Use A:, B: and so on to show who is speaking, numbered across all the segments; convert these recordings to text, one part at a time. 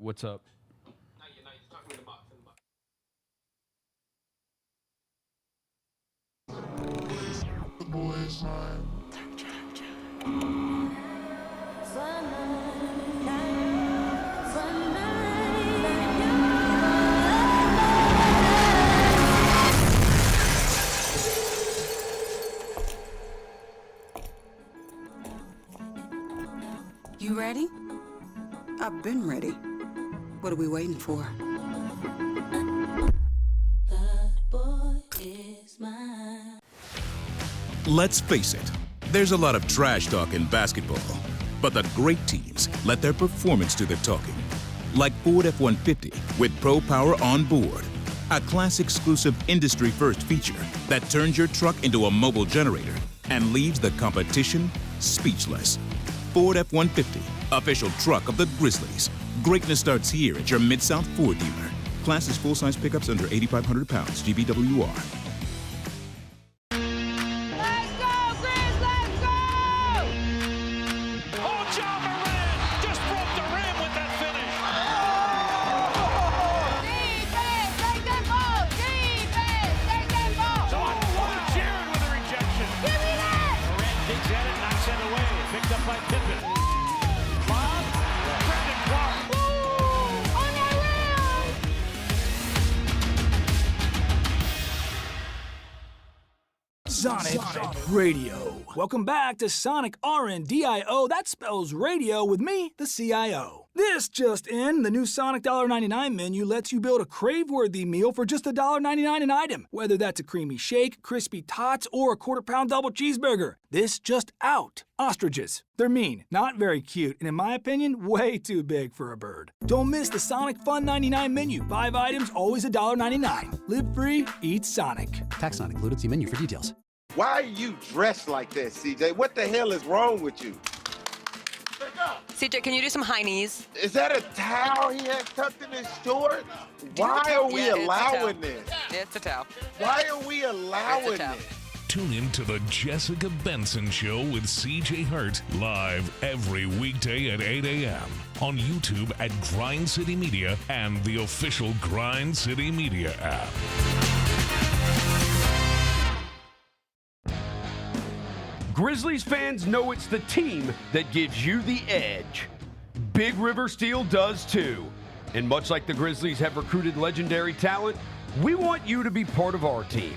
A: What's up?
B: The boys' night.
C: You ready? I've been ready. What are we waiting for?
D: Let's face it, there's a lot of trash talk in basketball, but the great teams let their performance do the talking. Like Ford F-150 with Pro Power on board, a class-exclusive industry-first feature that turns your truck into a mobile generator and leaves the competition speechless. Ford F-150, official truck of the Grizzlies. Greatness starts here at your Mid-South Ford dealer. Class is full-size pickups under 8,500 pounds, GVWR.
E: Sonic Radio. Welcome back to Sonic RNDIO. That spells radio with me, the CIO. This just in, the new Sonic $1.99 menu lets you build a crave-worthy meal for just $1.99 an item, whether that's a creamy shake, crispy tots, or a quarter-pound double cheeseburger. This just out. Ostriches. They're mean, not very cute, and in my opinion, way too big for a bird. Don't miss the Sonic Fun 99 menu. 5 items, always $1.99. Live free, eat Sonic.
F: Tax not included. See menu for details.
G: Why are you dressed like that, CJ? What the hell is wrong with you?
H: CJ, can you do some high knees?
G: Is that a towel he has tucked in his short? Why are we allowing this?
H: It's a towel.
G: Why are we allowing this?
I: Tune in to the Jessica Benson Show with CJ Hurt live every weekday at 8 a.m. on YouTube at Grind City Media and the official Grind City Media app.
J: Grizzlies fans know it's the team that gives you the edge. Big River Steel does too. And much like the Grizzlies have recruited legendary talent, we want you to be part of our team.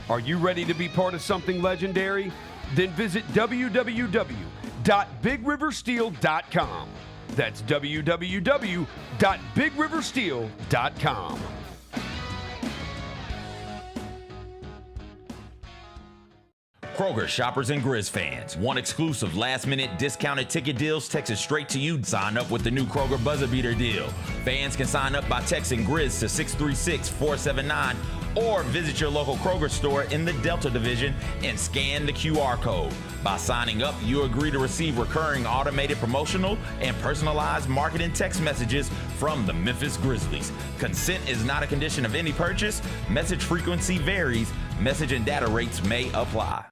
J: Are you ready to be part of something legendary? Then visit www.bigriversteel.com. That's www.bigriversteel.com.
K: Kroger shoppers and Grizz fans. Want exclusive last-minute discounted ticket deals texted straight to you? Sign up with the new Kroger Buzzer Beater deal. Fans can sign up by texting Grizz to 636-479 or visit your local Kroger store in the Delta Division and scan the QR code. By signing up, you agree to receive recurring automated promotional and personalized marketing text messages from the Memphis Grizzlies. Consent is not a condition of any purchase. Message frequency varies. Message and data rates may apply.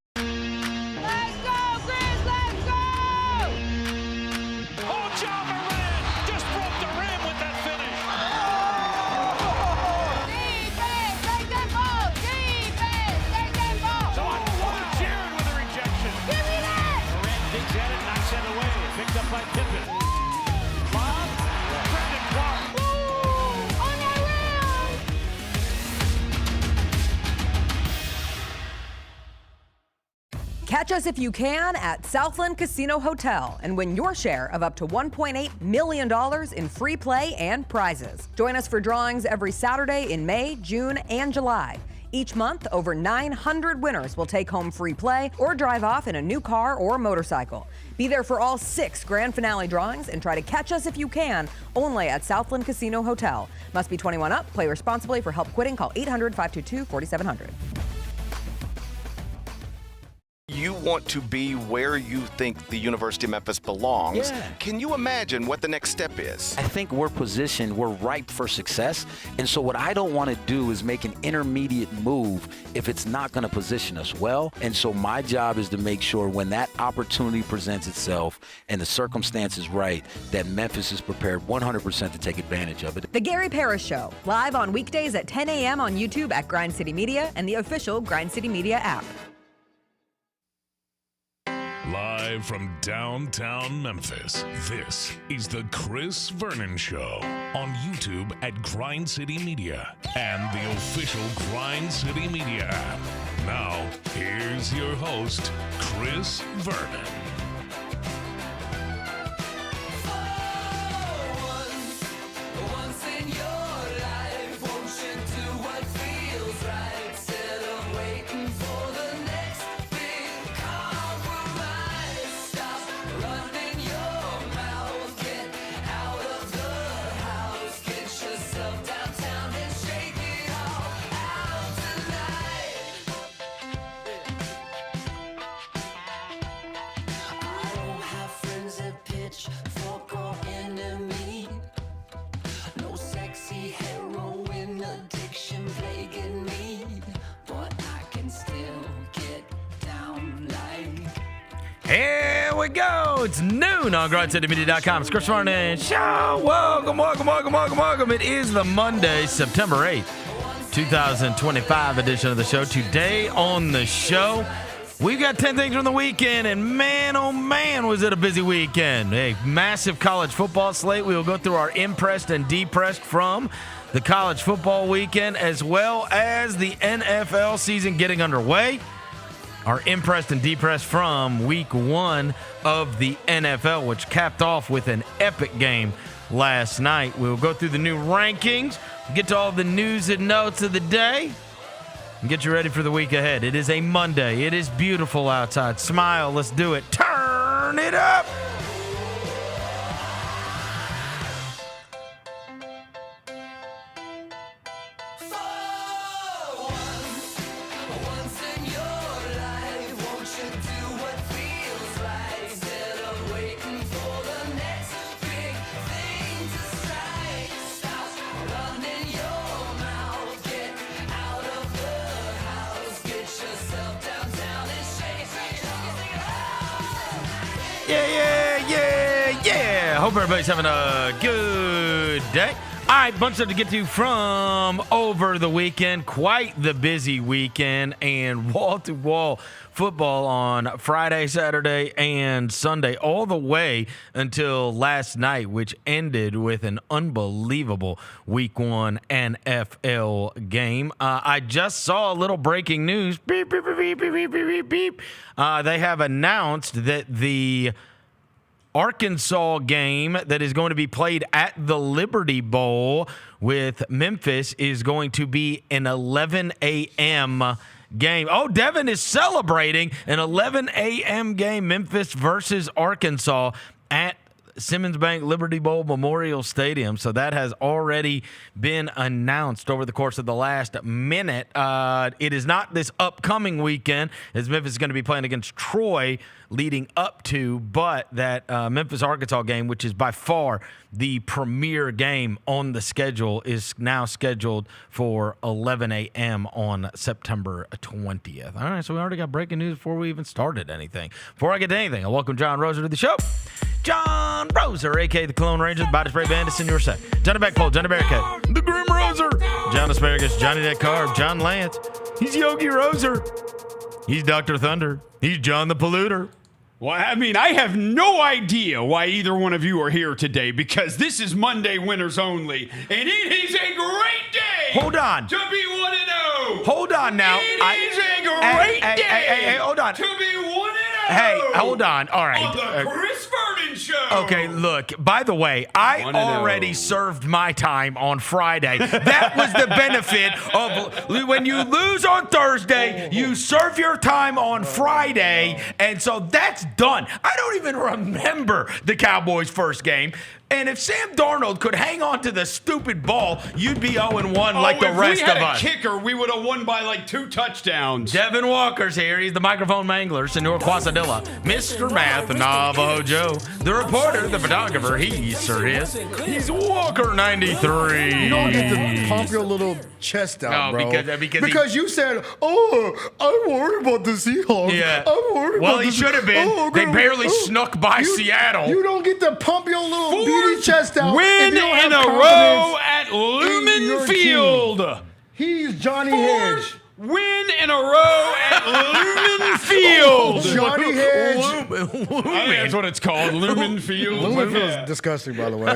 H: Catch us if you can at Southland Casino Hotel and win your share of up to $1.8 million in free play and prizes. Join us for drawings every Saturday in May, June, and July. Each month, over 900 winners will take home free play or drive off in a new car or motorcycle. Be there for all 6 grand finale drawings and try to catch us if you can, only at Southland Casino Hotel. Must be 21 up. Play responsibly. For help quitting, call 800-522-4700.
L: You
A: want to be where you think the University of Memphis belongs.
L: Yeah.
A: Can you imagine what the next step is?
L: I think we're positioned, we're ripe for success. And so what I don't want to do is make an intermediate move if it's not going to position us well. And so my job is to make sure when that opportunity presents itself and the circumstance is right, that Memphis is prepared 100% to take advantage of it.
H: The Gary Parrish Show, live on weekdays at 10 a.m. on YouTube at Grind City Media and the official Grind City Media app.
I: Live from downtown Memphis, this is the Chris Vernon Show on YouTube at Grind City Media and the official Grind City Media app. Now, here's your host, Chris Vernon.
M: Here we go. It's noon on GrindCityMedia.com. It's Chris Vernon Show. Welcome. It is the Monday, September 8th, 2025 edition of the show. Today on the show, we've got 10 things from the weekend, and man, oh man, was it a busy weekend. A massive college football slate. We will go through our impressed and depressed from the college football weekend, as well as the NFL season getting underway. Our impressed and depressed from week one of the NFL, which capped off with an epic game last night. We'll go through the new rankings, get to all the news and notes of the day, and get you ready for the week ahead. It is a Monday. It is beautiful outside. Smile. Let's do it. Turn it up. Yeah. Hope everybody's having a good day. All right, bunch of to get to from over the weekend. Quite the busy weekend, and wall-to-wall football on Friday, Saturday, and Sunday, all the way until last night, which ended with an unbelievable Week 1 NFL game. I just saw a little breaking news. Beep, beep, beep, beep, beep, beep, beep, beep. They have announced that the Arkansas game that is going to be played at the Liberty Bowl with Memphis is going to be an 11 a.m. game. Oh, Devin is celebrating an 11 a.m. game, Memphis versus Arkansas at Simmons Bank Liberty Bowl Memorial Stadium. So that has already been announced over the course of the last minute. It is not this upcoming weekend, as Memphis is going to be playing against Troy leading up to, but that Memphis-Arkansas game, which is by far the premier game on the schedule, is now scheduled for 11 a.m. on September 20th. All right, so we already got breaking news before we even started anything. Before I get to anything, I welcome John Roser to the show. John Roser, a.k.a. the Cologne Ranger, the Body Spray Bandits in your set. Johnny Beckpole, Johnny Bearcat, the Grim Roser, John Asparagus, Johnny That Carb, John Lance. He's Yogi Roser. He's Dr. Thunder. He's John the Polluter.
J: Well, I mean, I have no idea why either one of you are here today, because this is Monday Winners Only, and it is a great day.
M: Hold on.
J: To be 1-0.
M: Hold on now.
J: It is a great day.
M: Hey, hold on.
J: To be 1-0.
M: Hey, hold on. All right.
J: On the Chris Vernon Vernon Show.
M: Okay, look, by the way, I already served my time on Friday. That was the benefit of when you lose on Thursday, you serve your time on Friday, and so that's done. I don't even remember the Cowboys' first game. And if Sam Darnold could hang on to the stupid ball, you'd be 0-1 like the rest of us.
J: If we had a kicker, we would have won by like 2 touchdowns.
M: Devin Walker's here. He's the microphone mangler, Senor Quasadilla, Mr. Math, Navajo Joe, the reporter, the photographer, he's Sir His. He's Walker 93.
N: You don't get to pump your little chest out,
M: No,
N: bro.
M: because
N: you said, "Oh, I'm worried about the Seahawks."
M: Yeah.
N: I'm worried
M: well,
N: about
M: he should have been. They barely snuck by Seattle.
N: You don't get to pump your little beady chest out.
J: Win
N: if you don't
J: in
N: have
J: a row at
N: in your
J: Lumen Field.
N: team. He's Johnny Hedge.
J: Win in a row at Lumen Field.
N: Johnny Hedge.
J: I think that's what it's called, Lumen Field.
N: Lumen Field is disgusting, by the way.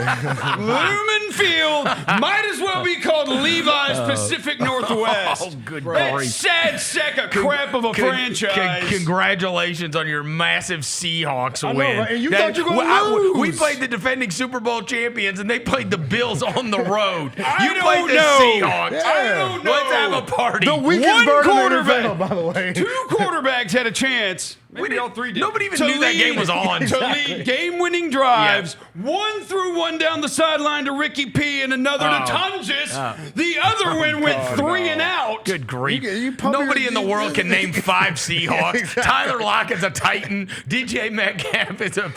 J: Lumen Field might as well be called Levi's Pacific Northwest.
M: Oh, good
J: That
M: grief.
J: sad sack of crap of a franchise.
M: Congratulations on your massive Seahawks
N: I know,
M: win.
N: right? And you thought you were gonna
M: We
N: lose.
M: played the defending Super Bowl champions, and they played the Bills on the road.
J: I
M: You
J: don't
M: played the
J: know.
M: Seahawks.
J: I don't know.
M: Let's have a party.
N: The weakest
J: One
N: bird in the
J: quarterback.
N: NFL, by the way.
J: 2 quarterbacks had a chance. Maybe all 3 did.
M: Nobody even knew that game was on.
J: To lead game-winning drives. One threw one down the sideline to Ricky P. and another to Tungus. The other one went 3 and out.
M: Good grief.
N: You pump
M: Nobody
N: your-
M: in the world can name 5 Seahawks.
N: Exactly.
M: Tyler Lockett's a Titan. DJ Metcalf is a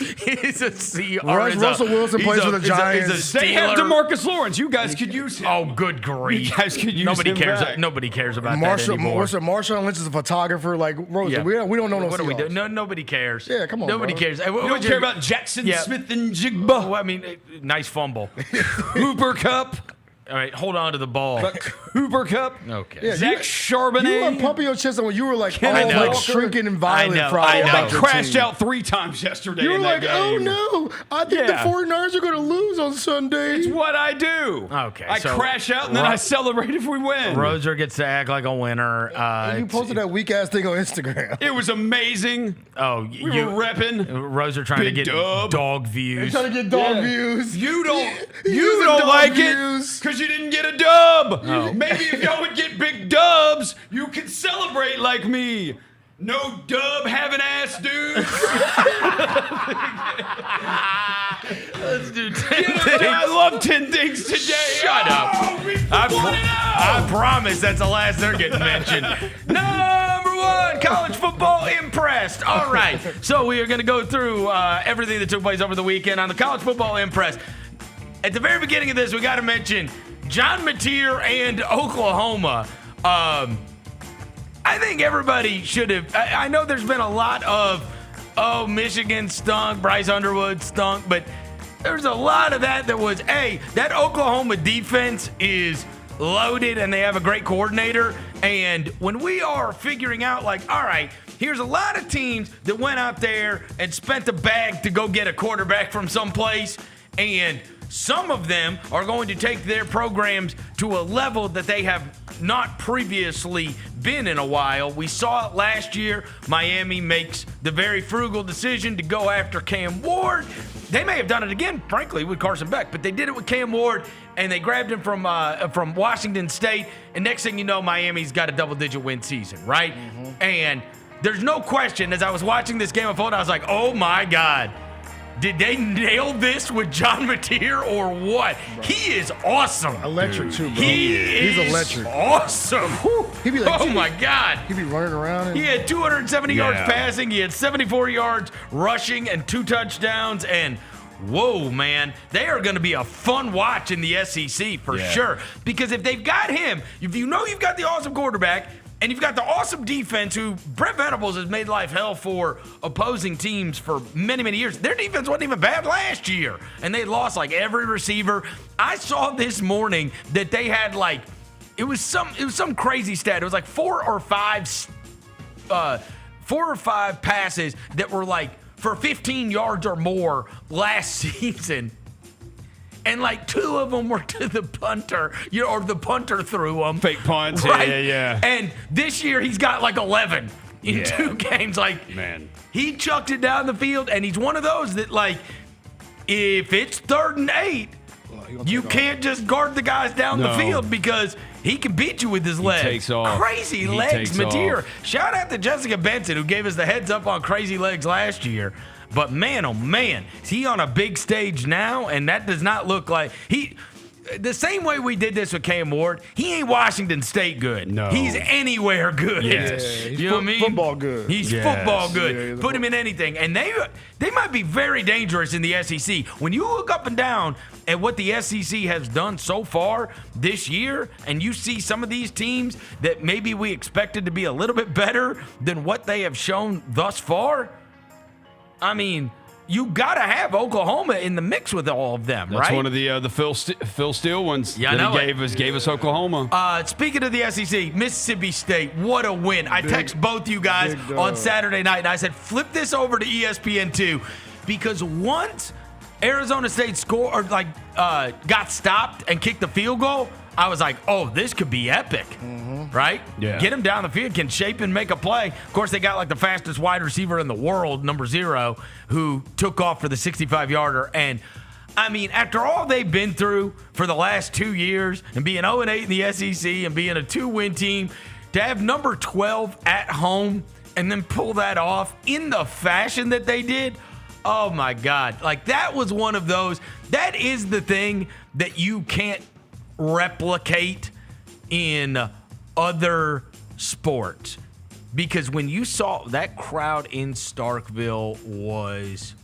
M: Seahawk.
N: Russell Wilson plays for the Giants.
J: They have
M: Steeler.
J: DeMarcus Lawrence. You guys could use him.
M: Oh, good grief.
J: You guys could use
M: Nobody
J: him
M: cares.
J: back.
M: Nobody cares about that anymore.
N: Marshawn Lynch is a photographer. Like, Rosa,
M: Yeah.
N: we don't know no
M: What do we do?
N: Seahawks.
M: No, nobody cares.
N: Yeah, come on,
M: Nobody
N: bro.
M: cares.
J: You don't care about Jackson Smith and Jigba.
M: Well, I mean, nice fumble.
J: Hooper Cup.
M: All right, hold on to the ball.
J: Hooper Cup.
M: Okay.
N: Yeah,
J: Zach
N: You
J: Charbonnet.
N: were pumping your chest when you were like,
J: I know.
N: like shrinking and violent
M: I know,
N: Friday
M: I know.
N: about your
J: crashed
N: team.
J: out 3 times yesterday.
N: You were
J: in that
N: like, oh
J: game.
N: no, I think the
J: Yeah.
N: 49ers are going to lose on Sunday.
J: It's what I do.
M: Okay,
J: I
M: so
J: crash out and then I celebrate if we win.
M: Roser gets to act like a winner.
N: You posted that weak ass thing on Instagram.
J: It was amazing.
M: Oh,
J: We were repping.
M: Roser trying
J: Big
M: to get
J: dub.
M: dog views.
N: Trying to get dog views.
J: You don't.
N: He's
J: You
N: using
J: don't
N: dog
J: like
N: views.
J: it because you didn't get a dub.
M: Oh.
J: Maybe if y'all would get big dubs, you could celebrate like me. No dub having ass dudes.
M: Let's do 10
J: I love 10 things today.
M: Shut up.
J: Oh, we
M: I
J: won it out.
M: promise that's the last they're getting mentioned. Number 1, college football impressed. All right, so we are going to go through everything that took place over the weekend on the college football impressed. At the very beginning of this, we got to mention John Mateer and Oklahoma. I think everybody should have. I know there's been a lot of, oh, Michigan stunk, Bryce Underwood stunk, but there's a lot of that was, hey, that Oklahoma defense is loaded and they have a great coordinator. And when we are figuring out, like, all right, here's a lot of teams that went out there and spent a bag to go get a quarterback from someplace, and some of them are going to take their programs to a level that they have not previously been in a while. We saw it last year. Miami makes the very frugal decision to go after Cam Ward. They may have done it again, frankly, with Carson Beck, but they did it with Cam Ward, and they grabbed him from Washington State, and next thing you know, Miami's got a double-digit win season, right? And there's no question, as I was watching this game unfold, I was like, oh, my God. Did they nail this with John Mateer or what? He is awesome.
N: Electric, too, bro.
M: He's
N: electric.
M: Awesome.
N: He be like,
M: oh, my God.
N: He be running around. And
M: He had 270 yards passing. He had 74 yards rushing and 2 touchdowns. And whoa, man, they are going to be a fun watch in the SEC for sure. Because if they've got him, if you know you've got the awesome quarterback, and you've got the awesome defense who Brett Venables has made life hell for opposing teams for many, many years. Their defense wasn't even bad last year, and they lost like every receiver. I saw this morning that they had like it was some crazy stat. It was like 4 or 5 passes that were like for 15 yards or more last season. And like 2 of them were to the punter, or the punter threw them.
J: Fake punts,
M: right?
J: yeah.
M: And this year he's got like 11 in 2 games. Like,
J: man,
M: he chucked it down the field, and he's one of those that like if it's 3rd and 8, you can't just guard the guys down the field because he can beat you with his legs.
J: Takes off.
M: Crazy legs material. Shout out to Jessica Benson, who gave us the heads up on crazy legs last year. But man, oh man, is he on a big stage now? And that does not look like the same way we did this with Cam Ward, he ain't Washington State good.
J: No.
M: He's anywhere good.
J: Yes.
N: He's
M: you know what I mean?
N: Football good.
M: He's football good.
N: Yeah,
M: Put him in anything. And they might be very dangerous in the SEC. When you look up and down at what the SEC has done so far this year, and you see some of these teams that maybe we expected to be a little bit better than what they have shown thus far, I mean, you got to have Oklahoma in the mix with all of them, right?
J: That's one of the Phil Steele ones that he gave us Oklahoma.
M: Speaking of the SEC, Mississippi State, what a win. I text both you guys on Saturday night, and I said, flip this over to ESPN2, because once Arizona State got stopped and kicked the field goal, I was like, oh, this could be epic, right?
J: Yeah.
M: Get him down the field, can shape and make a play. Of course, they got like the fastest wide receiver in the world, number 0, who took off for the 65-yarder. And, I mean, after all they've been through for the last 2 years and being 0-8 in the SEC and being a 2-win team, to have number 12 at home and then pull that off in the fashion that they did, oh, my God. Like, that was one of those. That is the thing that you can't replicate in other sports, because when you saw that crowd in Starkville was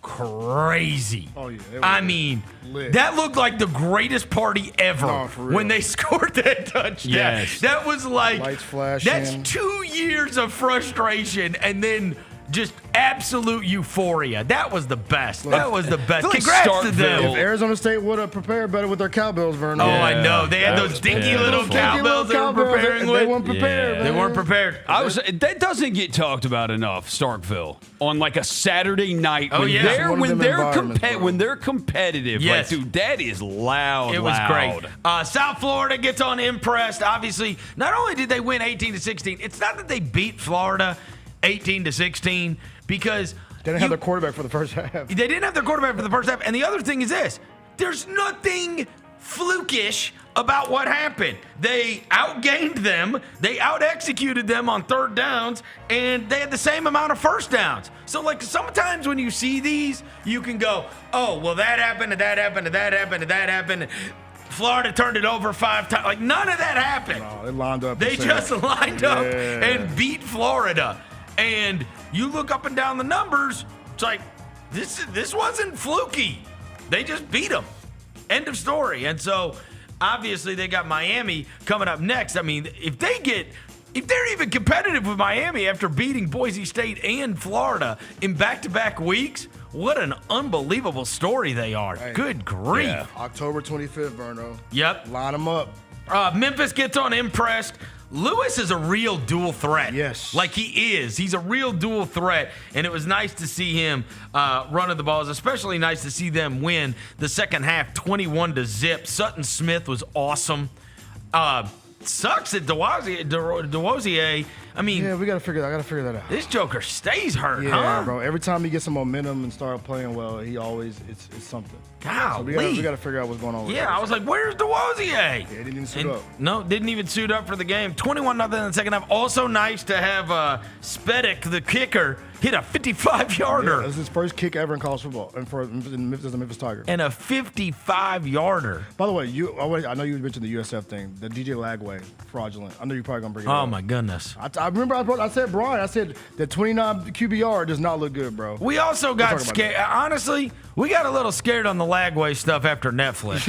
M: crazy.
N: Oh yeah,
M: I mean,
N: lit.
M: that looked like the greatest party ever when they scored that touchdown.
J: Yes.
M: That was like,
N: lights flashing.
M: that's 2 years of frustration and then just absolute euphoria. That was the best. That was the best. Congrats to them.
N: If Arizona State would have prepared better with their cowbells, Vernon.
M: Oh, I know. They had those dinky little cowbells they were preparing with.
N: They weren't prepared.
M: They weren't prepared.
J: That doesn't get talked about enough, Starkville, on like a Saturday night.
M: Oh, yeah.
J: When they're competitive.
M: Yes.
J: Like, dude, that is loud.
M: It was great. South Florida gets on impressed. Obviously, not only did they win 18-16, it's not that they beat Florida 18-16, because
N: they didn't have their quarterback for the first half.
M: They didn't have their quarterback for the first half. And the other thing is this: there's nothing flukish about what happened. They outgained them, they out-executed them on 3rd downs, and they had the same amount of first downs. So, like, sometimes when you see these, you can go, oh, well, that happened, and that happened, and that happened, and that happened. Florida turned it over 5 times. Like, none of that happened.
N: No, they lined up.
M: They just lined up and beat Florida. And you look up and down the numbers, it's like, this wasn't fluky. They just beat them. End of story. And so, obviously, they got Miami coming up next. I mean, if they're even competitive with Miami after beating Boise State and Florida in back-to-back weeks, what an unbelievable story they are.
N: Hey,
M: good grief.
N: Yeah. October 25th, Verno.
M: Yep.
N: Line them up.
M: Memphis gets on impressed. Lewis is a real dual threat.
N: Yes.
M: Like he is. He's a real dual threat, and it was nice to see him running the balls, especially nice to see them win the second half 21-0. Sutton Smith was awesome. Sucks that DeWozier. I mean,
N: yeah, I gotta figure that out.
M: This joker stays hurt,
N: yeah,
M: huh?
N: bro. Every time he gets some momentum and start playing well, he always it's something.
M: Golly.
N: So we gotta figure out what's going on with
M: I was like, where's DeWozier?
N: Yeah, he didn't even suit up.
M: No, didn't even suit up for the game. 21-0 in the second half. Also nice to have Spedick, the kicker, hit a 55-yarder.
N: Yeah, this is his first kick ever in college football, and for the Memphis Tigers.
M: And a 55-yarder.
N: By the way, I know you mentioned the USF thing, the DJ Lagway, fraudulent. I know you're probably gonna bring it up.
M: Oh my goodness.
N: I remember I said Brian. I said the 29 QBR does not look good, bro.
M: We also got scared. Honestly, we got a little scared on the Lagway stuff after Netflix.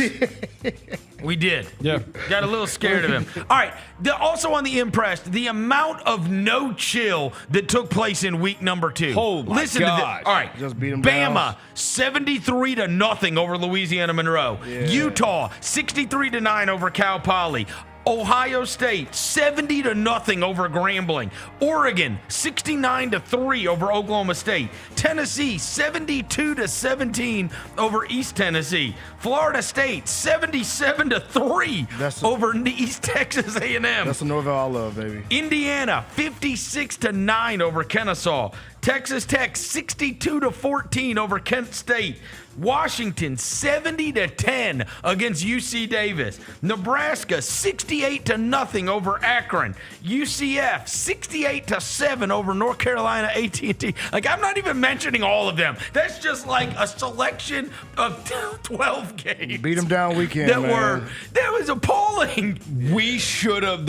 M: We did.
J: Yeah.
M: Got a little scared of him. All right. Also on the impressed, the amount of no chill that took place in week number 2.
J: Oh my
M: Listen
J: gosh.
M: to this. All right.
N: Just beat them
M: Bama,
N: down.
M: 73-0 over Louisiana Monroe.
N: Yeah.
M: Utah, 63-9 over Cal Poly. Ohio State, 70-0 over Grambling. Oregon, 69-3 over Oklahoma State. Tennessee, 72-17 over East Tennessee. Florida State, 77-3 over East Texas A&M.
N: That's the Norvell I love, baby.
M: Indiana, 56-9 over Kennesaw. Texas Tech 62-14 over Kent State. Washington 70-10 against UC Davis. Nebraska 68-0 over Akron. UCF 68-7 over North Carolina A&T. Like, I'm not even mentioning all of them. That's just like a selection of 12 games.
N: Beat them down weekend,
M: that was appalling.
J: We should have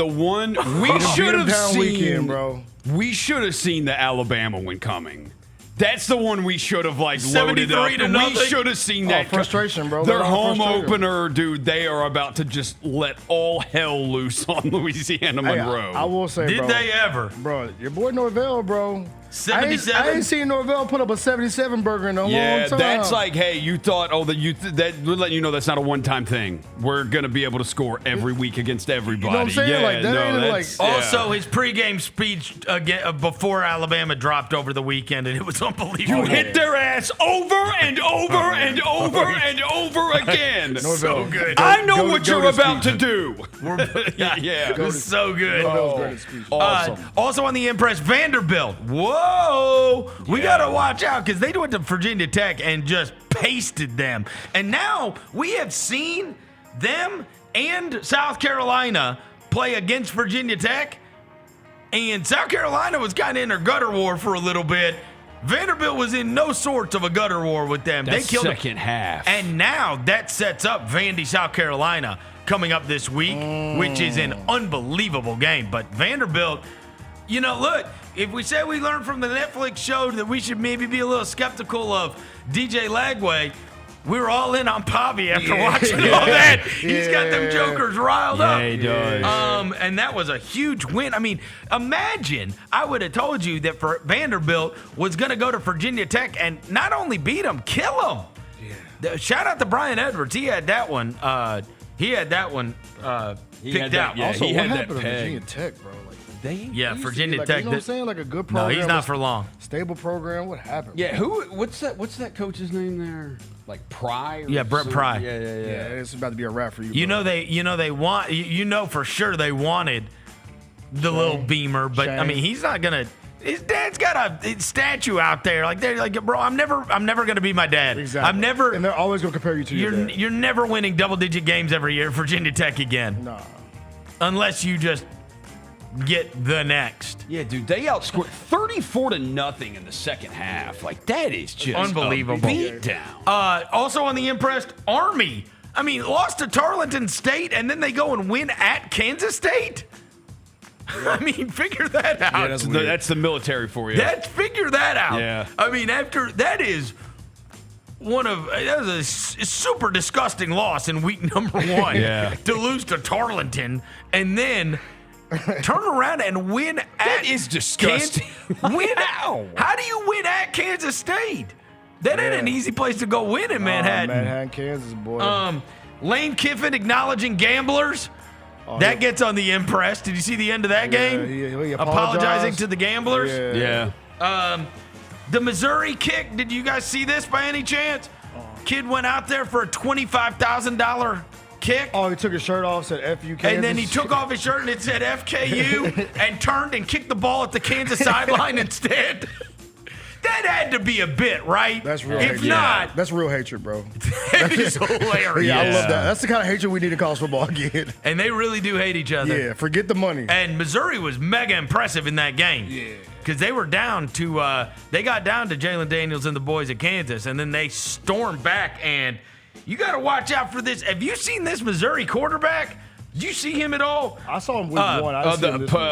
J: seen
N: weekend, bro.
J: We should have seen the Alabama one coming. That's the one we should have loaded up. We should have seen that.
N: Frustration, bro.
J: Their home opener, dude. They are about to just let all hell loose on Louisiana Monroe.
N: I will say,
M: Did they ever?
N: Bro, your boy Norvell, bro.
M: 77?
N: I ain't seen Norvell put up a 77 burger in a long time.
J: Yeah, that's like, hey, you thought, that we're letting you know that's not a one-time thing. We're going to be able to score every week against everybody.
N: You know what I'm saying?
J: Yeah,
N: Like, that ain't
M: Also, his pregame speech before Alabama dropped over the weekend, and it was unbelievable.
J: You hit their ass over and over and over and over again.
M: So good.
J: I know what you're about to do.
M: It was so good.
J: Awesome.
M: Also on the Impress, Vanderbilt. Whoa. We got to watch out because they went to Virginia Tech and just pasted them. And now we have seen them and South Carolina play against Virginia Tech. And South Carolina was kind of in their gutter war for a little bit. Vanderbilt was in no sorts of a gutter war with them.
J: That's
M: they killed
J: second half.
M: And now that sets up Vandy, South Carolina coming up this week, which is an unbelievable game. But Vanderbilt, you know, look, if we say we learned from the Netflix show that we should maybe be a little skeptical of DJ Lagway, we were all in on Pavi after watching all that. He's got them jokers riled up.
J: Yeah, he does.
M: And that was a huge win. I mean, imagine I would have told you that Vanderbilt was going to go to Virginia Tech and not only beat them, kill them. Yeah. Shout out to Brian Edwards. He had that one. Picked out.
J: Yeah,
N: also,
J: he
N: what
J: had
N: happened
J: that
N: to Virginia Tech, bro?
M: Virginia
N: like,
M: Tech.
N: You know what I'm saying? Like a good program.
M: No, he's not for long.
N: Stable program. What happened?
J: Yeah, what's that coach's name there? Like Pry?
M: Yeah, Brett Pry.
J: Yeah.
N: It's about to be a wrap for you.
M: You know they want. You know for sure they wanted the little Beamer, but I mean he's not gonna. His dad's got a statue out there. Like they're like, bro, I'm never gonna be my dad.
N: Exactly.
M: I'm never.
N: And they're always gonna compare you to your dad.
M: You're never winning double-digit games every year at Virginia Tech again.
N: Nah.
M: Unless you just get the next.
J: Yeah, dude, they outscored 34-0 in the second half. Like, that is just
M: unbelievable.
J: A beatdown.
M: Also on the Impressed, Army. I mean, lost to Tarleton State, and then they go and win at Kansas State? I mean, figure that out.
J: Yeah, that's the military for you.
M: Figure that out.
J: Yeah.
M: I mean, that was a super disgusting loss in week number 1 to lose to Tarleton and then turn around and win at
J: that is disgusting.
M: How do you win at Kansas State? That ain't an easy place to go win in Manhattan.
N: Manhattan, Kansas, boy.
M: Lane Kiffin acknowledging gamblers. That gets on the Impress. Did you see the end of that game?
N: He
M: apologizing to the gamblers.
J: Yeah.
M: The Missouri kick. Did you guys see this by any chance? Kid went out there for a $25,000 kick.
N: Oh, he took his shirt off, said "F you, Kansas."
M: And then he took off his shirt and it said FKU and turned and kicked the ball at the Kansas sideline instead. That had to be a bit, right?
N: That's real.
M: If not,
N: that's real hatred, bro.
M: That is hilarious.
N: Yeah, I love that. That's the kind of hatred we need in college football again.
M: And they really do hate each other.
N: Yeah, forget the money.
M: And Missouri was mega impressive in that game.
N: Yeah.
M: Because they were down to, they got down to Jalen Daniels and the boys at Kansas, and then they stormed back. And you got to watch out for this. Have you seen this Missouri quarterback? Did you see him at all?
N: I saw him week 1.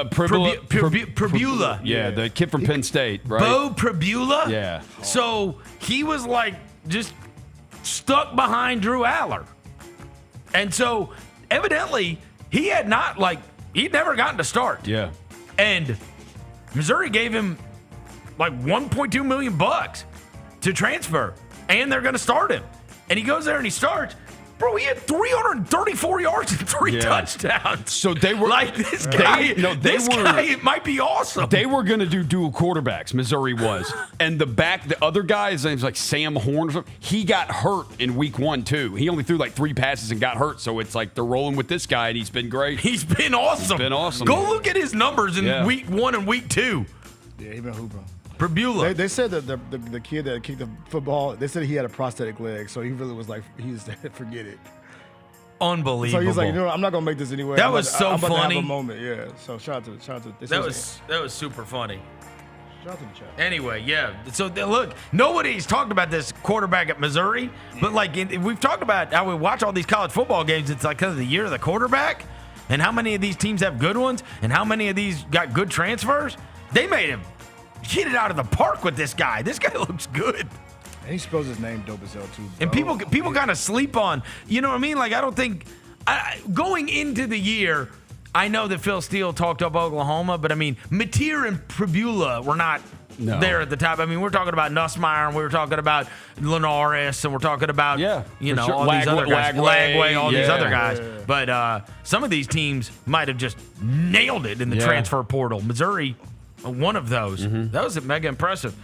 M: Pribula.
J: Yeah, the kid from Penn State, right?
M: Bo Pribula?
J: Yeah.
M: So he was like just stuck behind Drew Aller. And so evidently he had he'd never gotten to start.
J: Yeah.
M: And Missouri gave him like $1.2 million to transfer. And they're going to start him. And he goes there and he starts. Bro, he had 334 yards and 3 touchdowns.
J: So they were
M: like this guy. This guy might be awesome.
J: They were going to do dual quarterbacks. Missouri was, and the other guy, his name's like Sam Horn or something. He got hurt in week 1 too. He only threw like 3 passes and got hurt. So it's like they're rolling with this guy, and he's been great.
M: He's been awesome.
J: He's been awesome.
M: Go look at his numbers in week 1 and week 2.
N: Yeah, he's been hooping.
M: Pribula.
N: They said that the kid that kicked the football, they said he had a prosthetic leg, so he really was like, he's forget it.
M: Unbelievable.
N: So he's like, I'm not gonna make this anyway.
M: That was so
N: I'm about
M: funny.
N: To have a moment, yeah. So shout out to
M: that was super funny.
N: Shout out to the chat.
M: Anyway, yeah. So look, nobody's talked about this quarterback at Missouri, but like we've talked about how we watch all these college football games. It's like because of the year of the quarterback, and how many of these teams have good ones, and how many of these got good transfers. They made him hit it out of the park with this guy. This guy looks good.
N: And he spells his name dope as hell too. Bro.
M: And people kind of sleep on, you know what I mean? Like I don't think going into the year, I know that Phil Steele talked up Oklahoma, but I mean Mateer and Pribula were not there at the top. I mean we're talking about Nussmeier, and we were talking about Linares, and we're talking about all these other guys, Lagway, all these other guys. Yeah. But some of these teams might have just nailed it in the transfer portal. Missouri, one of those. That was mega impressive.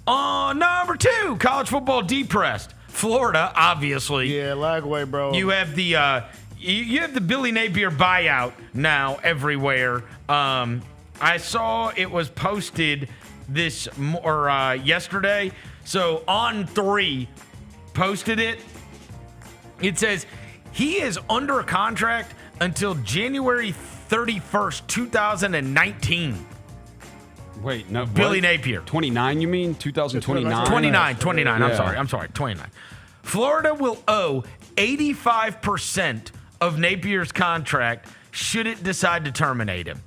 M: Number 2, college football depressed. Florida, obviously.
N: Yeah, Lagway, bro.
M: You have the you have the Billy Napier buyout now everywhere. I saw it was posted yesterday. So On3 posted it. It says he is under contract until January 31st, 2019.
O: Wait, no.
M: Billy Napier.
O: 29, you mean? 2029?
M: 29. I'm sorry. 29. Florida will owe 85% of Napier's contract should it decide to terminate him.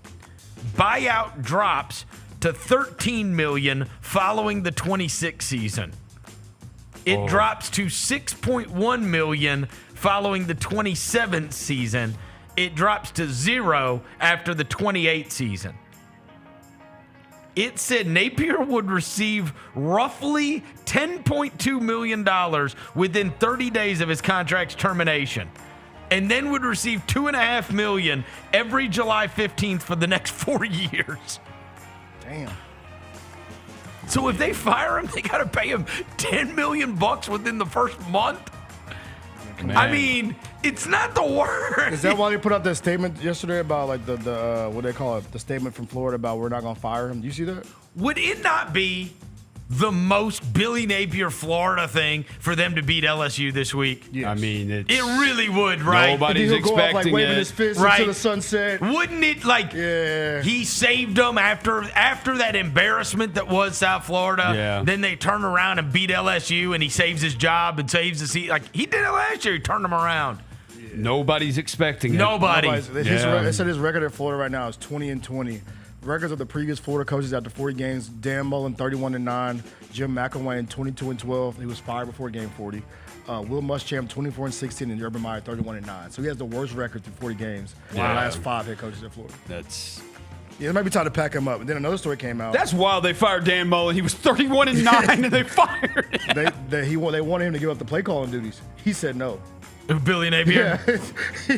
M: Buyout drops to $13 million following the 26 season. It drops to $6.1 million following the 27th season. It drops to 0 after the 28th season. It said Napier would receive roughly $10.2 million within 30 days of his contract's termination, and then would receive $2.5 million every July 15th for the next 4 years.
N: Damn.
M: So if they fire him, they got to pay him $10 million within the first month? Man. I mean, it's not the worst.
N: Is that why they put out that statement yesterday about like the what do they call it? The statement from Florida about we're not gonna fire him. Do you see that?
M: Would it not be the most Billy Napier Florida thing for them to beat LSU this week?
N: Yes.
O: I mean,
M: it really would, right?
O: Nobody's expecting
N: off, like, waving his fist into the sunset.
M: Wouldn't it? Like, he saved them after that embarrassment that was South Florida.
O: Yeah.
M: Then they turn around and beat LSU, and he saves his job and saves the seat. Like he did it last year. He turned them around.
O: Yeah. Nobody's expecting it.
M: Nobody.
N: It said his record at Florida right now is 20-20. Records of the previous Florida coaches after 40 games: Dan Mullen 31-9, Jim McElwain 22-12. He was fired before game 40. Will Muschamp 24-16, and Urban Meyer 31-9. So he has the worst record through 40 games in the last 5 head coaches at Florida. It might be time to pack him up. And then another story came out.
O: That's wild. They fired Dan Mullen. He was 31-9, and they fired him.
N: They wanted him to give up the play calling duties. He said no.
M: Billy Napier.
N: Yeah.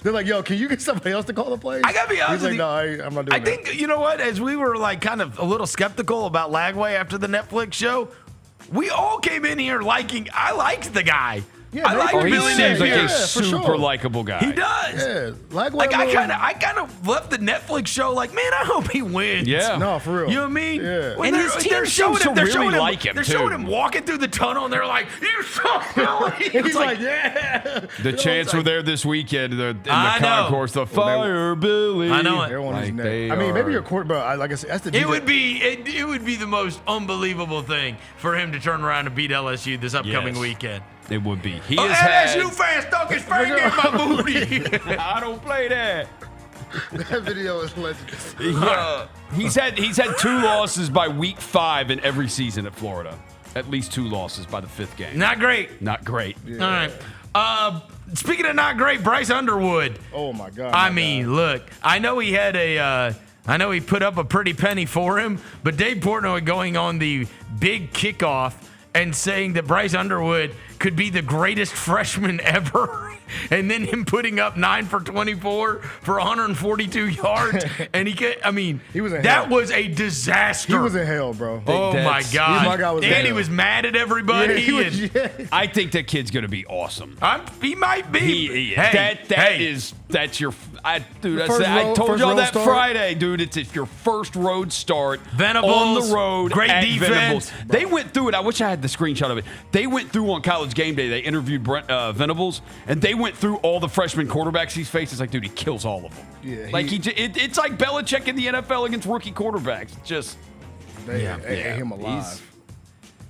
N: They're like, yo, can you get somebody else to call the plays?
M: I gotta be honest.
N: He's like, no, I'm not doing that.
M: I think, you know what? As we were like kind of a little skeptical about Lagway after the Netflix show, we all came in here I liked the guy.
N: Yeah,
M: I like
O: he
M: Billy
O: seems
M: Napier.
O: like a super likable guy.
M: He does.
N: Yeah,
M: like I kind of left the Netflix show like, man, I hope he wins.
O: Yeah,
N: no, for real.
M: You know what I mean?
N: Yeah.
O: And his team seems to really like him.
M: They're showing him walking through the tunnel, and they're like, "You suck, Billy."
N: He's like, yeah.
O: The chants were there this weekend in the concourse. The fire, Billy.
M: I know it.
N: They're on his neck. I mean, maybe your court, but like I said, that's the.
M: It would be the most unbelievable thing for him to turn around and beat LSU this upcoming weekend.
O: It would be. He
M: LSU fan stuck his finger in my booty.
O: I don't play that.
N: That video is legendary.
O: He's had 2 losses by week 5 in every season at Florida. At least 2 losses by the 5th game.
M: Not great.
O: Not great.
M: Yeah. All right. Speaking of not great, Bryce Underwood.
N: Oh my God.
M: I mean, look. I know he had I know he put up a pretty penny for him, but Dave Portnoy going on the big kickoff and saying that Bryce Underwood could be the greatest freshman ever, and then him putting up 9 for 24 for 142 yards, and he was a disaster.
N: He was in hell, bro.
M: Oh my God!
N: My guy was
M: and he
N: hell.
M: was mad at everybody.
O: I think that kid's gonna be awesome.
M: He might be.
O: He is. That's your. I told y'all that
N: start.
O: Friday, dude. It's your first road start.
M: Venables,
O: on the road.
M: great
O: at
M: defense.
O: Venables. They went through it. I wish I had the screenshot of it. They went through on College Game Day. They interviewed Venables, and they went through all the freshman quarterbacks he's faced. It's like, dude, he kills all of them.
N: Yeah,
O: it's like Belichick in the NFL against rookie quarterbacks. It's just
N: they ate him alive.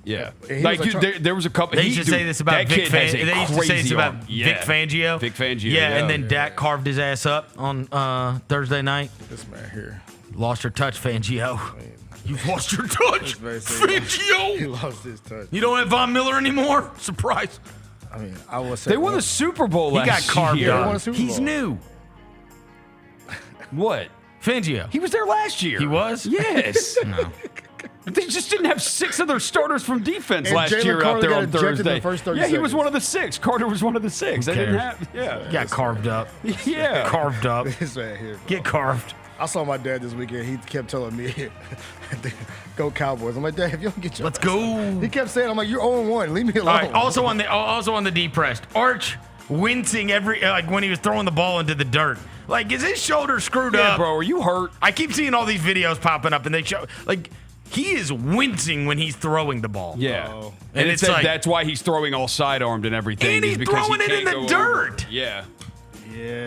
O: Yeah,
N: He
O: like
N: was
O: there was a couple.
M: They used to say this about Vic Fangio. They used to say this about Vic Fangio.
O: Vic Fangio.
M: Yeah, and then Dak carved his ass up on Thursday night.
N: This man here
M: Lost your touch, Fangio. You've lost your touch, Fangio.
N: He lost his touch.
M: You don't have Von Miller anymore? Surprise.
N: I mean, I would say
O: they won the Super Bowl last year.
M: He got carved
N: They won
M: up.
N: a Super
M: He's
N: Bowl.
M: new.
O: What?
M: Fangio.
O: He was there last year.
M: He was?
O: Yes.
M: No.
O: They just didn't have 6 of their starters from defense
N: And
O: last
N: Jalen
O: year out
N: Carter
O: there
N: got
O: on
N: ejected in
O: Thursday.
N: the first 30
O: yeah, he was
N: seconds.
O: one of the 6. Carter was one of the 6. They didn't have. Yeah.
M: Got carved up.
O: Yeah.
M: Carved up.
N: This man here.
M: Get carved.
N: I saw my dad this weekend. He kept telling me, "Go Cowboys." I'm like, "Dad, if you don't get your
M: Let's go.
N: He kept saying, "I'm like, you're 0-1. Leave me alone."
M: All right. Also on the depressed, Arch wincing when he was throwing the ball into the dirt. Like, is his shoulder screwed
O: Yeah,
M: up?
O: bro, are you hurt?
M: I keep seeing all these videos popping up, and they show he is wincing when he's throwing the ball.
O: Yeah.
M: And
O: it
M: it's
O: said
M: like
O: that's why he's throwing all sidearmed and everything.
M: And he's
O: because
M: throwing it in
O: can't
M: the
O: go over.
M: dirt.
O: Yeah.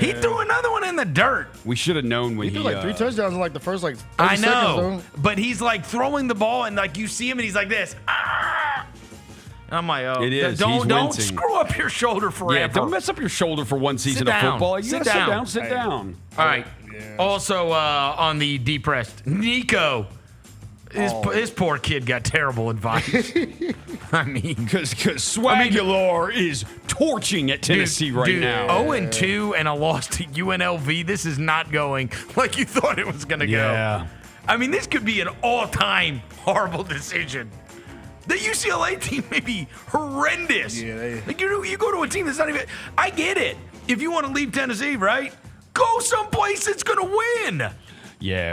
M: He threw another one in the dirt.
O: We should have known when
N: He threw like 3 touchdowns in like the first 30
M: I
N: seconds.
M: know,
N: Though.
M: but he's like throwing the ball, and like you see him, and he's like this. Ah! And I'm like, oh,
O: It is.
M: Don't
O: He's wincing.
M: screw up your shoulder forever.
O: Yeah, don't mess up your shoulder for one season of
M: down.
O: football. You
M: Sit
O: gotta
M: down.
O: sit down.
M: All right. Also on the depressed, Nico. His poor kid got terrible advice. I mean,
O: because Swagular is torching at Tennessee now.
M: 0-2 and a loss to UNLV. This is not going like you thought it was going to
O: Yeah.
M: go. I mean, this could be an all-time horrible decision. The UCLA team may be horrendous.
N: Yeah,
M: like you go to a team that's not even. I get it. If you want to leave Tennessee, right? Go someplace that's going to win.
O: Yeah,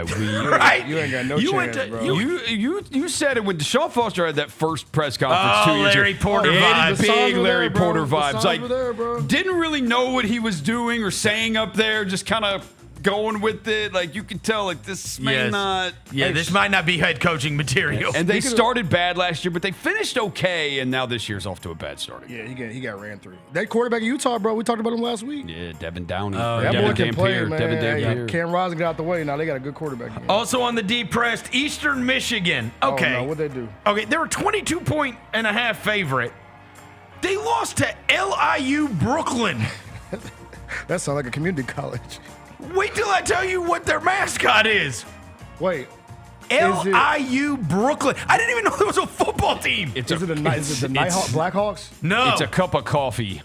M: Right?
N: You ain't got no chance, bro.
O: You said it when Deshaun Foster had that first press conference 2 years
M: Larry
O: ago.
M: Porter vibes.
O: Big
N: were
O: Larry
N: there, bro.
O: Porter
N: The
O: vibes.
N: signs
O: Like,
N: were there, bro.
O: didn't really know what he was doing or saying up there. Just kind of going with it. Like, you could tell, like, this may not.
M: Yeah, this might not be head coaching material.
O: And they started bad last year, but they finished okay, and now this year's off to a bad start.
N: Yeah, he got ran through. That quarterback in Utah, bro, we talked about him last week.
O: Yeah, Devin Downey.
N: That
O: Devin
N: boy can play,
O: Dampier.
N: man.
O: Devin Dampier.
N: Cam Rising got out the way. Now they got a good quarterback. Again.
M: Also on the depressed, Eastern Michigan. Okay.
N: Oh, no, what'd they do?
M: Okay, they were 22.5 favorite. They lost to LIU Brooklyn.
N: That sounds like a community college.
M: Wait till I tell you what their mascot is.
N: Wait.
M: LIU Brooklyn. I didn't even know there was a football team.
N: Is it the Blackhawks?
M: No.
O: It's a cup of coffee.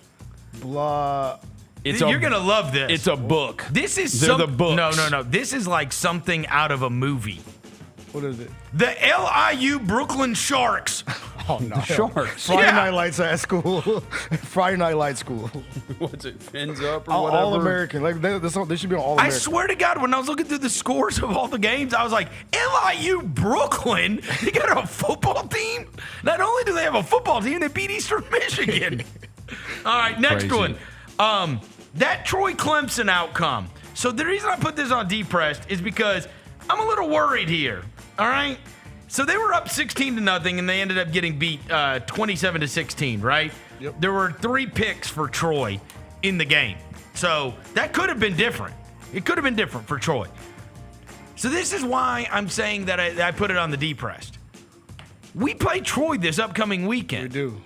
N: Blah.
M: You're going to love this.
O: It's a book.
M: This is
O: They're the books.
M: No. This is like something out of a movie.
N: What is it?
M: The LIU Brooklyn Sharks.
N: Oh, no.
O: Sharks.
N: Friday Night Lights at school. Friday Night Light School.
O: What's it? Fins up or
N: All
O: whatever?
N: American. Like they should be on All American.
M: I swear to God, when I was looking through the scores of all the games, I was like, LIU Brooklyn? They got a football team? Not only do they have a football team, they beat Eastern Michigan. All right, next
O: Crazy.
M: one. That Troy Clemson outcome. So the reason I put this on depressed is because I'm a little worried here. All right? So they were up 16-0, and they ended up getting beat 27-16, right?
N: Yep.
M: There were 3 picks for Troy in the game. So that could have been different. It could have been different for Troy. So this is why I'm saying that I put it on the depressed. We play Troy this upcoming weekend.
N: We do.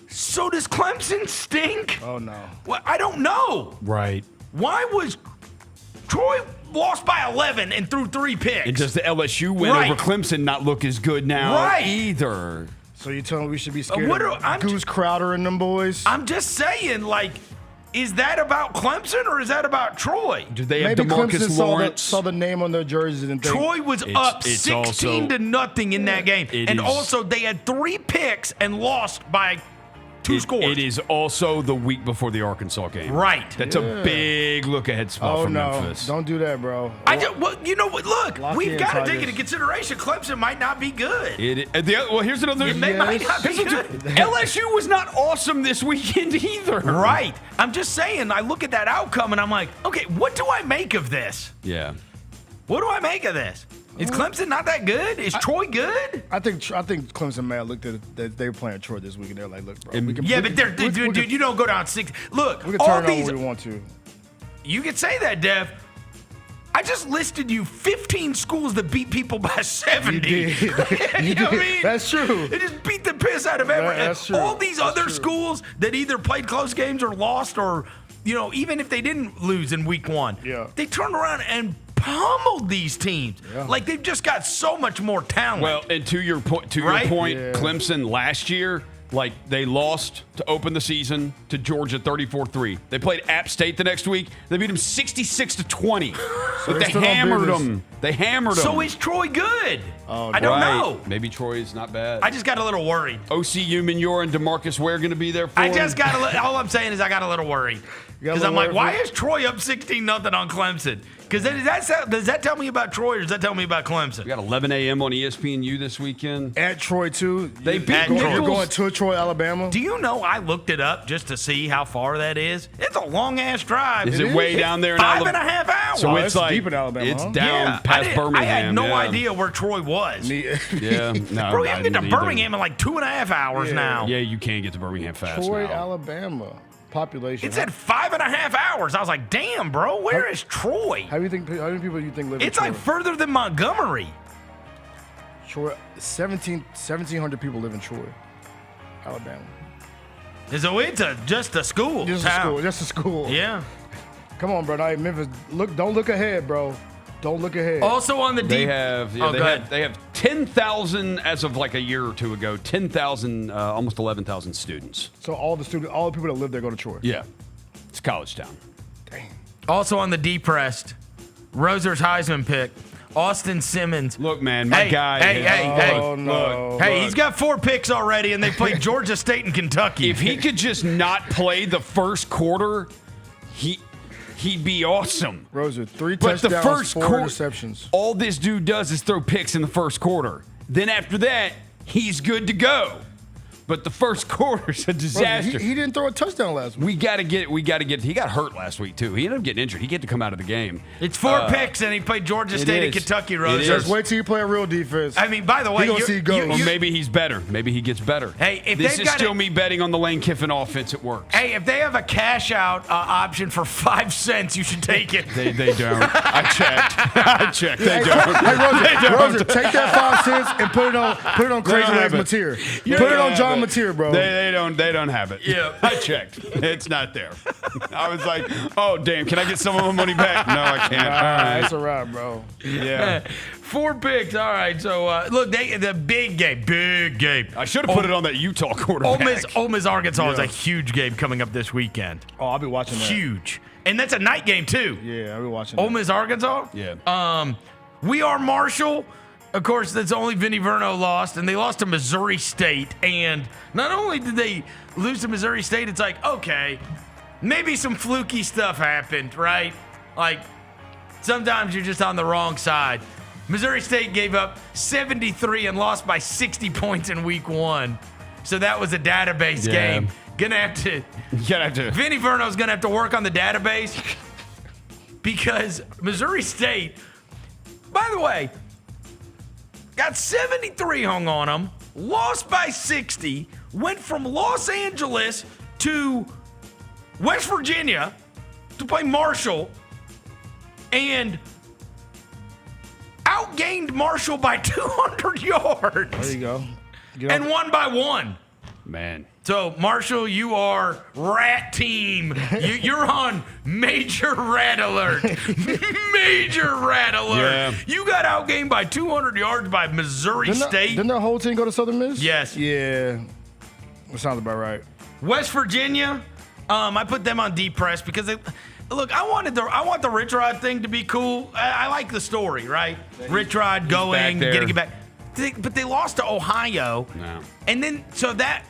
M: So does Clemson stink?
N: Oh, no.
M: Well, I don't know.
O: Right.
M: Why was Troy lost by 11 and threw 3 picks?
O: And does the LSU win
M: Right.
O: over Clemson not look as good now
M: Right.
O: either?
N: So you telling me we should be scared
M: what
N: of
M: do- I'm
N: Goose Crowder and them boys?
M: I'm just saying, like, is that about Clemson or is that about Troy?
O: Do they have
N: Maybe
O: DeMarcus
N: Clemson
O: Lawrence?
N: saw the name on their jerseys and think,
M: Troy was up 16-0 in that game.
O: It
M: And
O: is-
M: also, they had 3 picks and lost by
E: two scores.
O: It is also the week before the Arkansas game.
E: Right.
O: That's a big look-ahead spot for Memphis.
N: Don't do that, bro.
E: Well, you know what? Look,
N: Lock
E: we've
N: in,
E: got to
N: Tigers.
E: take into consideration Clemson might not be good.
O: Well, here's another.
E: They might not be good.
O: LSU was not awesome this weekend either.
E: Right. I'm just saying, I look at that outcome and I'm like, okay, what do I make of this?
O: Yeah.
E: What do I make of this? Is Clemson not that good? Is Troy good?
N: I think Clemson man looked at it, that they were playing Troy this week and they're like, look, bro.
E: Dude, you don't go down 6. Look,
N: we can
E: all
N: turn it
E: these.
N: on when we want to.
E: You can say that, Dev. I just listed you 15 schools that beat people by 70.
N: You did.
E: You know what I mean?
N: That's true.
E: They just beat the piss out of everyone.
N: That's true.
E: All these other schools that either played close games or lost, or even if they didn't lose in week 1, they turned around and pummeled these teams.
N: Yeah.
E: Like they've just got so much more talent.
O: Well, and to your point, Clemson last year, like they lost to open the season to Georgia 34-3. They played App State the next week. They beat them 66-20. But they hammered them. They hammered them.
E: So is Troy good? I don't know.
O: Maybe Troy is not bad.
E: I just got a little worried.
O: OCU Minor and DeMarcus Ware going to be there for
E: I
O: him?
E: just got all I'm saying is I got a little worried. Because I'm like, why is Troy up 16-0 on Clemson? Because does that tell me about Troy or does that tell me about Clemson?
O: We got 11 a.m. on ESPNU this weekend.
N: At Troy, too.
O: They beat
N: You're going to Troy, Alabama?
E: Do you know I looked it up just to see how far that is? It's a long-ass drive.
O: Is it way down there in Alabama?
E: 5.5 hours.
O: So it's like,
N: deep in Alabama,
O: it's
N: huh?
O: down past Birmingham.
E: I had no idea where Troy was.
O: Yeah, no.
E: Bro, you
O: I
E: can get to
O: didn't either.
E: Birmingham in like 2.5 hours now.
O: Yeah, you can get to Birmingham fast
N: Troy,
O: now.
N: Alabama. Population.
E: It said 5.5 hours. I was like, damn, bro, where is Troy?
N: How many people do you think live in
E: It's
N: Troy?
E: like further than Montgomery.
N: Troy, 1,700 people live in Troy, Alabama.
E: So it's just a school.
N: Just a school.
E: Yeah.
N: Come on, bro. Now, Memphis, don't look ahead, bro. Don't look ahead.
E: Also on the deep.
O: They have 10,000 as of like a year or two ago. 10,000, almost 11,000 students.
N: So all the people that live there go to Troy.
O: Yeah, it's college town.
N: Dang.
E: Also on the depressed, Roser's Heisman pick, Austin Simmons.
O: Look, man, my guy.
N: Oh, no.
E: Hey, he's got 4 picks already, and they played Georgia State and Kentucky.
O: If he could just not play the first quarter, he'd be awesome.
N: Roser, 3
O: But
N: touchdowns,
O: the first
N: 4
O: quarter,
N: interceptions.
O: all this dude does is throw picks in the first quarter. Then after that, he's good to go. But the first quarter's a disaster.
N: He didn't throw a touchdown last week.
O: We got to get. He got hurt last week too. He ended up getting injured. He had to come out of the game.
E: It's 4 picks, and he played Georgia State and Kentucky. Roser.
N: Just wait till you play a real defense.
E: I mean, by the way,
O: Or maybe he's better. Maybe he gets better.
E: Hey, if
O: this
E: they've
O: is
E: got
O: still me betting on the Lane Kiffin offense. It works.
E: Hey, if they have a cash out option for 5 cents, you should take it.
O: They don't. I checked. They don't.
N: Hey, Roser, take that 5 cents and put it on Crazy Legs Mateer. Put it on John Mateer, bro.
O: They don't have it.
E: Yeah.
O: I checked. It's not there. I was like, oh damn, can I get some of my money back? No, I can't. All right.
N: That's a wrap, bro.
O: Yeah.
E: 4 picks. All right. So look, the big game.
O: I should have put it on that Utah quarterback.
E: Ole Miss Arkansas is a huge game coming up this weekend.
N: Oh, I'll be watching that.
E: Huge. And that's a night game too.
N: Yeah, I'll be watching
E: Ole
N: that.
E: Miss Arkansas?
O: Yeah.
E: We are Marshall. Of course, that's only Vinny Verno lost, and they lost to Missouri State. And not only did they lose to Missouri State, it's like, okay, maybe some fluky stuff happened, right? Like, sometimes you're just on the wrong side. Missouri State gave up 73 and lost by 60 points in week 1. So that was a database game. Gonna have to. Vinny Verno's gonna have to work on the database because Missouri State, by the way, got 73 hung on them, lost by 60, went from Los Angeles to West Virginia to play Marshall, and outgained Marshall by 200 yards.
N: There you go.
E: And won by 1.
O: Man.
E: So, Marshall, you are rat team. You're on major rat alert. Major rat alert.
O: Yeah.
E: You got outgained by 200 yards by Missouri State.
N: Didn't their whole team go to Southern Miss?
E: Yes.
N: Yeah. That sounds about right.
E: West Virginia, I put them on deep press because look, I want the Rich Rod thing to be cool. I like the story, right? Rich Rod going, getting it back. But they lost to Ohio.
O: No.
E: And then, so that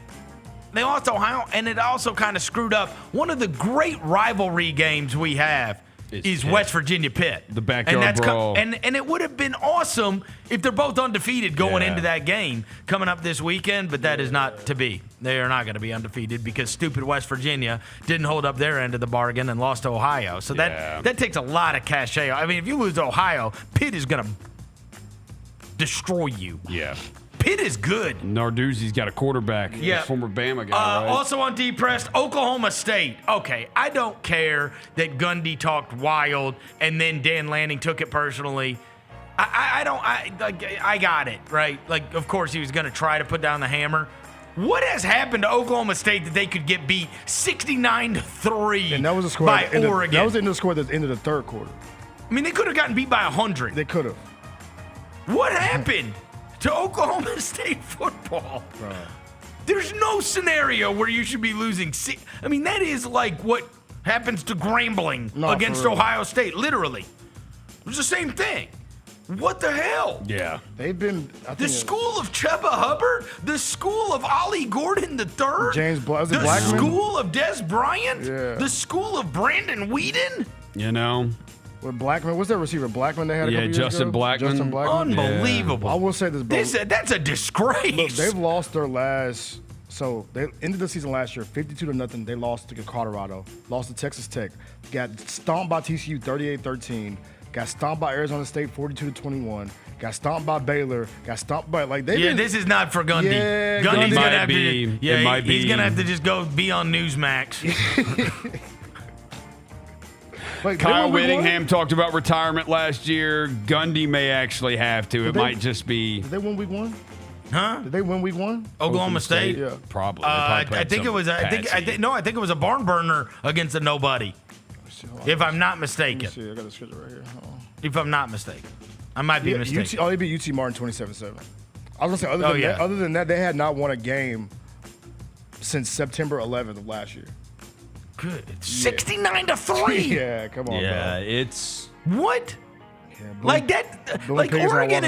M: They lost to Ohio, and it also kind of screwed up one of the great rivalry games we have. Is West Virginia Pitt.
O: The backyard brawl.
M: And it would have been awesome if they're both undefeated going into that game coming up this weekend, but that is not to be. They are not going to be undefeated because stupid West Virginia didn't hold up their end of the bargain and lost to Ohio. So that takes a lot of cachet. I mean, if you lose to Ohio, Pitt is going to destroy you.
O: Yeah.
M: Pitt is good.
O: Narduzzi's got a quarterback.
M: Yeah.
O: Former Bama guy, right?
M: Also on depressed, Oklahoma State. Okay, I don't care that Gundy talked wild and then Dan Lanning took it personally. I got it, right? Like, of course, he was going to try to put down the hammer. What has happened to Oklahoma State that they could get beat 69-3
N: And that was a score
M: by Oregon?
N: That was the end of the score at the end of the third quarter.
M: I mean, they could have gotten beat by 100.
N: They could have.
M: What happened to Oklahoma State football? There's no scenario where you should be losing. I mean, that is like what happens to Grambling against Ohio State, literally. It was the same thing. What the hell?
O: Yeah.
N: They've been...
M: The school of Chuba Hubbard? The school of Ollie Gordon III?
N: James
M: The
N: Blackman?
M: school of Des Bryant?
N: Yeah.
M: The school of Brandon Whedon?
O: You know?
N: With Blackman, what's that receiver? Blackman they had a couple years
O: Justin
N: ago?
O: Blackman.
N: Justin Blackman.
M: Unbelievable.
N: I will say this, bro.
M: That's a disgrace.
N: Look, they've lost their last... So they ended the season last year 52-0. They lost to Colorado. Lost to Texas Tech. Got stomped by TCU 38-13. Got stomped by Arizona State 42-21. Got stomped by Baylor. Got stomped by
M: this is not for Gundy.
N: Yeah,
M: Gundy's
N: Gundy.
M: gonna have to. Yeah, he's
O: be.
M: gonna have to just go be on Newsmax.
N: Like,
O: Kyle Whittingham talked about retirement last year. Gundy may actually have to. It might just be.
N: Did they win week 1?
M: Huh?
N: Did they win week 1?
M: Oklahoma State.
N: Yeah.
O: Probably.
M: I think it was. I think it was a barn burner against a nobody. If I'm not mistaken.
N: Let me see. I got the schedule right here.
M: If I'm not mistaken, I might be mistaken.
N: They beat UT Martin 27-7. I was gonna say other than that, they had not won a game since September 11th of last year.
M: Good. 69-3.
N: Yeah, come on,
O: Yeah,
N: bro.
O: it's
M: what?
N: Yeah,
M: Like that? Like Oregon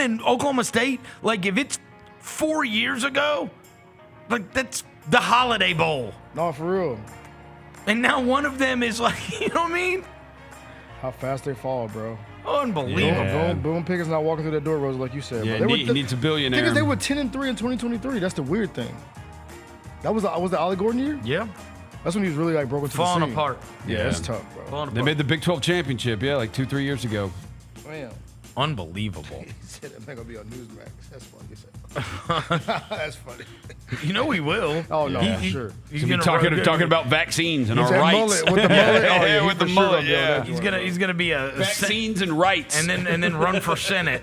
M: and Oklahoma State? Like if it's 4 years ago, like that's the Holiday Bowl.
N: No, for real.
M: And now one of them is like, you know what I mean?
N: How fast they fall, bro.
M: Unbelievable.
N: Boom Pickett's not walking through that door, Rose, like you said.
O: Yeah,
N: bro.
O: he needs a billionaire.
N: Thing is, they were 10-3 in 2023. That's the weird thing. That was the Ollie Gordon year?
M: Yeah.
N: That's when he was really like broken to
M: Falling
N: the scene.
M: apart.
N: Yeah, that's tough, bro.
O: They made the Big 12 championship, like 2-3 years ago.
N: Damn.
M: Unbelievable.
N: He said that man gonna be on Newsmax. That's funny. He said. That's funny.
M: You know he will.
N: Oh no, sure.
M: He's
O: He'll be talking about vaccines and our
N: that
O: rights.
N: Mullet, with the mullet.
O: Yeah, with the mullet. Yeah.
M: He's gonna be a
O: Vaccines and rights,
M: and then run for Senate.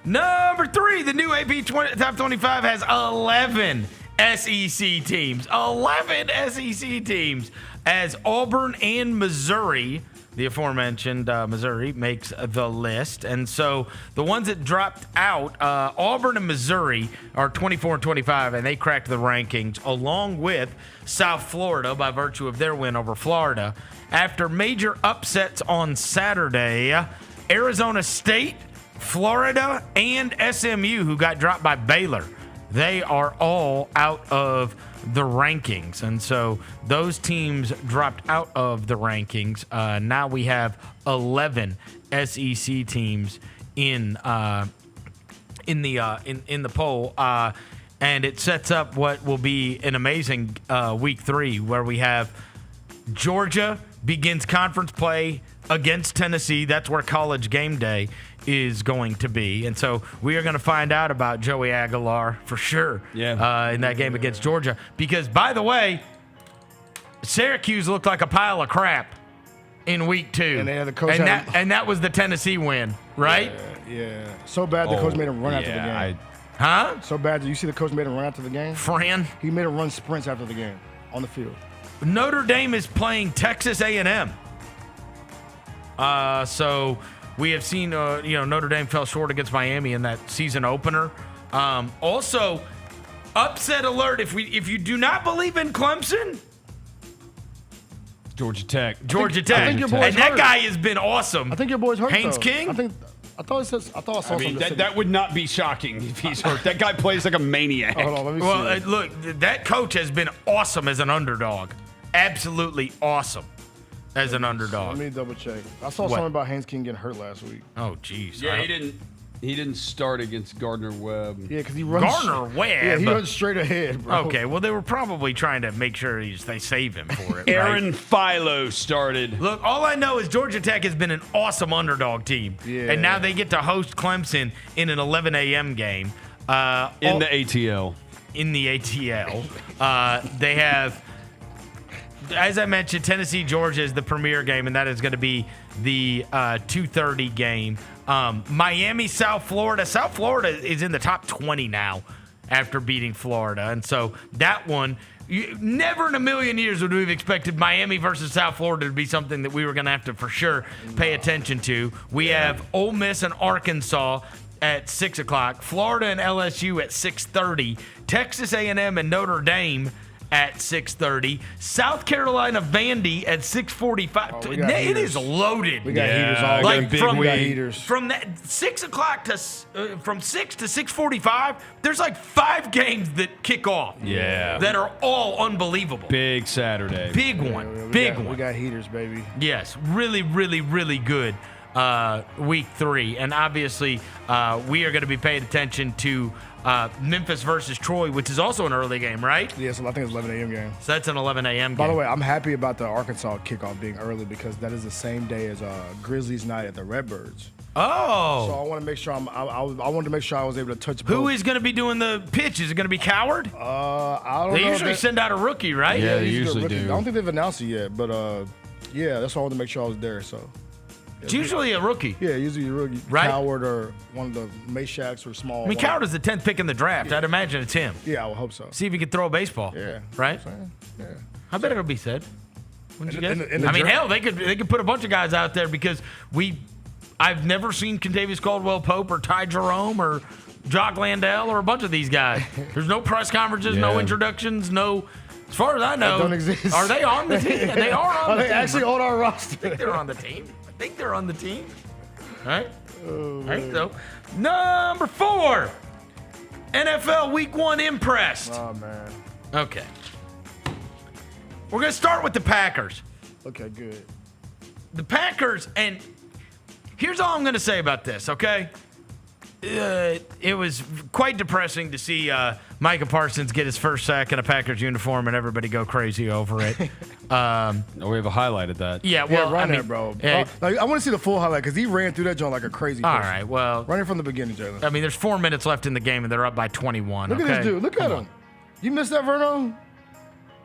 M: Number 3, the new AP Top 25 has 11 SEC teams. 11 SEC teams as Auburn and Missouri. The aforementioned Missouri makes the list. And so the ones that dropped out, Auburn and Missouri are 24 and 25, and they cracked the rankings, along with South Florida by virtue of their win over Florida. After major upsets on Saturday, Arizona State, Florida, and SMU, who got dropped by Baylor, they are all out of the rankings. And so those teams dropped out of the rankings. Now we have 11 SEC teams in the poll. And it sets up what will be an amazing week 3, where we have Georgia begins conference play against Tennessee. That's where College Game Day is going to be. And so we are going to find out about Joey Aguilar for sure in that game against Georgia. Because, by the way, Syracuse looked like a pile of crap in week 2.
N: And they had the coach
M: and that was the Tennessee win, right?
N: Yeah. So bad the coach made him run after the game. So bad. You see the coach made him run after the game?
M: Fran?
N: He made him run sprints after the game on the field.
M: Notre Dame is playing Texas A&M. So we have seen, Notre Dame fell short against Miami in that season opener. Also, upset alert. If you do not believe in Clemson,
O: Georgia Tech.
M: I think your boy's
N: hurt.
M: That guy has been awesome.
N: I think your boy's hurt.
M: Haynes
N: though.
M: King?
N: I thought I saw something.
O: That would not be shocking if he's hurt. That guy plays like a maniac.
N: Hold on, let me see.
M: Look, that coach has been awesome as an underdog. Absolutely awesome as an underdog.
N: Let me double check. I saw something about Haynes King getting hurt last week.
M: Oh, jeez.
O: Yeah, he didn't start against Gardner Webb.
N: Yeah, because he runs.
M: Gardner Webb?
N: Yeah, he runs straight ahead, bro.
M: Okay, well, they were probably trying to make sure they save him for it.
O: Aaron Philo started.
M: Look, all I know is Georgia Tech has been an awesome underdog team.
N: Yeah.
M: And now they get to host Clemson in an 11 a.m. game.
O: In the ATL.
M: In the ATL. They have, as I mentioned, Tennessee, Georgia is the premier game, and that is going to be the 2:30 game. Miami, South Florida. South Florida is in the top 20 now after beating Florida. And so that one, never in a million years would we have expected Miami versus South Florida to be something that we were going to have to for sure pay attention to. We have Ole Miss and Arkansas at 6 o'clock. Florida and LSU at 6:30. Texas A&M and Notre Dame at 6:30. South Carolina Vandy at 6:45. It is loaded.
N: We got heaters all
M: like
N: big. We got heaters.
M: From that 6 o'clock to from 6 to 6:45, there's like 5 games that kick off.
O: Yeah.
M: That are all unbelievable.
O: Big Saturday.
M: Big one. Big one.
N: We got heaters, baby.
M: Yes, really, really, really good week 3. And obviously, we are going to be paying attention to Memphis versus Troy, which is also an early game, right?
N: Yeah, so I think it's 11 a.m. game.
M: So that's an 11 a.m. game.
N: By the way, I'm happy about the Arkansas kickoff being early because that is the same day as Grizzlies night at the Redbirds.
M: Oh.
N: So I want to make sure I wanted to make sure I was able to touch both.
M: Who is going to be doing the pitch? Is it going to be Coward?
N: I don't know.
M: They usually send out a rookie, right?
O: Yeah, they usually do.
N: I don't think they've announced it yet, but yeah, that's why I wanted to make sure I was there. So.
M: It's usually a rookie.
N: Yeah, usually a rookie.
M: Right?
N: Coward or one of the Mayshacks or small.
M: I mean, Coward is the 10th pick in the draft. I'd imagine it's him.
N: Yeah, I would hope so.
M: See if he can throw a baseball.
N: Yeah.
M: Right?
N: Yeah.
M: I bet it'll be said. Wouldn't you guess?
N: in the
M: I mean,
N: draft-
M: hell, they could put a bunch of guys out there because I've never seen Contavious Caldwell-Pope or Ty Jerome or Jock Landell or a bunch of these guys. There's no press conferences, no introductions, no. As far as I know,
N: don't exist.
M: Are they on the team? They are on the team.
N: Are they actually on our roster?
M: I think they're on the team. All right. All right. So, number 4, NFL Week 1 impressed.
N: Oh man.
M: Okay. We're gonna start with the Packers.
N: Okay, good.
M: The Packers, and here's all I'm gonna say about this. Okay. It was quite depressing to see Micah Parsons get his first sack in a Packers uniform and everybody go crazy over it.
O: We have a highlight of that.
M: Yeah, well,
N: run
M: I mean,
N: that, bro.
M: yeah,
N: I want to see the full highlight because he ran through that joint like a crazy person.
M: all right, well,
N: Run it from the beginning, Jalen.
M: I mean, there's 4 minutes left in the game and they're up by 21.
N: Look at this dude. Look at him. You missed that, Vernon?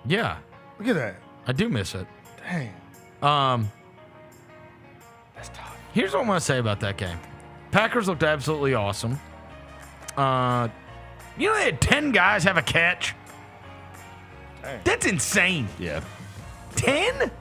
M: Yeah,
N: Look at that.
M: I do miss it.
N: Dang.
M: That's tough. Here's what I'm gonna say about that game. Packers looked absolutely awesome. They had 10 guys have a catch.
N: Dang.
M: That's insane.
O: Yeah.
M: 10?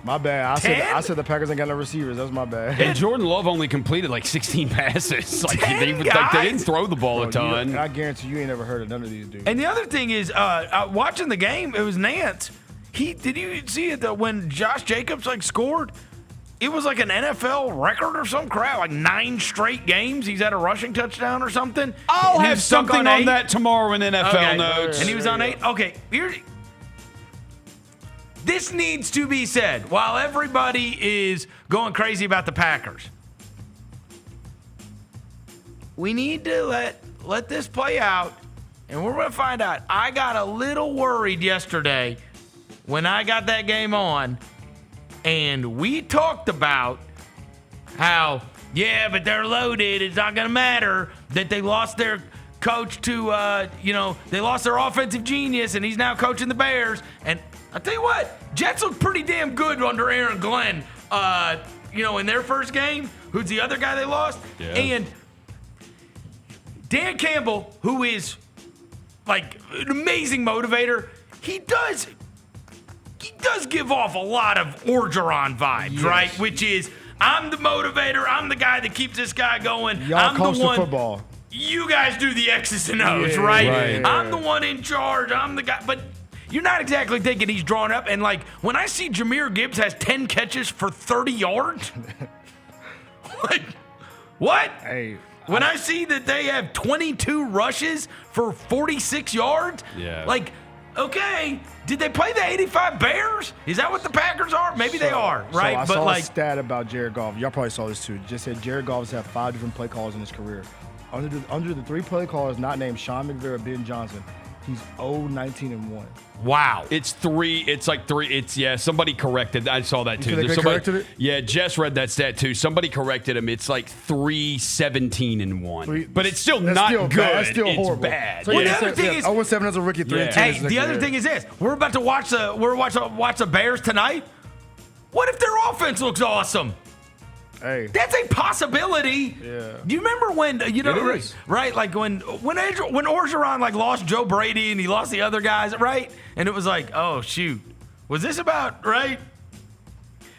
N: My bad.
M: 10?
N: I said the Packers ain't got no receivers. That's my bad.
O: And Jordan Love only completed like 16 passes. Like
M: 10
O: they
M: guys?
O: didn't throw the ball a ton.
N: And I guarantee you ain't never heard of none of these dudes.
M: And the other thing is, watching the game, it was Nance. Did you see it when Josh Jacobs scored? It was like an NFL record or some crap, like 9 straight games. He's had a rushing touchdown or something.
O: I'll
M: And he
O: have
M: was stuck
O: something on
M: 8.
O: that tomorrow in NFL notes.
M: And he was on 8. Okay, this needs to be said. While everybody is going crazy about the Packers, we need to let this play out, and we're going to find out. I got a little worried yesterday when I got that game on, and we talked about how, but they're loaded. It's not going to matter that they lost their coach to, they lost their offensive genius, and he's now coaching the Bears. And I'll tell you what, Jets look pretty damn good under Aaron Glenn, in their first game. Who's the other guy they lost?
O: Yeah.
M: And Dan Campbell, who is like an amazing motivator, he does give off a lot of Orgeron vibes, right? Which is, I'm the motivator. I'm the guy that keeps this guy going.
N: Y'all coach the football.
M: You guys do the X's and O's, right? I'm the one in charge. I'm the guy. But you're not exactly thinking he's drawn up. And, when I see Jahmyr Gibbs has 10 catches for 30 yards, What?
N: Hey.
M: When I see that they have 22 rushes for 46 yards, like, okay, did they play the 85 Bears? Is that what the Packers are? Maybe they are, right?
N: So I saw a stat about Jared Goff. Y'all probably saw this too. It just said Jared Goff has had 5 different play callers in his career. Under the 3 play callers not named Sean McVay or Ben Johnson, he's 0-19-1.
M: Wow.
O: It's 3. It's like 3. It's, somebody corrected. I saw that too.
N: They corrected it?
O: Yeah, Jess read that stat too. Somebody corrected him. It's like 3-17-1. But it's still not good.
N: That's still
O: it's
N: horrible.
O: bad.
N: So
M: Well, the other thing is,
N: 0-7 as a rookie, 3-2.
M: Hey, the other thing is this: we're about to watch the Bears tonight. What if their offense looks awesome?
N: Hey,
M: that's a possibility.
N: Yeah.
M: Do you remember when right? Like when Orgeron like lost Joe Brady and he lost the other guys, right? And it was like, oh shoot, was this about right?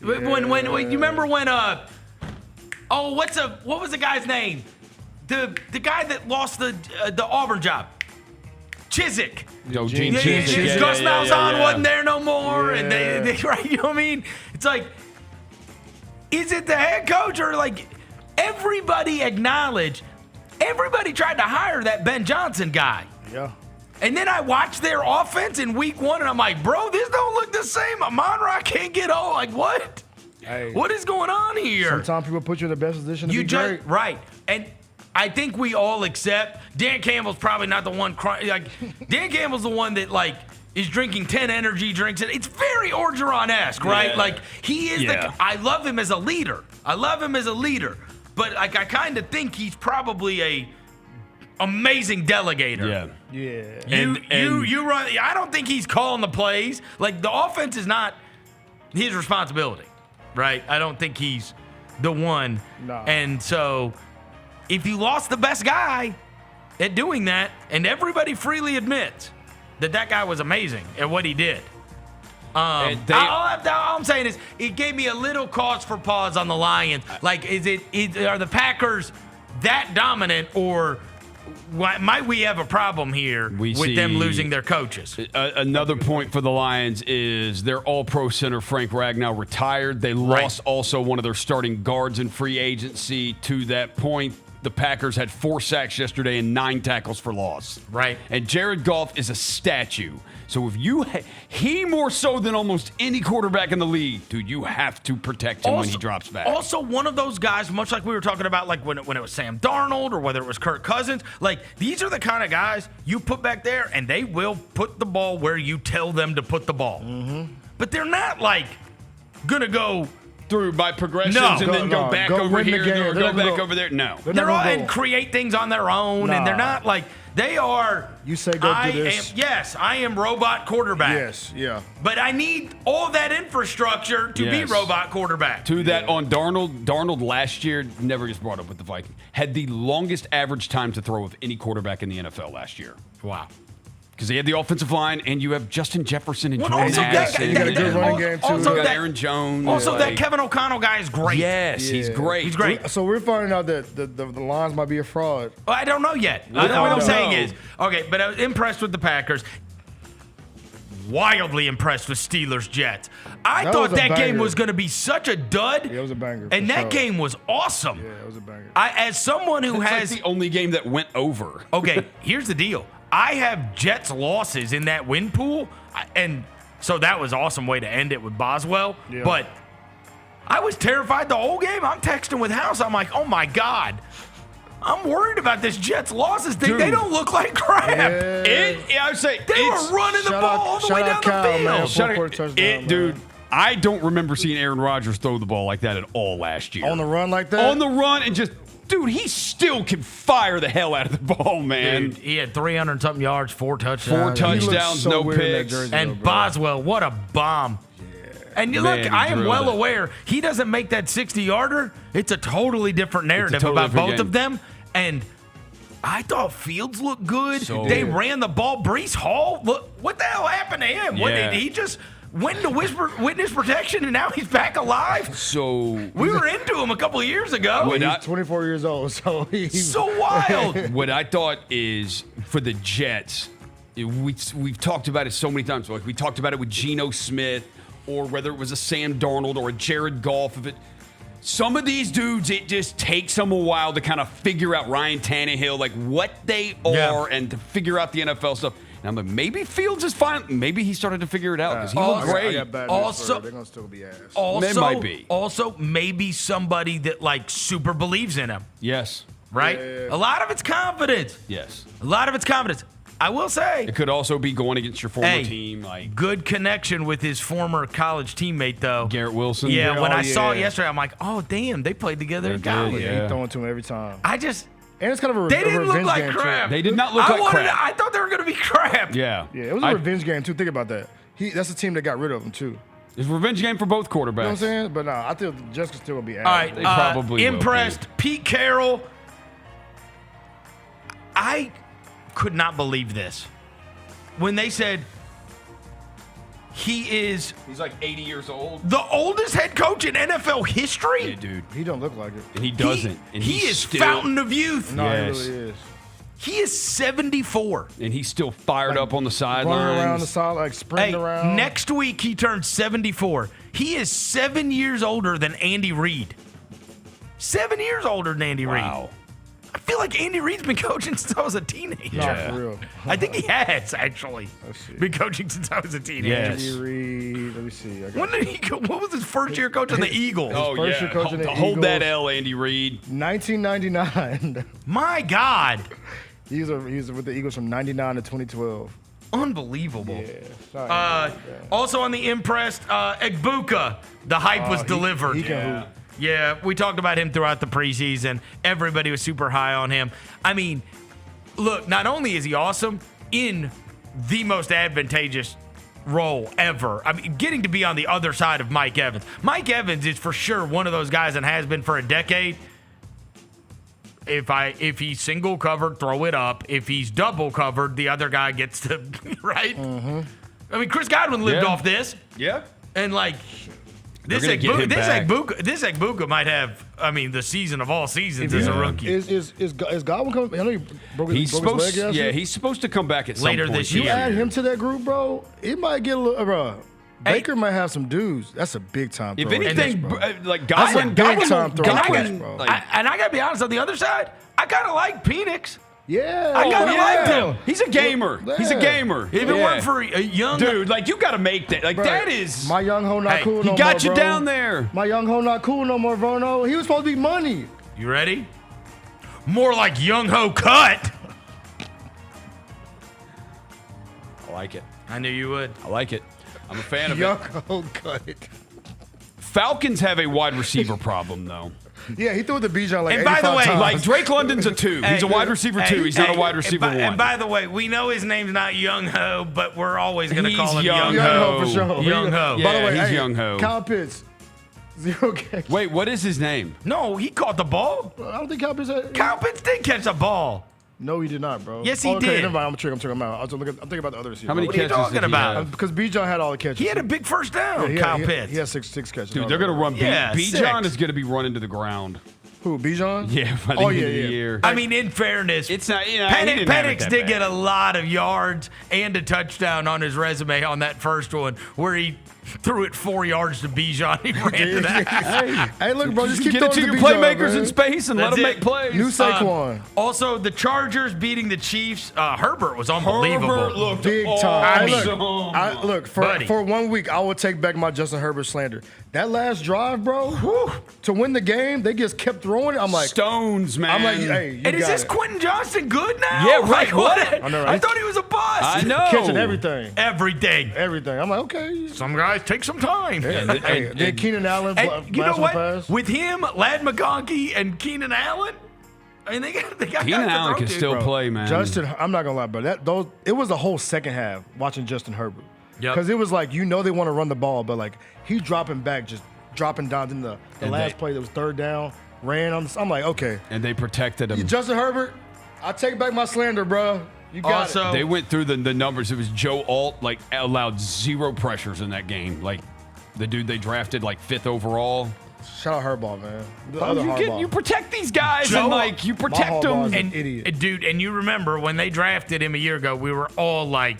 M: Yeah. When you remember when what was the guy's name? The guy that lost the Auburn job. Chiswick.
O: Gene Chiswick.
M: Gus Malzahn wasn't there no more, and they right. You know what I mean? It's like, is it the head coach or like everybody tried to hire that Ben Johnson guy?
N: Yeah.
M: And then I watched their offense in week 1, and I'm like, bro, this don't look the same. Amon-Ra can't get on. Like, what?
N: Hey,
M: what is going on here?
N: Sometimes people put you in the best position to be great.
M: Right. And I think we all accept Dan Campbell's probably not the one like Dan Campbell's the one that like is drinking 10 energy drinks, and it's very Orgeron-esque, right?
O: Yeah.
M: Like he is I love him as a leader. But like I kind of think he's probably a amazing delegator.
O: Yeah.
M: You run. I don't think he's calling the plays. Like the offense is not his responsibility, right? I don't think he's the one.
N: No.
M: And so if you lost the best guy at doing that, and everybody freely admits that guy was amazing at what he did. All I'm saying is it gave me a little cause for pause on the Lions. Like, are the Packers that dominant, or might we have a problem here with them losing their coaches?
O: Another point for the Lions is their all-pro center, Frank Ragnow, retired. They lost also one of their starting guards in free agency. To that point, the Packers had 4 sacks yesterday and 9 tackles for loss.
M: Right.
O: And Jared Goff is a statue. So if he more so than almost any quarterback in the league, dude, you have to protect him when he drops back.
M: Also, one of those guys, much like we were talking about, like when it was Sam Darnold or whether it was Kirk Cousins, like these are the kind of guys you put back there and they will put the ball where you tell them to put the ball.
N: Mm-hmm.
M: But they're not like gonna go
O: through by progressions and then go back over here or go back over there. No.
M: They're all and create things on their own, and they're not like they are.
N: You say go do this.
M: I am robot quarterback.
N: Yes, yeah.
M: But I need all that infrastructure to be robot quarterback.
O: To that on Darnold. Darnold last year never gets brought up with the Vikings. Had the longest average time to throw of any quarterback in the NFL last year.
M: Wow.
O: Because they had the offensive line, and you have Justin Jefferson and Jordan
N: You got a good running game, too.
O: You got Aaron Jones.
M: Also, that Kevin O'Connell guy is great.
O: Yes, he's great.
M: He's great.
N: So we're finding out that the Lions might be a fraud.
M: Well, I don't know yet. What I'm saying is, okay, but I was impressed with the Packers. Wildly impressed with Steelers-Jets. I thought that game was going to be such a dud.
N: Yeah, it was a banger.
M: And that game was awesome.
N: Yeah, it was a banger.
M: As someone who has
O: like the only game that went over.
M: Okay, here's the deal. I have Jets losses in that win pool, and so that was an awesome way to end it with Boswell.
N: Yeah.
M: But I was terrified the whole game. I'm texting with House. I'm like, oh, my God. I'm worried about this Jets losses thing. They don't look like crap.
O: I would say
M: they were running the ball all the way down the field.
O: Dude, I don't remember seeing Aaron Rodgers throw the ball like that at all last year.
N: On the run like that?
O: On the run and just... Dude, he still can fire the hell out of the ball, man.
M: Dude, he had 300-something yards, 4 touchdowns.
O: 4 touchdowns, no picks.
M: And Boswell, what a bomb. Yeah. And look, I am well aware he doesn't make that 60-yarder. It's a totally different narrative about both of them. And I thought Fields looked good. They ran the ball. Breece Hall, look, what the hell happened to him? What, did he just went into witness protection and now he's back alive?
O: So
M: we were into him a couple of years ago.
N: He's 24 years old, so he's
M: so wild.
O: What I thought is for the Jets, we've talked about it so many times. Like we talked about it with Geno Smith, or whether it was a Sam Darnold or a Jared Goff. Some of these dudes, it just takes them a while to kind of figure out Ryan Tannehill, like what they are, and to figure out the NFL stuff. And I'm like, maybe Fields is fine. Maybe he started to figure it out because he looked great.
N: Also, they're gonna still be ass.
O: They might be.
M: Also, maybe somebody that like super believes in him.
O: Yes.
M: Right?
N: Yeah.
M: A lot of it's confidence.
O: Yes.
M: A lot of it's confidence. I will say.
O: It could also be going against your former team. Like
M: good connection with his former college teammate, though.
O: Garrett Wilson.
M: Yeah, when I saw it yesterday, I'm like, oh, damn, they played together in college.
N: Yeah, he's throwing to him every time.
M: And
N: it's kind of a
M: they didn't look
N: revenge
M: like
N: game,
M: crap.
N: too.
O: They did not look like crap.
M: I thought they were going to be crap.
O: Yeah.
N: Yeah, it was a revenge game, too. Think about that. That's the team that got rid of him, too.
O: It's a revenge game for both quarterbacks.
N: You know what I'm saying? But no, I think Jessica's still going to be ass.
M: All right,
O: They probably will
M: impressed. Pete Carroll. I could not believe this. When they said he's
O: like 80 years old.
M: The oldest head coach in NFL history?
O: Yeah, dude.
N: He don't look like it.
O: And he doesn't.
M: He is fountain of youth.
N: No, he really is.
M: He is 74.
O: And he's still fired up on the sidelines.
N: Running around the side, like sprinting around.
M: Next week, he turns 74. He is 7 years older than Andy Reid. 7 years older than Andy Reid.
O: Wow.
M: I feel like Andy Reid's been coaching since I was a teenager.
N: No, for real.
M: I think he has, actually. Been coaching since I was a teenager.
O: Yes.
N: Andy Reid. Let me see.
M: When did he go? What was his first year coaching the Eagles?
O: Oh,
N: first year coaching the
O: Hold that
N: Eagles.
O: L, Andy Reid.
N: 1999.
M: My God.
N: He's with the Eagles from 99 to 2012.
M: Unbelievable.
N: Yeah.
M: Also on the impressed, Egbuka, the hype was delivered.
N: He can hoop.
M: Yeah, we talked about him throughout the preseason. Everybody was super high on him. I mean, look, not only is he awesome in the most advantageous role ever. I mean, getting to be on the other side of Mike Evans. Mike Evans is for sure one of those guys and has been for a decade. If he's single covered, throw it up. If he's double covered, the other guy gets to, right?
N: Mm-hmm.
M: I mean, Chris Godwin lived off this.
O: Yeah.
M: And like, this Egbuka might have, I mean, the season of all seasons as a rookie.
N: Is Godwin coming? I know he broke his leg yesterday.
O: Yeah, he's supposed to come back at some
M: Later
O: point.
M: this
N: You
M: year.
N: add him to that group, bro, it might get a little, bro. Baker might have some dudes. That's a big time throw.
O: If anything,
N: bro.
O: like
N: That's a
O: Godwin,
N: big time throw.
O: Godwin,
N: bro.
M: And I got to be honest, on the other side, I kind of like Penix.
N: Yeah.
M: I kind of liked him.
O: He's a gamer.
N: Yeah.
O: He's a gamer.
M: If it weren't for a young
O: dude, like you got to make that. Like
N: Bro,
O: that is
N: my young ho not cool no
O: he
N: more.
O: got you
N: bro.
O: down there.
N: My young ho not cool no more, Vernon. He was supposed to be money.
M: You ready? More like Young Ho Cut.
O: I like it.
M: I knew you would.
O: I like it. I'm a fan of
N: Young
O: it.
N: ho cut.
O: Falcons have a wide receiver problem though.
N: Yeah, he threw it to Bijan like
M: And by the
N: 85
M: way,
N: times.
O: Like Drake London's a 2. He's a wide receiver 2. He's not a wide receiver 1.
M: And by the way, we know his name's not Young Ho, but we're always going to
O: He's
M: call him
O: Young
M: Young Ho.
N: Young ho for sure.
M: Young Ho.
O: Yeah,
N: By the way,
O: he's
N: hey,
O: Young Ho.
N: Kyle Pitts, 0 catch.
O: Wait, what is his name?
M: No, he caught the ball.
N: I don't think Kyle Pitts had.
M: Kyle Pitts did catch the ball.
N: No, he did not, bro.
M: Yes, he
N: okay,
M: did.
N: Never mind. I'm checking him out. I'm thinking about the other receiver.
O: How many
M: What are you
O: catches
M: talking
O: did he
M: about?
O: have?
N: Because Bijan had all the catches.
M: He had a big first down,
N: he
M: Kyle
N: had,
M: Pitts.
N: He had six catches.
O: Dude, they're going to run.
M: Yeah,
O: Bijan
M: 6.
O: is going to be running to the ground.
N: Who, Bijan?
O: Yeah, by the end of the year.
M: I mean, in fairness,
O: It's not. You know, he didn't have it
M: Penix
O: that
M: did
O: bad.
M: get a lot of yards and a touchdown on his resume on that first one, where he threw it 4 yards to Bijan. He ran to that.
N: Hey, look, bro, just keep
O: Get it
N: throwing
O: to your
N: Bijan,
O: playmakers
N: man.
O: in space and let
M: That's
O: them
M: it.
O: make plays.
N: New Saquon.
M: Also, the Chargers beating the Chiefs. Herbert was unbelievable.
O: Herbert looked
N: Big time.
O: awesome.
N: Look,
M: Buddy.
N: for 1 week, I will take back my Justin Herbert slander. That last drive, bro, to win the game, they just kept throwing it. I'm like,
O: Stones, man.
N: I'm like, hey, you
M: And is
N: got
M: this
N: it.
M: Quentin Johnston good now?
O: Yeah, right.
M: Like, what?
O: I
N: know,
M: I
N: right?
M: thought he was a bust.
O: I know.
N: Catching everything.
M: Everything.
N: Everything. I'm like, okay.
M: Some guys take some time.
N: Hey, then Keenan Allen,
M: And you know
N: last
M: what?
N: one pass.
M: With him, Lad McConkey, and Keenan Allen, I mean, they got
O: Keenan
M: guys to
O: Allen
M: throw
O: can
M: to.
O: still play, man.
N: Justin, I'm not gonna lie, bro. It was the whole second half watching Justin Herbert.
M: Yep.
N: Because it was like, you know, they want to run the ball, but like he's dropping back, just dropping down in the last play that was third down, ran on. I'm like, okay,
O: And they protected him.
N: Justin Herbert, I take back my slander, bro. You got
M: Also,
N: it.
O: They went through the numbers. It was Joe Alt, like, allowed 0 pressures in that game. Like, the dude they drafted, like, 5th overall.
N: Shout out Harbaugh, man. The other Harbaugh.
O: You protect these guys
M: Joe-
O: and, like, you protect
N: Harbaugh's
O: them.
N: an idiot.
M: Dude, and you remember when they drafted him a year ago, we were all like,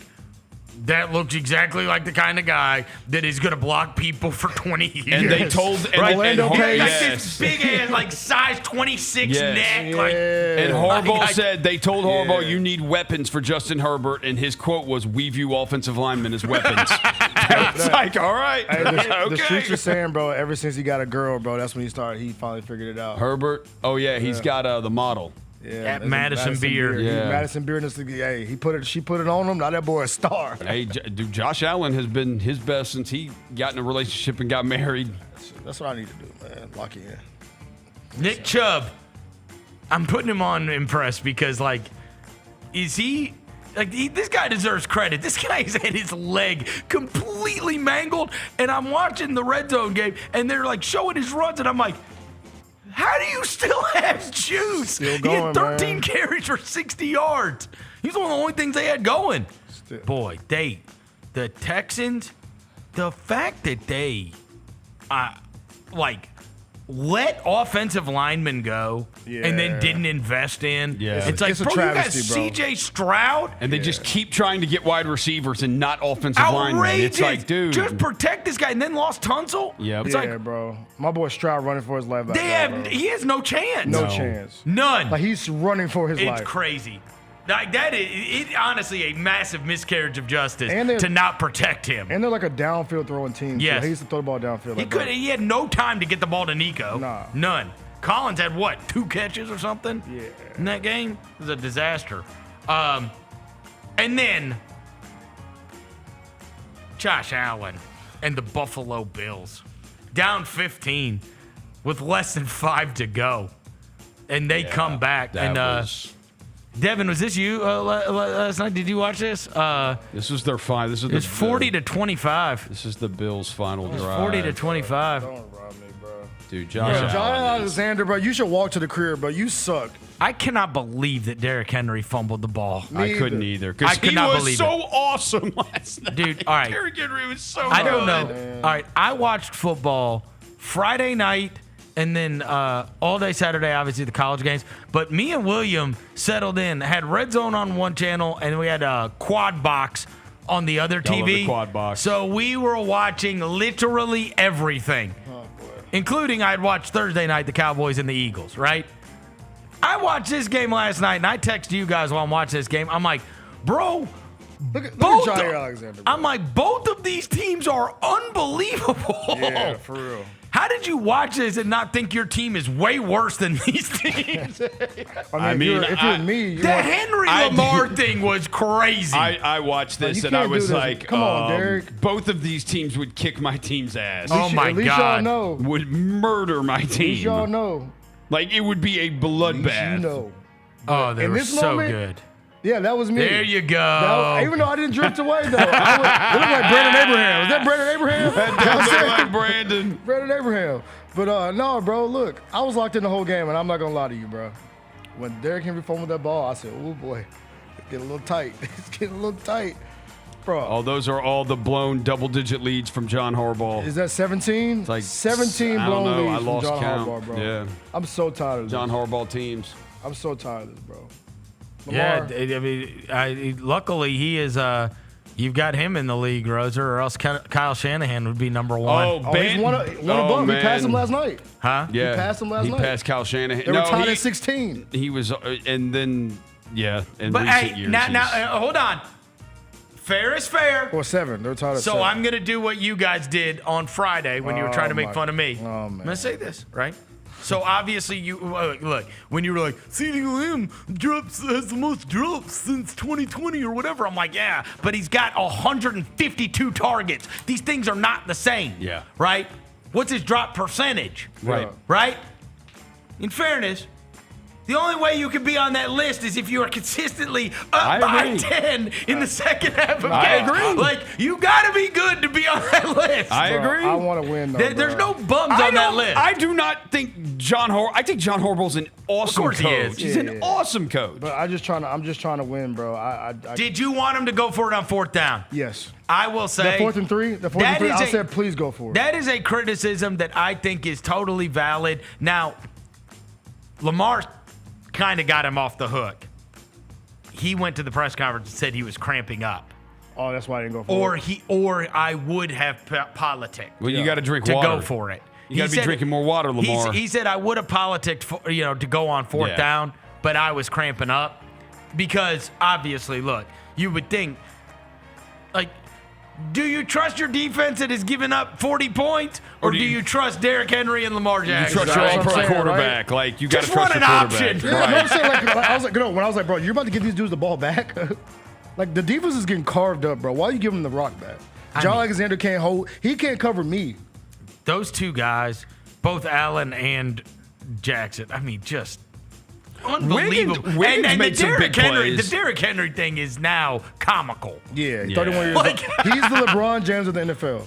M: That looks exactly like the kind of guy that is going to block people for 20 years.
O: And they told
M: right?
O: Orlando Pace,
M: like this big ass, like size 26 neck. Like,
O: and Harbaugh said they told Harbaugh you need weapons for Justin Herbert, and his quote was, "We view offensive linemen as weapons." It's like, all right,
N: Hey, the
O: okay.
N: streets are saying, bro, ever since he got a girl, bro, that's when he finally figured it out.
O: Herbert, he's got the model.
N: Yeah,
M: At Madison Beer.
O: Yeah.
N: Madison Beer. Hey, she put it on him. Now that boy a star.
O: Hey, dude, Josh Allen has been his best since he got in a relationship and got married.
N: That's what I need to do, man. Lock you in.
M: Nick Chubb, I'm putting him on impress because, like, is he... Like, this guy deserves credit. This guy's had his leg completely mangled, and I'm watching the red zone game, and they're, like, showing his runs, and I'm like, how do you still have juice?
N: Still
M: He had
N: going,
M: 13
N: man.
M: carries for 60 yards. He's one of the only things they had going. Boy, the Texans, the fact that they, let offensive linemen go and then didn't invest in.
O: Yeah.
M: It's like,
O: It's a
M: bro, you got
O: travesty, bro.
M: C.J. Stroud.
O: And they just keep trying to get wide receivers and not offensive linemen. It's like, dude.
M: Just protect this guy and then lost Tunsil.
O: Yep.
M: It's like,
N: bro. My boy Stroud running for his life.
M: he has no chance.
N: No chance.
M: None.
N: Like he's running for his
M: It's
N: life.
M: crazy. Like that is honestly a massive miscarriage of justice
N: And
M: to not protect him.
N: And they're like a downfield throwing team.
M: Yes.
N: So he used to throw the ball downfield.
M: He had no time to get the ball to Nico.
N: Nah.
M: None. Collins had what, 2 catches or something?
N: Yeah.
M: In that game? It was a disaster. And then Josh Allen and the Buffalo Bills down 15 with less than 5 to go. And they come back. Devin, was this you last night? Did you watch this?
O: This was their final. This is
M: It's 40-25.
O: This is the Bills' final
M: It's
O: drive.
M: 40-25.
N: Don't rob me, bro.
O: Dude, Josh Allen.
N: John Alexander, bro, you should walk to the career, bro. You suck.
M: I cannot believe that Derrick Henry fumbled the ball.
O: I couldn't either.
M: I
O: Because
M: could
O: he
M: not
O: was
M: believe
O: so
M: it.
O: awesome last night.
M: Dude, all right.
O: Derrick Henry was so
M: I don't
O: good.
M: know. All right, I watched football Friday night and then all day Saturday, obviously the college games. But me and William settled in, had Red Zone on one channel, and we had a Quad Box on the other
O: Y'all love
M: TV.
O: the Quad Box.
M: So we were watching literally everything, including I had watched Thursday night the Cowboys and the Eagles, right? I watched this game last night, and I texted you guys while I'm watching this game. I'm like, bro,
N: Look at
M: both
N: Jair
M: of-
N: Alexander. Bro.
M: I'm like, both of these teams are unbelievable.
N: Yeah, for real.
M: How did you watch this and not think your team is way worse than these teams?
N: I mean, if you're me, you
M: The
N: want,
M: Henry Lamar thing was crazy.
O: I watched this
N: you
O: and I
N: can't
O: was
N: do this.
O: like,
N: Come on, Derek.
O: both of these teams would kick my team's ass.
M: Oh my
N: at least
M: God.
N: y'all know.
O: Would murder my
N: At least
O: team.
N: y'all know.
O: Like, it would be a
N: At least
O: bloodbath.
N: you know.
M: Oh, they
N: in
M: were
N: this
M: so
N: moment,
M: good.
N: Yeah, that was me.
M: There you go.
N: Even though I didn't drift away, though. It looked like Brandon Abraham. Was that Brandon Abraham?
O: That looked like Brandon.
N: Brandon Abraham. But no, bro, look, I was locked in the whole game, and I'm not going to lie to you, bro. When Derrick Henry fumbled that ball, I said, oh, boy, it's getting a little tight. It's getting a little tight. Bro.
O: Oh, those are all the blown double-digit leads from John Harbaugh.
N: Is that 17?
O: It's like
N: 17
O: I don't
N: blown
O: know. I
N: leads
O: lost
N: from John
O: count.
N: Harbaugh, bro.
O: Yeah,
N: I'm so tired of this.
O: John Harbaugh teams.
N: I'm so tired of this, bro.
M: Yeah,
N: Lamar,
M: I mean, luckily he is. You've got him in the league, Roser, or else Kyle Shanahan would be number one.
N: Oh, he's one above. He passed him last night.
M: Huh?
O: Yeah,
N: He passed him last night.
O: He passed Kyle Shanahan.
N: They were tied at 16.
O: He was, and then in
M: But
O: recent
M: hey,
O: years,
M: now,
O: he's-
M: hold on. Fair is fair.
N: Or 7. They were tied at
M: So
N: 7.
M: I'm going to do what you guys did on Friday when you were trying to make
N: my-
M: fun of me.
N: oh,
M: I'm
N: man.
M: going to say this, right? So obviously you look when you were like CeeDee Lamb has the most drops since 2020 or whatever. I'm like, yeah, but he's got 152 targets. These things are not the same.
O: Yeah.
M: Right? What's his drop percentage?
O: Right.
M: Right? In fairness, the only way you can be on that list is if you are consistently
O: I
M: up by
O: agree.
M: 10 in the second half of
O: I
M: games.
O: agree.
M: Like, you got to be good to be on that list.
O: I agree.
N: I want to win, though.
M: There's
N: bro.
M: no bums on that list.
O: I do not think John Harbaugh. I think John Harbaugh's an awesome
M: course he
O: coach.
M: is.
O: He's an awesome coach.
N: But I'm just trying to win, bro. I
M: Did you want him to go for it on fourth down?
N: Yes.
M: I will say.
N: The 4th and 3? The 4th
M: that
N: and 3?
M: is
N: I
M: a-
N: said, please go for it.
M: That is a criticism that I think is totally valid. Now, Lamar kind of got him off the hook. He went to the press conference and said he was cramping up.
N: Oh, that's why I didn't go for it.
M: Or I would have politicked.
O: Well, you got to drink
M: to
O: water.
M: go for it.
O: You got to be drinking more water, Lamar.
M: He said I would have politicked, to go on fourth down, but I was cramping up because obviously, look, you would think, like, do you trust your defense that has given up 40 points, or do you trust Derrick Henry and Lamar Jackson?
O: You trust your all-pro quarterback. Right? Like, you got to
M: Just
O: trust
M: run
O: your
M: an
O: quarterback.
M: option.
N: Yeah, I'm saying, when I was like, bro, you're about to give these dudes the ball back. Like, the defense is getting carved up, bro. Why are you giving them the rock back? John Alexander can't hold. He can't cover me.
M: Those two guys, both Allen and Jackson, I mean, just unbelievable.
O: Wiggins
M: and
O: made
M: the
O: some
M: Derrick
O: big
M: Henry,
O: plays.
M: The Derrick Henry thing is now comical.
N: Yeah, 31 years old. He's the LeBron James of the NFL.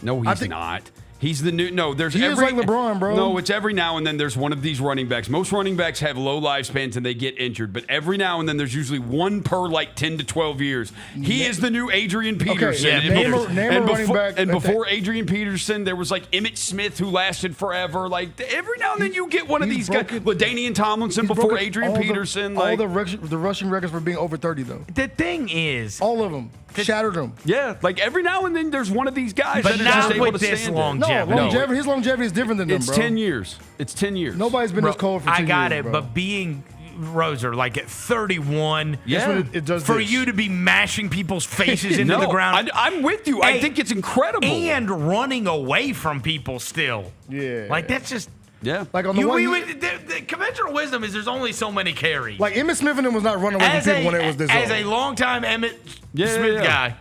O: No, he's not. He's the new. No, there's
N: He is like LeBron, bro.
O: No, it's every now and then there's one of these running backs. Most running backs have low lifespans and they get injured, but every now and then there's usually one per like 10 to 12 years. He is the new Adrian Peterson.
N: Okay, name a running back.
O: And before Adrian Peterson, there was like Emmitt Smith who lasted forever. Like every now and then you get one of these guys. LaDainian Tomlinson before Adrian Peterson.
N: All the rushing records for being over 30 though.
M: The thing is,
N: all of them shattered them.
O: Yeah, like every now and then there's one of these guys
M: but
O: that is
M: not
O: just able
M: with
O: to
M: this
O: stand
M: longevity.
N: His longevity is different than them,
O: It's
N: bro.
O: 10 years. It's 10 years.
N: Nobody's been this cold for 10 years.
M: I got it,
N: bro.
M: but being Roser, like at 31,
N: it does
M: for
N: this.
M: you to be mashing people's faces into
O: No,
M: the ground.
O: I'm with you. I think it's incredible.
M: And running away from people still.
N: Yeah.
M: Like, that's just.
O: Yeah.
N: Like on the
M: the conventional wisdom is there's only so many carries.
N: Like Emmitt Smith and him was not running away from people when it was this
M: As
N: old.
M: a longtime Emmitt Smith guy,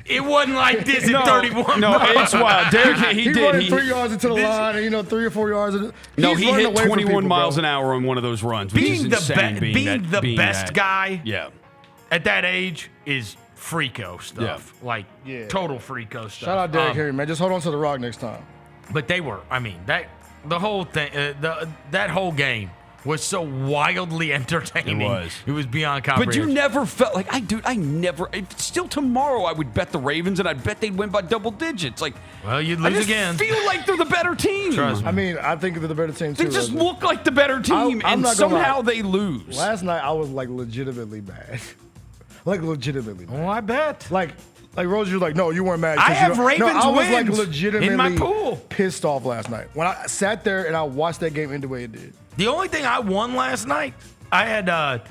M: it wasn't like this at 31.
O: No, it's wild. Derrick, he did.
N: Running 3 yards into the line, and 3 or 4 yards.
O: No,
N: He's
O: he
N: running
O: hit
N: away from
O: 21
N: people,
O: miles
N: bro.
O: an hour on one of those runs, which is
M: Being the
O: insane.
M: being best guy
O: Yeah.
M: at that age is freako stuff. Like, total freako stuff.
N: Shout out Derrick Henry, man. Just hold on to the rock next time.
M: But they were, I mean, the whole thing, that whole game was so wildly entertaining. It was beyond
O: But
M: comprehension.
O: you never felt like still tomorrow I would bet the Ravens and I'd bet they'd win by double digits. Like,
M: well, you'd
O: I
M: lose
O: just
M: again.
O: feel like they're the better team.
M: Trust me.
N: I mean, I think they're the better team too.
O: They just
N: Roger.
O: look like the better team,
N: I'm
O: and
N: not gonna
O: somehow
N: lie.
O: they lose.
N: Last night I was like legitimately mad. Like legitimately mad.
M: Oh, I bet.
N: Like Roger, you're like, no, you weren't mad.
M: I
N: 'cause
M: have
N: you
M: Ravens
N: I was like
M: wins
N: legitimately
M: in my pool.
N: pissed off last night when I sat there and I watched that game end the way it did.
M: The only thing I won last night, I had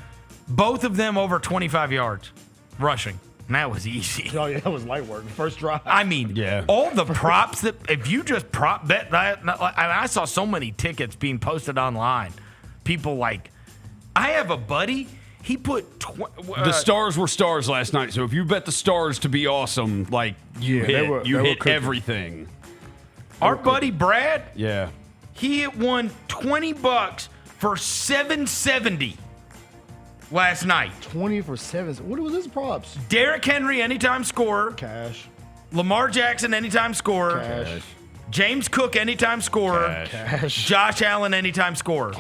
M: both of them over 25 yards rushing. And that was easy.
N: Oh yeah, that was light work. First drive.
M: I mean, all the props that if you just prop bet that, I saw so many tickets being posted online. People like, I have a buddy. He put
O: The Stars were stars last night, so if you bet the Stars to be awesome, like you hit
N: cooking.
O: everything.
M: Our buddy Brad,
O: Yeah.
M: he won $20 for 770 last night.
N: 20 for 7. What was his props?
M: Derrick Henry anytime scorer,
N: Cash.
M: Lamar Jackson anytime scorer,
N: Cash.
M: James Cook anytime scorer,
N: Cash.
M: Josh Allen anytime scorer.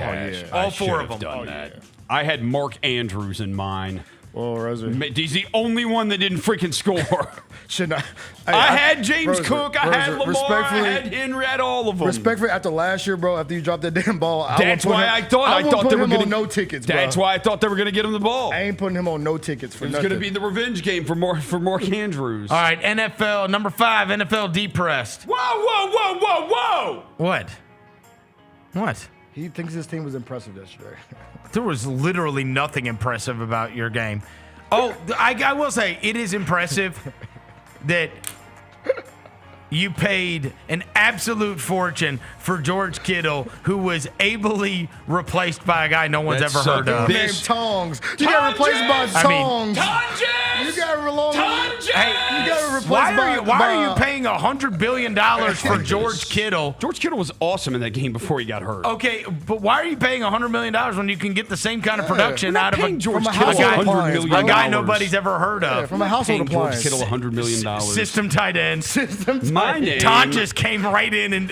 M: All four of them.
O: Done that. I had Mark Andrews in mine.
N: Well, Roser.
O: He's the only one that didn't freaking score.
N: Should not.
O: I had James
N: Roser,
O: Cook. I had
N: Roser,
O: Lamar. I had Henry. I had all of them.
N: Respectfully, after last year, bro, after you dropped that damn ball,
O: That's why I thought they were
N: going
O: going
N: to no tickets, bro.
O: That's why I thought they were going to get him the ball.
N: I ain't putting him on no tickets for
O: It's
N: nothing.
O: going to be the revenge game for Mark Andrews.
M: All right, NFL, number 5, NFL depressed.
O: Whoa.
M: What? What?
N: He thinks his team was impressive yesterday.
M: There was literally nothing impressive about your game. Oh, I will say, it is impressive that you paid an absolute fortune for George Kittle, who was ably replaced by a guy no one's ever heard of.
N: Named Tongs. You got replaced by Tongs. You got replaced by.
M: Why are you paying $100 billion for George Kittle?
O: George Kittle was awesome in that game before he got hurt.
M: Okay, but why are you paying $100 million when you can get the same kind of production out of
O: George
N: from a
O: Kittle
N: household
O: $100
N: appliance,
O: million.
M: a guy nobody's ever heard of?
N: Yeah, from a household
O: George
N: appliance.
O: Kittle $100 million.
M: System tight end.
O: My name.
M: Todd just came right in and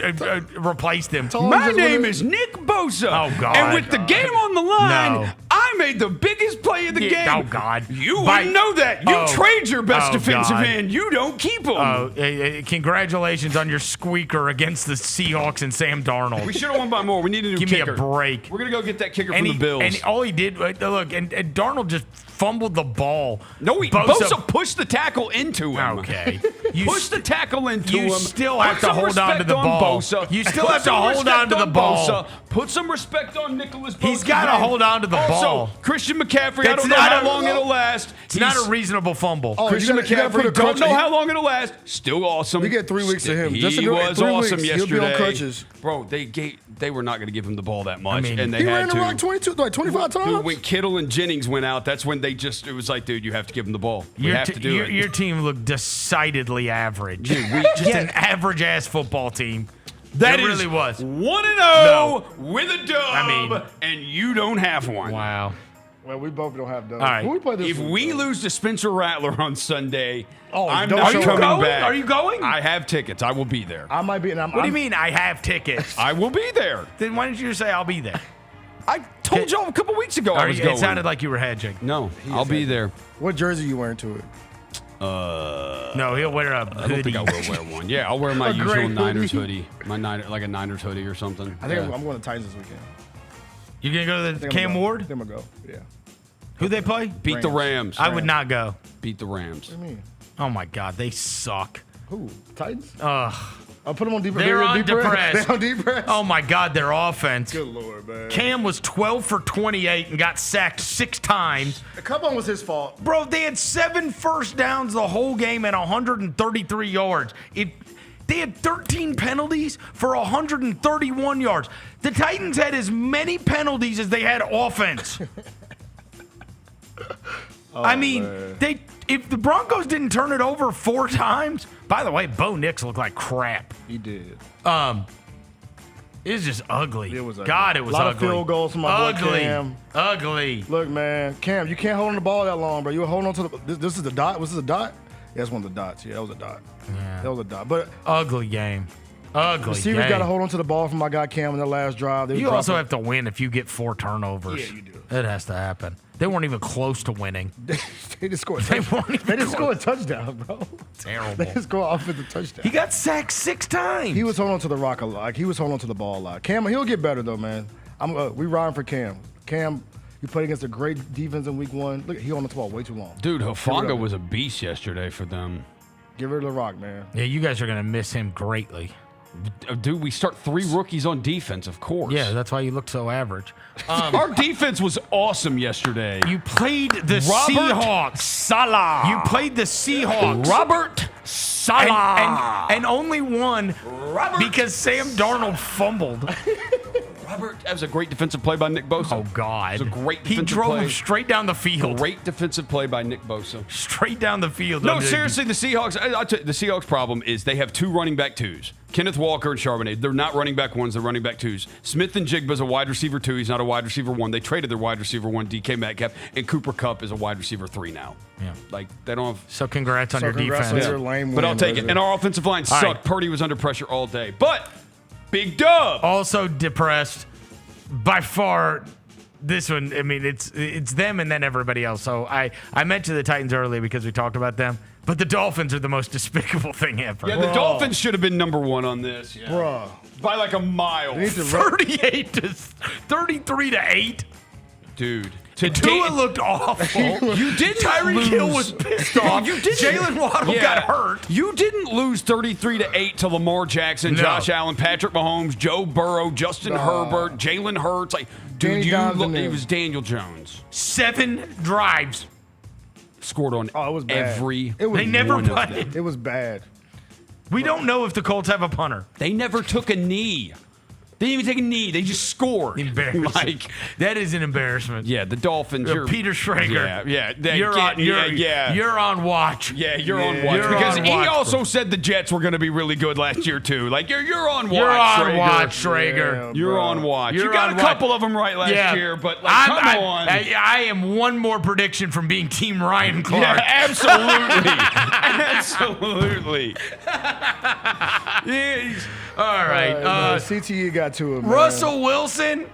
M: replaced him.
O: My name is Nick Bosa.
M: Oh, God.
O: And with the game on the line,
M: No.
O: I made the biggest play of the game.
M: Oh, God.
O: You wouldn't know that. You trade your best defensive
M: God.
O: end. You don't keep them.
M: Congratulations on your squeaker against the Seahawks and Sam Darnold.
O: We should have won by more. We need a new
M: Give
O: kicker.
M: me a break.
O: We're going to go get that kicker from
M: And
O: the Bills.
M: And all he did, look, and Darnold just fumbled the ball.
O: No, Bosa pushed the tackle into him.
M: Okay.
O: Push the tackle into him.
M: You still have to hold on to the ball. You still have to hold on to the ball.
O: Put some respect on Nicholas Bosa.
M: He's got to hold on to the ball.
O: Also, Christian McCaffrey, I don't know how long it'll last.
M: It's not a reasonable fumble.
O: Christian McCaffrey, don't know how long it'll last. Still awesome.
N: We get 3 weeks to him.
O: He was awesome yesterday.
N: He'll be on crutches.
O: Bro, they were not going to give him the ball that much, and they
N: he
O: had
N: ran
O: to.
N: the rock 25 times.
O: Dude, when Kittle and Jennings went out, that's when it was like, dude, you have to give him the ball. We have to do it.
M: Your team looked decidedly average. Just an average-ass football team.
O: That
M: really was
O: 1-0 with a dub, and you don't have one.
M: Wow.
N: Well, we both don't have dubs.
M: All right.
N: Who we play this
O: If
N: week,
O: we
N: though?
O: lose to Spencer Rattler on Sunday, I'm
N: don't
O: not
N: show
O: coming
N: up.
O: back.
M: Are you going?
O: I have tickets. I will be there.
N: I might be.
M: What do you mean I have tickets?
O: I will be there.
M: Then why didn't you just say I'll be there?
O: I told y'all a couple weeks ago I was going.
M: It sounded like you were hedging.
O: No, I'll be there.
N: What jersey you wearing to it?
M: No, he'll wear a hoodie.
O: I don't think I will wear one. Yeah, I'll wear my
N: A
O: usual
N: gray
O: Niners
N: hoodie.
O: hoodie. Like a Niners hoodie or something.
N: I think I'm going to Titans this weekend.
M: You gonna go to the Cam Ward?
N: I think I'm gonna go. Yeah.
M: Who they play?
O: Beat the Rams.
M: I would not go.
O: Beat the Rams.
N: What do you mean?
M: Oh my God, they suck.
N: Who? Titans?
M: Ugh.
N: I'll put them on deep.
M: They're on depressed.
N: They're on deep press.
M: Oh my God, their offense.
N: Good Lord, man.
M: Cam was 12 for 28 and got sacked 6 times.
N: The come on was his fault.
M: Bro, they had 7 first downs the whole game and 133 yards. They had 13 penalties for 131 yards. The Titans had as many penalties as they had offense. If the Broncos didn't turn it over 4 times, by the way, Bo Nix looked like crap.
N: He did.
M: It was just ugly.
N: It was ugly.
M: God, it was
N: ugly. A lot
M: ugly.
N: of field goals from my boy
M: Ugly.
N: Cam.
M: Ugly.
N: Look, man, Cam, you can't hold on the ball that long, bro. You were holding on to the. This is the dot. Was this a dot? Yeah, that's one of the dots. Yeah, that was a dot.
M: Yeah.
N: That was a dot. But
M: ugly game. Ugly
N: receivers
M: game.
N: got to hold on to the ball from my guy Cam in the last drive.
M: You also have to win if you get 4 turnovers.
N: Yeah, you do.
M: It has to happen. They weren't even close to winning.
N: They just scored.
M: They weren't even
N: They didn't score a
M: close.
N: touchdown, bro.
M: Terrible.
N: They didn't score an offensive touchdown.
M: He got sacked 6 times.
N: He was holding on to the rock a lot. He was holding on to the ball a lot. Cam, he'll get better though, man. We riding for Cam. Cam, you played against a great defense in week 1. Look, he holding on to the ball way too long.
O: Dude, Hufanga was a beast yesterday for them.
N: Get rid of the rock, man.
M: Yeah, you guys are going to miss him greatly.
O: Dude, we start 3 rookies on defense, of course.
M: Yeah, that's why you look so average.
O: Our defense was awesome yesterday.
M: You played the
O: Robert
M: Seahawks.
O: Salah.
M: You played the Seahawks.
O: Robert Salah.
M: And only won because Sam Darnold fumbled.
O: Robert, that was a great defensive play by Nick Bosa.
M: Oh, God.
O: It was a great
M: He
O: defensive
M: drove
O: play.
M: him straight down the field.
O: Great defensive play by Nick Bosa.
M: Straight down the field.
O: No, seriously, the Seahawks. I'll tell you, the Seahawks' problem is they have 2 running back 2s. Kenneth Walker and Charbonnet. They're not running back 1s. They're running back 2s. Smith and Jigba's a wide receiver 2. He's not a wide receiver 1. They traded their wide receiver 1, DK Metcalf, and Cooper Kupp is a wide receiver 3 now.
M: Yeah.
O: Like, they don't have.
M: So congrats on your
N: congrats
M: defense.
N: on your lame
O: But
N: win,
O: I'll take it.
N: Rosie.
O: And our offensive line
M: All
O: sucked.
M: right.
O: Purdy was under pressure all day. But, big dub.
M: Also depressed. By far, this one, I mean, it's them and then everybody else. So I mentioned the Titans earlier because we talked about them. But the Dolphins are the most despicable thing ever.
O: Yeah, the Dolphins should have been number 1 on this. Yeah.
N: Bruh.
O: By like a mile.
M: 38 to 33 to 8.
O: Dude.
M: Tua looked awful.
O: You didn't
M: Tyreek
O: lose.
M: Hill was pissed off.
O: You didn't.
M: Jalen Waddle got hurt.
O: You didn't lose 33-8 to Lamar Jackson,
M: No.
O: Josh Allen, Patrick Mahomes, Joe Burrow, Justin Herbert, Jalen Hurts. Like, dude, it was Daniel Jones.
M: 7 drives.
O: Scored on
N: it was bad.
O: every.
M: They never
O: one of
M: played.
O: them.
N: It was bad.
M: We don't know if the Colts have a punter.
O: They never took a knee. They didn't even take a knee. They just scored.
M: Embarrassing.
O: Like,
M: that is an embarrassment.
O: yeah, the Dolphins.
M: Peter Schrager.
O: Yeah.
M: You're on watch.
O: Yeah, you're on watch.
M: You're
O: Because
M: on
O: he
M: watch.
O: also said the Jets were going to be really good last year, too. Like, you're on watch,
M: You're on
O: Schrager.
M: watch, Schrager.
N: Yeah,
O: You're
N: bro.
O: on watch.
M: You're
O: you got
M: on
O: a couple of them right last year, but like, come on.
M: I am one more prediction from being Team Ryan Clark.
O: Yeah, absolutely. Absolutely.
M: All right.
N: CTE got to him. Man.
M: Russell Wilson.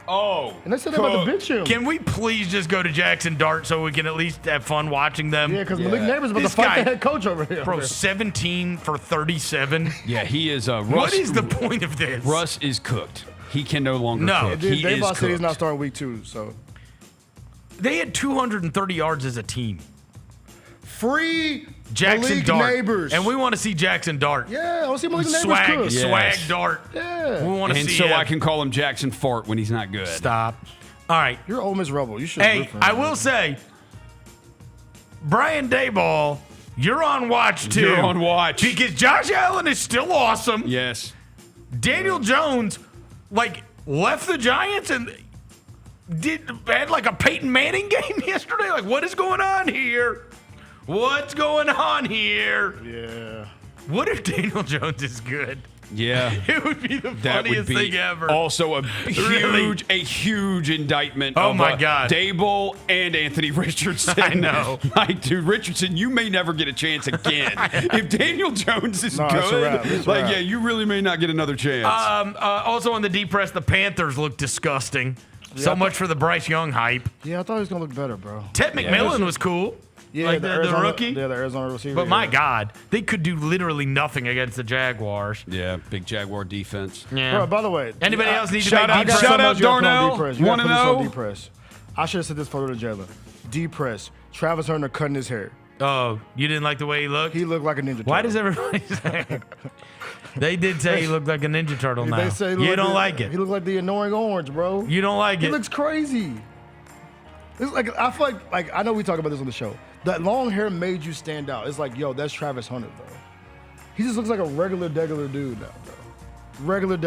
O: Oh.
N: And they said they're about to bitch him.
M: Can we please just go to Jackson Dart so we can at least have fun watching them?
N: Yeah, because Malik Neighbors about
M: This
N: to fight
M: guy-
N: the head coach over here.
M: Bro, 17 for 37.
O: Yeah, he is. Russ,
M: What is the point of this?
O: Russ is cooked. He can no longer
M: No.
O: cook.
N: Dude,
O: He
N: Dave
O: is
N: Boss said he's
O: cooked.
N: not starting week 2, so.
M: They had 230 yards as a team.
N: Free
M: Jackson
N: Malik
M: Dart.
N: Neighbors.
M: And we want to see Jackson Dart.
N: Yeah, I want to see Malik Neighbors cook.
M: Swag Dart.
N: Yeah.
M: We want to see
O: so
M: him.
O: I can call him Jackson Fart when he's not good.
M: Stop. All right.
N: You're Ole Miss Rebel. You should.
M: Hey, I will say, Brian Daboll, you're on watch too.
O: You're on watch.
M: Because Josh Allen is still awesome.
O: Yes.
M: Daniel Jones, left the Giants and had like a Peyton Manning game yesterday. Like, what is going on here? What's going on here?
N: Yeah.
M: What if Daniel Jones is good?
O: Yeah.
M: It would be the
O: That would
M: funniest
O: be
M: thing ever.
O: Also a
M: Really?
O: huge indictment
M: Oh
O: of
M: my God.
O: Dable and Anthony Richardson.
M: I know.
O: Like, dude, Richardson, you may never get a chance again. If Daniel Jones is
N: No, it's a wrap.
O: good,
N: It's a wrap.
O: yeah, you really may not get another chance.
M: Also on the deep press, the Panthers look disgusting. So much for the Bryce Young hype.
N: Yeah, I thought he was gonna look better, bro.
M: Ted McMillan was cool.
N: Yeah,
M: the
N: Arizona,
M: rookie.
N: Yeah, the Arizona receiver.
M: But my
N: yeah.
M: God, they could do literally nothing against the Jaguars.
O: Yeah, big Jaguar defense.
M: Yeah.
N: Bro, by the way,
M: Anybody else need to
O: shout
M: make
O: out-
M: deep press?
O: shout out
N: You gotta put on
O: Darnell.
N: D-press. You gotta
O: 1-0.
N: put this on D-press. I should have sent this photo to Jalen. D-press. Travis Hunter cutting his hair.
M: Oh, you didn't like the way he looked?
N: He looked like a Ninja Turtle.
M: Why does everybody say? They did say he looked like a Ninja Turtle now.
N: They say he
M: You
N: looked
M: don't
N: like
M: like it.
N: He looked like the annoying orange, bro.
M: You don't like
N: He
M: it.
N: looks crazy. It's like I feel like I know we talk about this on the show. That long hair made you stand out. It's like, yo, that's Travis Hunter, bro. He just looks like a regular dude now, bro. Regular.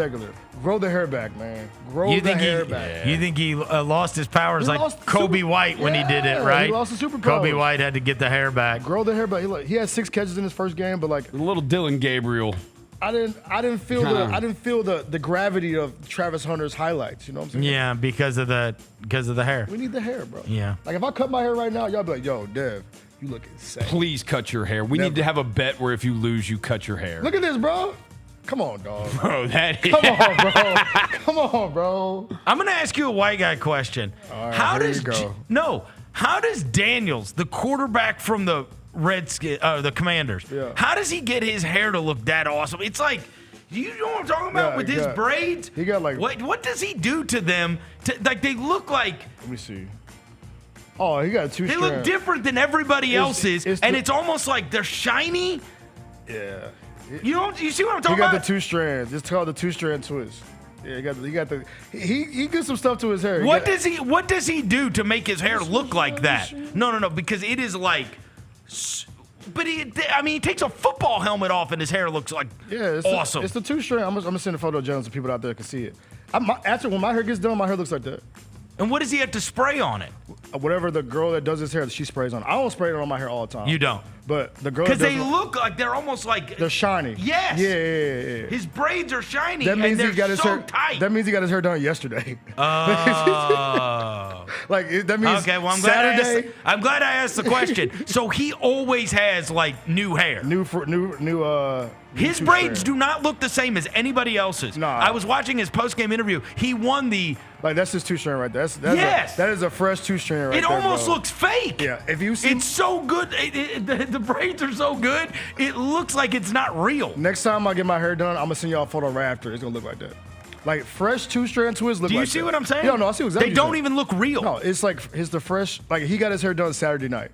N: Grow the hair back, man. Grow the hair back.
M: You think he lost his powers
N: He
M: like
N: lost
M: Kobe
N: super-
M: White when he did it,
N: Yeah,
M: right?
N: he lost the superpowers.
M: Kobe White had to get the hair back.
N: Grow the hair back. He had 6 catches in his first game, but like
O: A little Dylan Gabriel.
N: I didn't feel the gravity of Travis Hunter's highlights. You know what I'm saying?
M: Yeah, because of the hair.
N: We need the hair, bro.
M: Yeah.
N: Like if I cut my hair right now, y'all be like, yo, Dev, you look insane.
O: Please cut your hair. We need to have a bet where if you lose, you cut your hair.
N: Look at this, bro. Come on, dog.
O: Bro, that is.
N: Come on, bro. Come on, bro.
M: I'm gonna ask you a white guy question.
N: All right, here you go.
M: How does Daniels, the quarterback from the the Commanders, how does he get his hair to look that awesome? It's like, you know what I'm talking about with his braids?
N: He got like.
M: What does he do to them? Like they look like.
N: Let me see. Oh, he got 2
M: They
N: strands.
M: look different than everybody else's, and it's almost like they're shiny.
N: Yeah.
M: You see what I'm talking
N: He got
M: about?
N: the 2 strands. It's called the 2-strand twist. Yeah, he got the. He did some stuff to his hair.
M: What does he do to make his hair look like that? No, because it is like. But he takes a football helmet off and his hair looks like awesome.
N: It's the 2-strand. I'm gonna send a photo of Jones so people out there can see it. After when my hair gets done, my hair looks like that.
M: And what does he have to spray on it?
N: Whatever the girl that does his hair, she sprays on. I don't spray it on my hair all the time.
M: You don't.
N: But the girl
M: Because
N: that
M: they
N: does
M: look like they're almost like
N: they're shiny.
M: Yes.
N: Yeah.
M: His braids are shiny
N: That means
M: and
N: he got his
M: so
N: hair
M: tight.
N: That means he got his hair done yesterday.
M: Oh.
N: That means
M: okay. Well,
N: Saturday.
M: I'm glad I asked the question. So he always has like new hair.
N: His
M: His braids do not look the same as anybody else's.
N: Nah.
M: I was watching his post-game interview. He won the.
N: Like that's his 2-strand right there. That is a fresh 2-strand right
M: It
N: there.
M: almost
N: bro.
M: looks fake.
N: Yeah, if you see,
M: It's so good. The braids are so good. It looks like it's not real.
N: next time I get my hair done, I'm gonna send y'all a photo right after. It's gonna look like that. Like fresh 2-strand twists look
M: Do you
N: like
M: see
N: that.
M: what I'm saying?
N: Yeah, no, I see exactly.
M: They don't even look real.
N: No, it's like the fresh. Like he got his hair done Saturday night.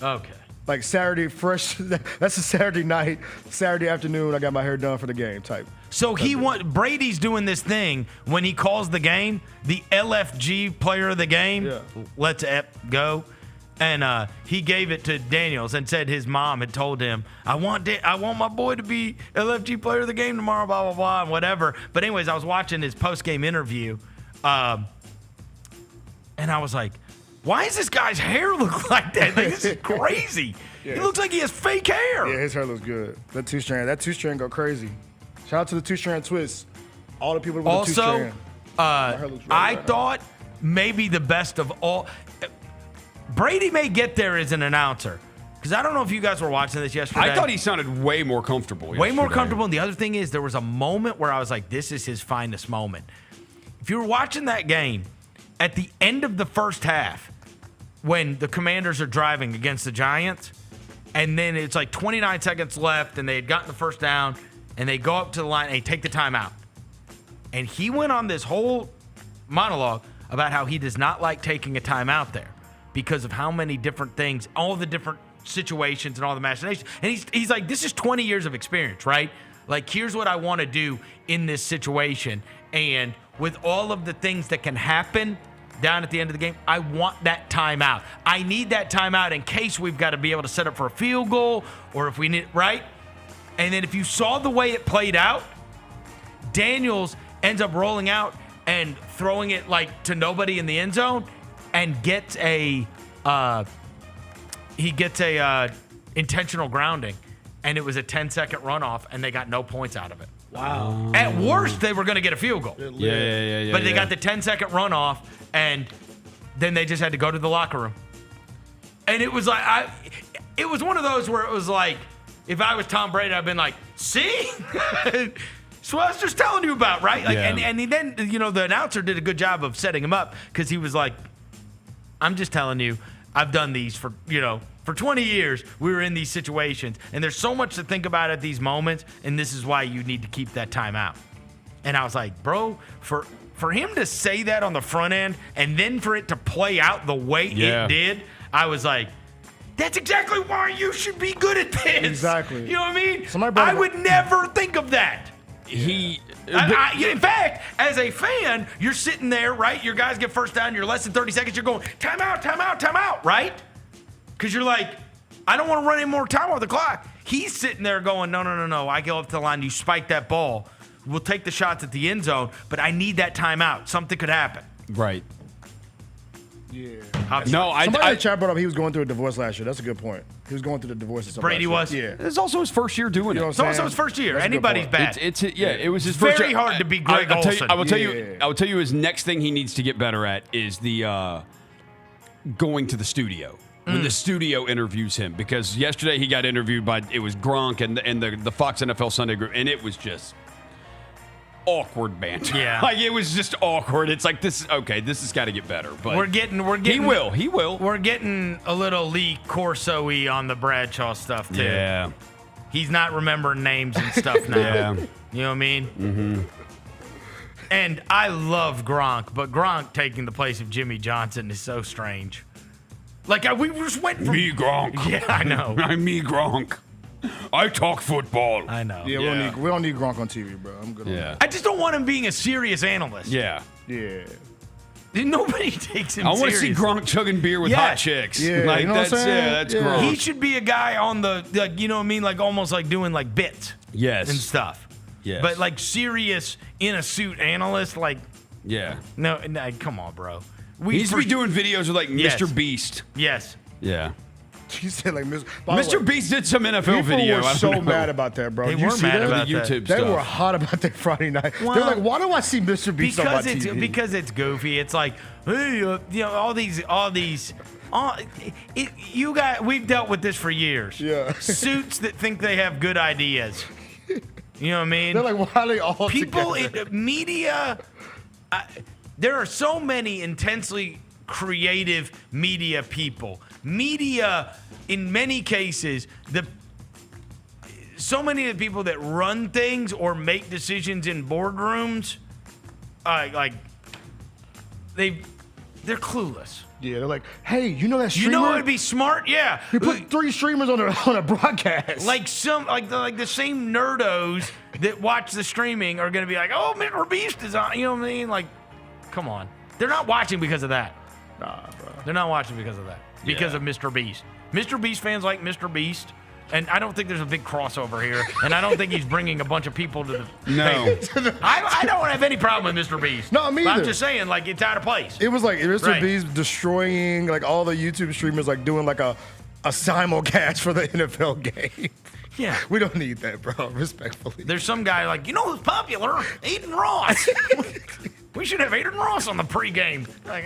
M: Okay.
N: Like Saturday fresh. That's a Saturday night. Saturday afternoon, I got my hair done for the game type.
M: So Brady's doing this thing when he calls the game, the LFG player of the game, let's go. And he gave it to Daniels and said his mom had told him, I want my boy to be LFG player of the game tomorrow, blah, blah, blah, and whatever. But anyways, I was watching his post-game interview, and I was like, why does this guy's hair look like that? Like, this is crazy.
N: Yeah.
M: He looks like he has fake hair.
N: Yeah, his hair looks good. That 2-strand go crazy. Shout out to the 2-strand twist. All the people with the 2-strand.
M: I thought maybe the best of all. Brady may get there as an announcer. Because I don't know if you guys were watching this yesterday.
O: I thought he sounded way more comfortable.
M: Way more comfortable. And the other thing is, there was a moment where I was like, this is his finest moment. If you were watching that game, at the end of the first half, when the Commanders are driving against the Giants, and then it's like 29 seconds left, and they had gotten the first down, and they go up to the line, and they take the timeout. And he went on this whole monologue about how he does not like taking a timeout there. because of how many different things, all the different situations and all the machinations. And he's like, this is 20 years of experience, right? Like, here's what I want to do in this situation. And with all of the things that can happen down at the end of the game, I want that timeout. I need that timeout in case we've got to be able to set up for a field goal or if we need, right? And then if you saw the way it played out, Daniels ends up rolling out and throwing it like to nobody in the end zone and gets a intentional grounding, and it was a 10-second runoff, and they got no points out of it.
E: Wow.
M: At worst, they were going to get a field goal.
O: Yeah.
M: But they got the 10-second runoff, and then they just had to go to the locker room. And it was like, it was one of those where it was like, if I was Tom Brady, I'd been like, see? That's what I was just telling you about, right? Like,
O: Yeah.
M: and then, the announcer did a good job of setting him up because he was like, I'm just telling you, I've done these for 20 years. We were in these situations, and there's so much to think about at these moments, and this is why you need to keep that time out. And I was like, bro, for him to say that on the front end and then for it to play out the way it did, I was like, that's exactly why you should be good at this.
N: Exactly.
M: You know what I mean? I would never think of that.
O: In
M: fact, as a fan, you're sitting there, right? Your guys get first down, you're less than 30 seconds, you're going, timeout, right? Because you're like, I don't want to run any more time off the clock. He's sitting there going, no. I go up to the line, you spike that ball. We'll take the shots at the end zone, but I need that timeout. Something could happen.
O: Right.
N: Yeah.
O: No,
N: Somebody in the chat brought up he was going through a divorce last year. That's a good point. He was going through the divorce or something.
M: Brady was?
N: Yeah.
O: It's also his first year doing it.
M: It's also his first year.
N: That's a good
M: Anybody's
N: point.
M: bad.
O: It was his first year.
M: Very hard to be Greg Olsen.
O: I will tell you his next thing he needs to get better at is the going to the studio. When the studio interviews him, because yesterday he got interviewed by, it was Gronk and the Fox NFL Sunday group, and it was just awkward banter.
M: Yeah.
O: Like, it was just awkward. It's like, this has got to get better. But
M: We're getting.
O: He will.
M: We're getting a little Lee Corso-y on the Bradshaw stuff too.
O: Yeah.
M: He's not remembering names and stuff now.
O: Yeah.
M: You know what I mean?
O: Mm-hmm.
M: And I love Gronk, but Gronk taking the place of Jimmy Johnson is so strange. Like, we just went from
O: Me Gronk.
M: Yeah, I know.
O: I'm me Gronk. I talk football.
M: I know.
N: Yeah, we don't need Gronk on TV, bro. I'm good on that.
M: I just don't want him being a serious analyst.
O: Yeah.
N: Yeah.
M: Nobody takes him
O: I want to
M: serious.
O: see Gronk chugging beer with hot chicks.
N: Yeah,
O: like,
N: you know what I'm saying?
O: That's
N: Yeah.
O: Gronk.
M: He should be a guy on the, like, you know what I mean? Like, almost like doing, like, bits.
O: Yes.
M: And stuff.
O: Yes.
M: But, like, serious, in-a-suit analyst, like,
O: Yeah.
M: no, come on, bro.
O: He needs to be doing videos with, like,
M: Yes.
O: Mr. Beast.
M: Yes.
O: Yeah.
N: He said like
O: Mr. Beast did some NFL
N: people
O: video.
N: were
O: I don't
N: so
O: know.
N: mad about that, bro.
M: They
N: Did you
M: were
N: see
M: mad
N: that?
M: about
O: the
M: that.
O: YouTube
N: They
O: stuff.
N: were hot about that Friday night.
M: Well,
N: They're like, why do I see Mr. Beast on my
M: Because
N: TV?
M: because it's goofy. It's like, hey, we've dealt with this for years.
N: Yeah.
M: Suits that think they have good ideas. You know what I mean?
N: They're like, why are they all
M: People
N: together?
M: in media, there are so many intensely creative media people. Media, in many cases, so many of the people that run things or make decisions in boardrooms, they're clueless.
N: Yeah, they're like, hey, you know that streamer?
M: You know what would be smart? Yeah.
N: He put 3 streamers on a broadcast.
M: Like the same nerdos that watch the streaming are going to be like, oh, Mr. Beast is on. You know what I mean? Like, come on. They're not watching because of that.
N: Nah, bro.
M: They're not watching because of that. Because of Mr. Beast. Mr. Beast fans like Mr. Beast. And I don't think there's a big crossover here. And I don't think he's bringing a bunch of people to the
O: No.
M: I don't have any problem with Mr. Beast.
N: No, me
M: But I'm
N: either.
M: just saying, like, it's out of place.
N: It was like Mr.
M: Right.
N: Beast destroying like all the YouTube streamers, like doing like a simulcast for the NFL game.
M: Yeah.
N: We don't need that, bro. Respectfully.
M: There's some guy like, you know who's popular? Aiden Ross. We should have Aiden Ross on the pregame. Like,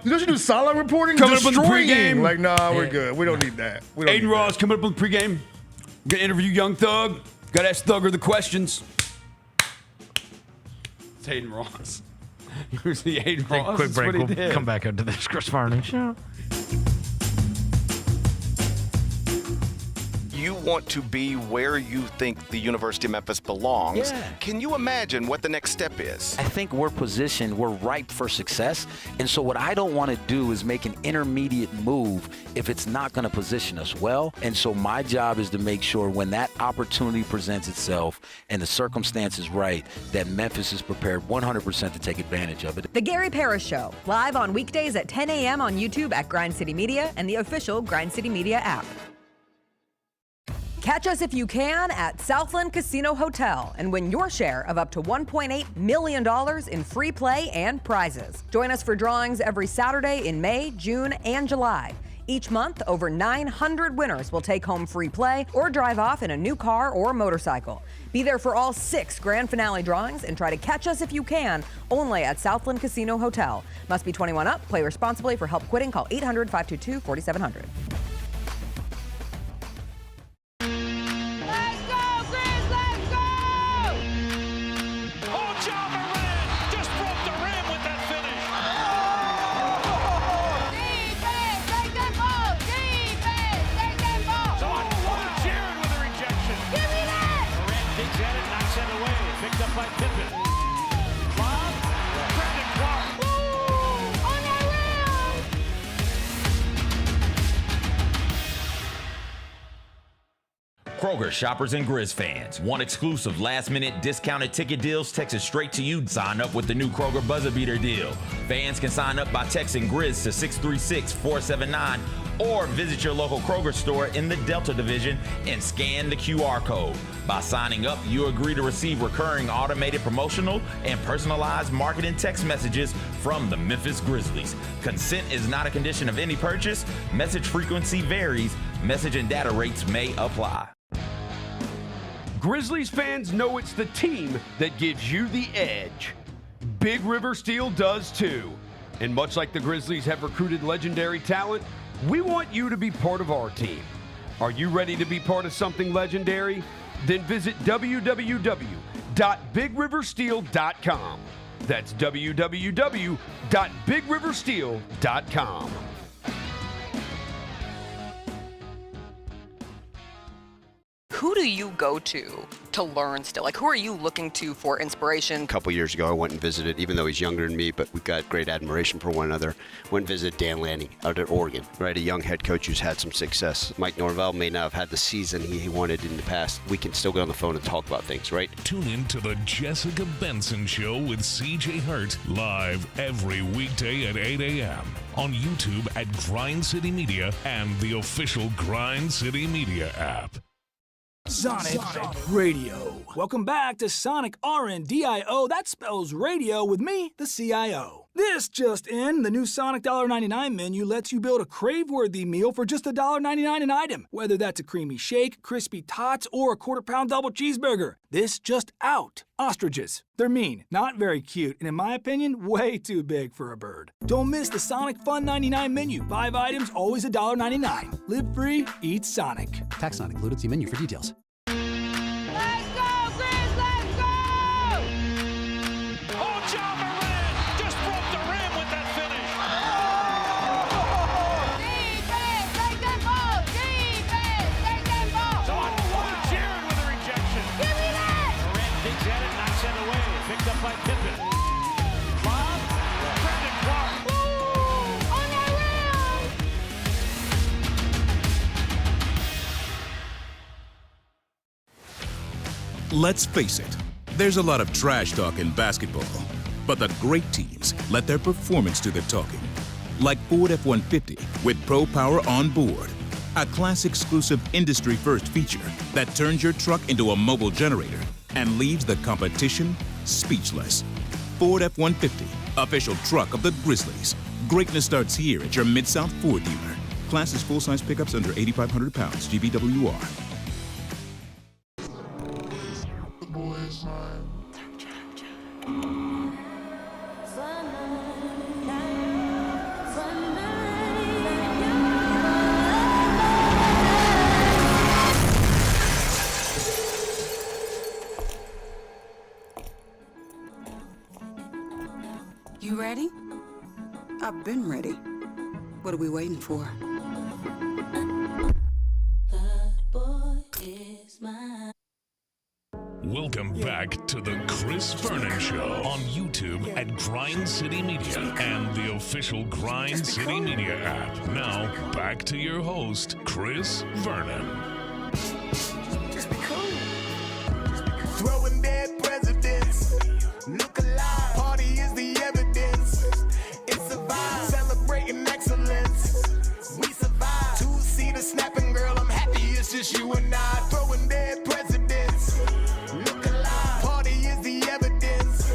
N: You should do silent reporting.
O: Coming up on the
N: destroying.
O: pregame.
N: Like, nah, we're good. We don't need that. We don't
O: Aiden
N: need
O: Ross coming up on the pregame. Gonna interview Young Thug. Gotta ask Thugger the questions. It's Aiden Ross. You see Aiden
M: Take a
O: Ross?
M: quick
O: That's
M: break.
O: what he
M: We'll
O: did.
M: come back into this Chris Vernon show.
A: You want to be where you think the University of Memphis belongs.
L: Yeah.
A: Can you imagine what the next step is?
L: I think we're positioned, we're ripe for success. And so what I don't want to do is make an intermediate move if it's not going to position us well. And so my job is to make sure when that opportunity presents itself and the circumstance is right, that Memphis is prepared 100% to take advantage of it.
H: The Gary Parrish Show, live on weekdays at 10 a.m. on YouTube at Grind City Media and the official Grind City Media app. Catch us if you can at Southland Casino Hotel and win your share of up to $1.8 million in free play and prizes. Join us for drawings every Saturday in May, June, and July. Each month, over 900 winners will take home free play or drive off in a new car or motorcycle. Be there for all 6 grand finale drawings and try to catch us if you can, only at Southland Casino Hotel. Must be 21 up. Play responsibly. For help quitting, call 800-522-4700.
K: Kroger shoppers and Grizz fans want exclusive last-minute discounted ticket deals texted straight to you. Sign up with the new Kroger Buzzer Beater deal. Fans can sign up by texting Grizz to 636-479 or visit your local Kroger store in the Delta Division and scan the QR code. By signing up, you agree to receive recurring automated promotional and personalized marketing text messages from the Memphis Grizzlies. Consent is not a condition of any purchase. Message frequency varies. Message and data rates may apply.
J: Grizzlies fans know it's the team that gives you the edge. Big River Steel does too. And much like the Grizzlies have recruited legendary talent, we want you to be part of our team. Are you ready to be part of something legendary? Then visit www.bigriversteel.com. That's www.bigriversteel.com.
P: Who do you go to learn still? Like, who are you looking to for inspiration?
Q: A couple years ago, I went and visited, even though he's younger than me, but we've got great admiration for one another. Went and visited Dan Lanning out at Oregon, right? A young head coach who's had some success. Mike Norvell may not have had the season he wanted in the past. We can still get on the phone and talk about things, right?
I: Tune in to the Jessica Benson Show with CJ Hurt, live every weekday at 8 a.m. on YouTube at Grind City Media and the official Grind City Media app.
E: Sonic Radio. Welcome back to Sonic RNDIO. That spells radio with me, the CIO. This just in, the new Sonic $1.99 menu lets you build a crave-worthy meal for just $1.99 an item. Whether that's a creamy shake, crispy tots, or a quarter-pound double cheeseburger. This just out. Ostriches. They're mean, not very cute, and in my opinion, way too big for a bird. Don't miss the Sonic Fun 99 menu. 5 items, always $1.99. Live free, eat Sonic.
F: Tax not included. See menu for details.
D: Let's face it, there's a lot of trash talk in basketball, but the great teams let their performance do the talking. Like Ford F-150 with Pro Power on board, a class-exclusive industry-first feature that turns your truck into a mobile generator and leaves the competition speechless. Ford F-150, official truck of the Grizzlies. Greatness starts here at your Mid-South Ford dealer. Class is full-size pickups under 8,500 pounds, GVWR.
C: You ready? I've been ready. What are we waiting for?
I: Welcome back to the Chris Vernon Show on YouTube at Grind City Media and the official Grind City Media app. Now, back to your host, Chris Vernon.
B: Throwing dead presidents. Look alive. Party is the evidence. It's a vibe. Celebrating excellence. We survive. Two-seater snapping, girl. I'm happy it's just you and I. Throwing dead presidents. Look alive. Party is the evidence.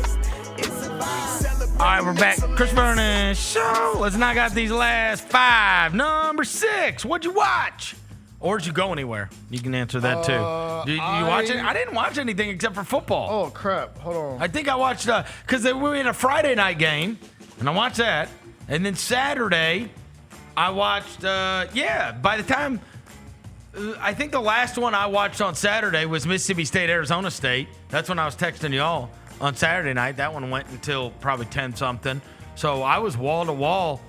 B: It's a vibe.
M: All right, we're back. Chris Vernon Show. Let's knock out these last 5. Number 6. What'd you watch? Or did you go anywhere? You can answer that too. Did you watch it? I didn't watch anything except for football.
N: Oh, crap. Hold on.
M: I think I watched, because we were in a Friday night game, and I watched that. And then Saturday, I watched, by the time, I think the last one I watched on Saturday was Mississippi State, Arizona State. That's when I was texting y'all on Saturday night. That one went until probably 10-something. So I was wall-to-wall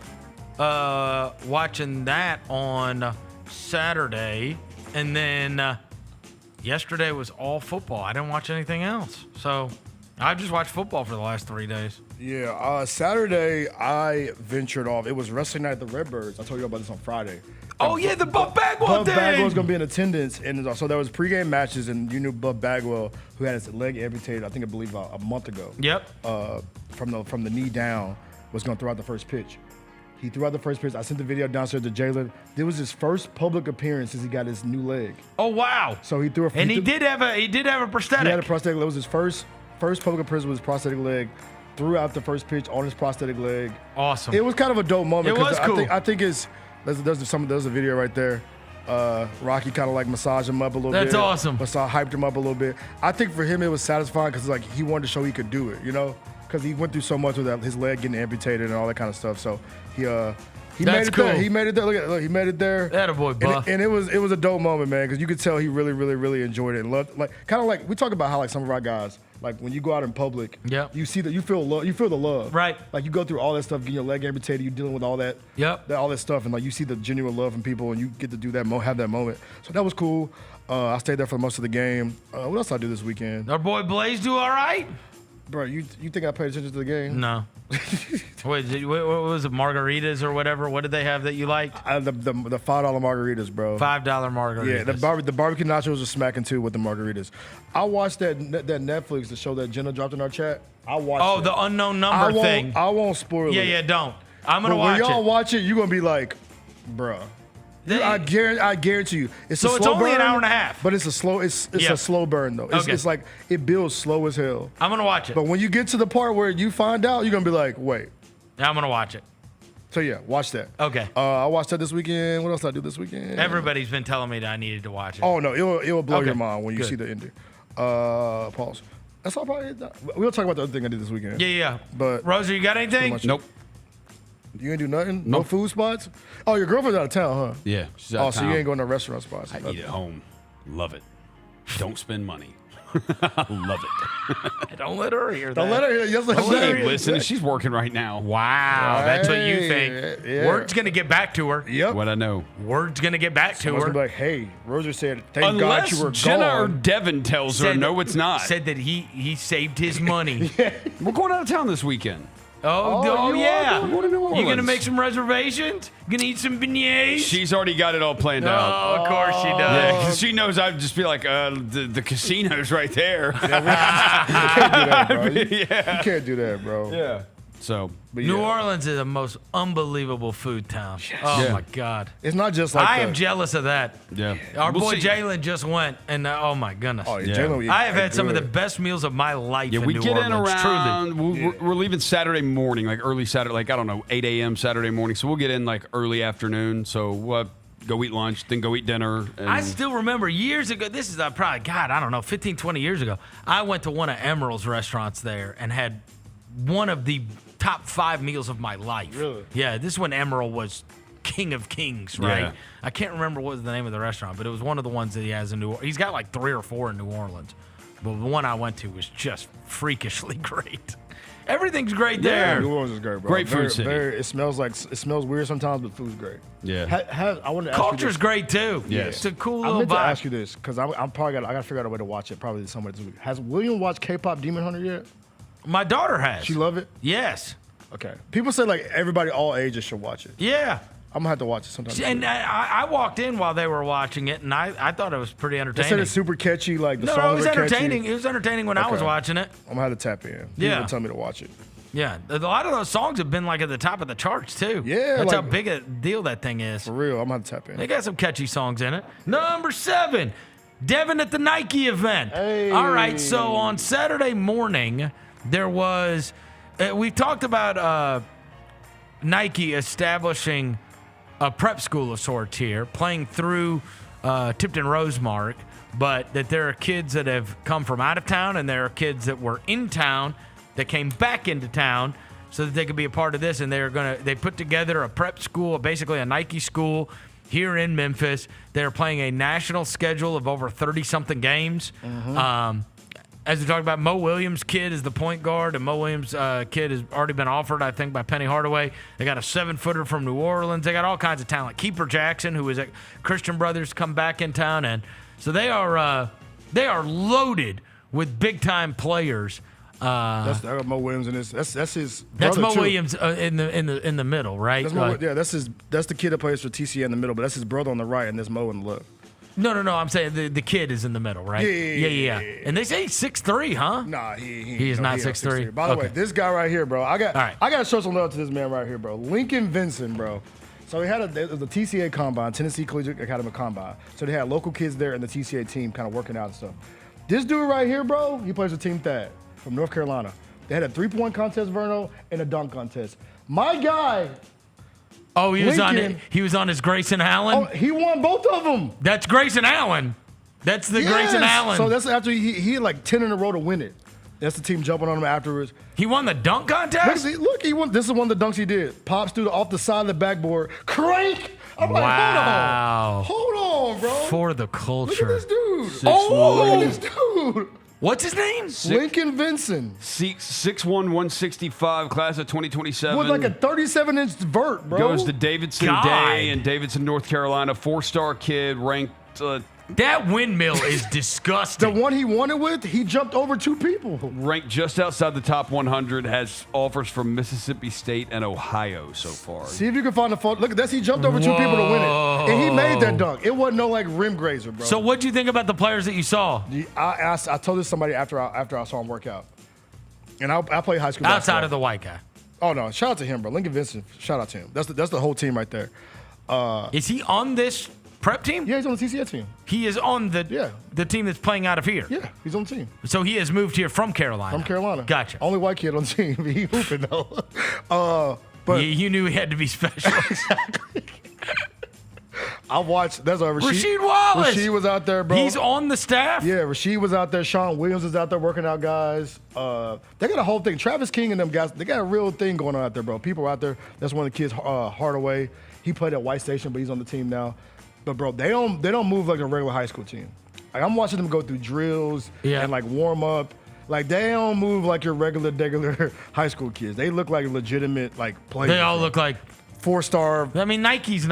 M: watching that on Saturday, and then yesterday was all football. I didn't watch anything else, so I just watched football for the last 3 days.
N: Yeah, Saturday I ventured off. It was wrestling night at the Redbirds. I told you about this on Friday.
M: Oh yeah, the Buff Bagwell thing.
N: Buff Bagwell was going to be in attendance, and so there was pregame matches, and you knew Buff Bagwell, who had his leg amputated, I believe a month ago.
M: Yep.
N: From the knee down, was going to throw out the first pitch. He threw out the first pitch. I sent the video downstairs to Jalen. It was his first public appearance since he got his new leg.
M: Oh wow!
N: So he threw a.
M: And he did have a prosthetic.
N: He had a prosthetic. It was his first public appearance with his prosthetic leg. Threw out the first pitch on his prosthetic leg.
M: Awesome.
N: It was kind of a dope moment.
M: It was cool.
N: I think it's there's a video right there. Rocky kind of like massaged him up a little bit.
M: That's awesome.
N: Hyped him up a little bit. I think for him it was satisfying because like he wanted to show he could do it, you know, because he went through so much with his leg getting amputated and all that kind of stuff. So he made it there. He made it there. Look, he made it there.
M: Attaboy, Buff.
N: And it was a dope moment, man, because you could tell he really, really, really enjoyed it and loved. Like kind of like we talk about how like some of our guys, like when you go out in public, you see that you feel the love,
M: right?
N: Like you go through all that stuff, getting your leg amputated, you're dealing with all that, all that stuff, and like you see the genuine love from people, and you get to do that, have that moment. So that was cool. I stayed there for most of the game. What else I do this weekend?
M: Our boy Blaze do all right.
N: Bro, you think I paid attention to the game?
M: No. Wait, what was it? Margaritas or whatever? What did they have that you liked?
N: The $5 margaritas, bro.
M: $5 margaritas.
N: Yeah, the barbecue nachos are smacking too with the margaritas. I watched that Netflix, the show that Jenna dropped in our chat. I watched.
M: Oh, the unknown number thing.
N: I won't spoil it.
M: Yeah, don't. I'm gonna watch it.
N: When y'all watch it, you're gonna be like, bruh. I guarantee you.
M: It's only an hour and a half.
N: But it's a slow. It's a slow burn though. It's like it builds slow as hell.
M: I'm gonna watch it.
N: But when you get to the part where you find out, you're gonna be like, wait.
M: I'm gonna watch it.
N: So yeah, watch that.
M: Okay.
N: I watched that this weekend. What else did I do this weekend?
M: Everybody's been telling me that I needed to watch it.
N: Oh no, it will blow your mind when you see the ending. Pause. That's all probably. We'll talk about the other thing I did this weekend.
M: Yeah.
N: But
M: Rosa, you got anything?
O: Nope.
N: You ain't do nothing? No food spots? Oh, your girlfriend's out of town, huh?
O: Yeah, she's out of
N: so
O: town.
N: you ain't going to restaurant spots?
O: I eat at home. Love it. Don't spend money. Love it.
M: Don't let her hear that.
N: Don't let her hear. Yes,
O: she ain't listening. She's working right now.
M: Wow, that's what you think.
N: Yeah.
M: Word's gonna get back to her.
N: Yep.
O: What I know.
M: Word's gonna get back to her.
N: Gonna be like, hey, Rosa said, thank God you were
O: Jenna
N: gone.
O: or Devin tells her, no, it's not.
M: Said that he saved his money.
O: We're going out of town this weekend.
M: Oh yeah.
O: We're going to New Orleans.
M: You gonna make some reservations? Gonna eat some beignets?
O: She's already got it all planned out.
M: Oh, of course she does.
O: Yeah, because she knows I'd just be like, the casino's right there.
N: You can't do that, bro. You can't do that, bro.
O: Yeah. So,
M: New Orleans is the most unbelievable food town.
N: Yes.
M: Oh my God.
N: It's not just like
M: I am jealous of that.
O: Yeah.
M: Our
O: We'll
M: boy
O: see.
M: Jalen just went, and oh my goodness.
N: Oh, yeah. Jalen,
M: I have had some of the best meals of my life
O: yeah,
M: in
O: we
M: New
O: get
M: Orleans.
O: in around,
M: Truly.
O: we're leaving Saturday morning, like early Saturday, like, I don't know, 8 a.m. Saturday morning. So we'll get in like early afternoon. So we'll go eat lunch, then go eat dinner. And
M: I still remember years ago, this is probably, God, I don't know, 15, 20 years ago, I went to one of Emerald's restaurants there and had one of the top 5 meals of my life.
N: Really?
M: Yeah, this is when Emerald was king of kings, right?
O: Yeah.
M: I can't remember what was the name of the restaurant, but it was one of the ones that he has in New Orleans. He's got like 3 or 4 in New Orleans. but the one I went to was just freakishly great. Everything's great there.
N: Yeah, New Orleans is great, bro.
O: Great food city.
N: It smells weird sometimes, but food's great.
O: Yeah.
N: I wanted to ask
M: Culture's
N: you this.
M: great too.
O: Yes.
M: It's a cool
N: I
M: little
N: meant to
M: vibe.
N: ask you this because I got to figure out a way to watch it probably somewhere this week. Has William watched K-pop Demon Hunter yet?
M: My daughter has.
N: She love it?
M: Yes.
N: Okay. People say like everybody all ages should watch it.
M: Yeah.
N: I'm gonna have to watch it sometime.
M: And I walked in while they were watching it, and I thought it was pretty
N: They
M: entertaining.
N: said it's super catchy, like the
M: no,
N: songs
M: it was
N: are catchy.
M: entertaining. It was entertaining when I was
N: Okay.
M: watching it.
N: I'm gonna have to tap in.
M: Yeah.
N: People tell me to watch it.
M: Yeah, a lot of those songs have been like at the top of the charts too.
N: Yeah,
M: that's how
N: like-
M: big a deal that thing is.
N: For real, I'm gonna have to tap in.
M: They got some catchy songs in it. Number 7, Devin at the Nike event.
N: Hey.
M: All right, so on Saturday morning, there was, we talked about Nike establishing a prep school of sorts here, playing through Tipton Rosemark, but that there are kids that have come from out of town and there are kids that were in town that came back into town so that they could be a part of this. And they put together a prep school, basically a Nike school here in Memphis. They're playing a national schedule of over 30-something games. As we talked about, Mo Williams' kid is the point guard, and Mo Williams' kid has already been offered, I think, by Penny Hardaway. They got a 7-footer from New Orleans. They got all kinds of talent. Keeper Jackson, who was at Christian Brothers, come back in town, and so they are loaded with big-time players.
N: I got Mo Williams in this. That's his.
M: That's
N: brother,
M: Mo
N: too.
M: Williams in the middle, right?
N: That's the kid that plays for TCA in the middle, but that's his brother on the right, and there's Mo in the left.
M: No. I'm saying the kid is in the middle, right? Yeah. And they say he's 6'3", huh?
N: Nah, he
M: is
N: no,
M: not
N: he ain't
M: 6'3".
N: By the way,
M: Okay.
N: this guy right here, bro. I got
M: right.
N: to show some love to this man right here, bro. Lincoln Vincent, bro. So he had the TCA combine, Tennessee Collegiate Academy combine. So they had local kids there and the TCA team kind of working out and stuff. This dude right here, bro, he plays with Team Thad from North Carolina. They had a 3-point contest, Verno, and a dunk contest. My guy.
M: Oh, he was
N: Lincoln,
M: on his Grayson Allen.
N: Oh, he won both of them.
M: That's Grayson Allen. That's the Grayson Allen.
N: So that's after he had like 10 in a row to win it. That's the team jumping on him afterwards.
M: He won the dunk contest?
N: Look, he won. This is one of the dunks he did. Pops through off the side of the backboard. Crank! I'm
M: Wow.
N: like, hold on, bro.
M: For the culture.
N: Look at this dude.
O: 6'1".
N: Look at this dude.
M: What's his name?
N: Lincoln Vincent.
O: 6'1", 165, class of 2027.
N: With like a 37-inch vert, bro.
O: Goes to Davidson
M: God.
O: Day in Davidson, North Carolina. 4-star kid, ranked.
M: That windmill is disgusting.
N: The one he won it with, he jumped over 2 people.
O: Ranked just outside the top 100, has offers from Mississippi State and Ohio so far.
N: See if you can find a photo. Look at this. He jumped over 2 people to win it. And he made that dunk. It wasn't no like rim grazer, bro.
M: So what'd you think about the players that you saw?
N: I told this to somebody after I saw him work out. And I played high school
M: Outside
N: basketball.
M: of the white guy.
N: Oh, no. Shout out to him, bro. Lincoln Vincent, shout out to him. That's the whole team right there.
M: Is he on this prep team?
N: Yeah, he's on the TCA team.
M: He is on the team that's playing out of here.
N: Yeah, he's on the team.
M: So he has moved here from Carolina.
N: From Carolina.
M: Gotcha.
N: Only white kid on the team. He hooping, though. But
M: you knew he had to be special.
N: Exactly. I watched. That's over.
M: Rasheed Wallace.
N: Rasheed was out there, bro.
M: He's on the staff?
N: Yeah, Rasheed was out there. Sean Williams is out there working out guys. They got a whole thing. Travis King and them guys, they got a real thing going on out there, bro. People are out there. That's one of the kids, Hardaway. He played at White Station, but he's on the team now. But, bro, they don't move like a regular high school team. Like, I'm watching them go through drills and, like, warm up. Like, they don't move like your regular high school kids. They look like legitimate, like, players.
M: They all look like
N: 4-star.
M: I mean, Nike's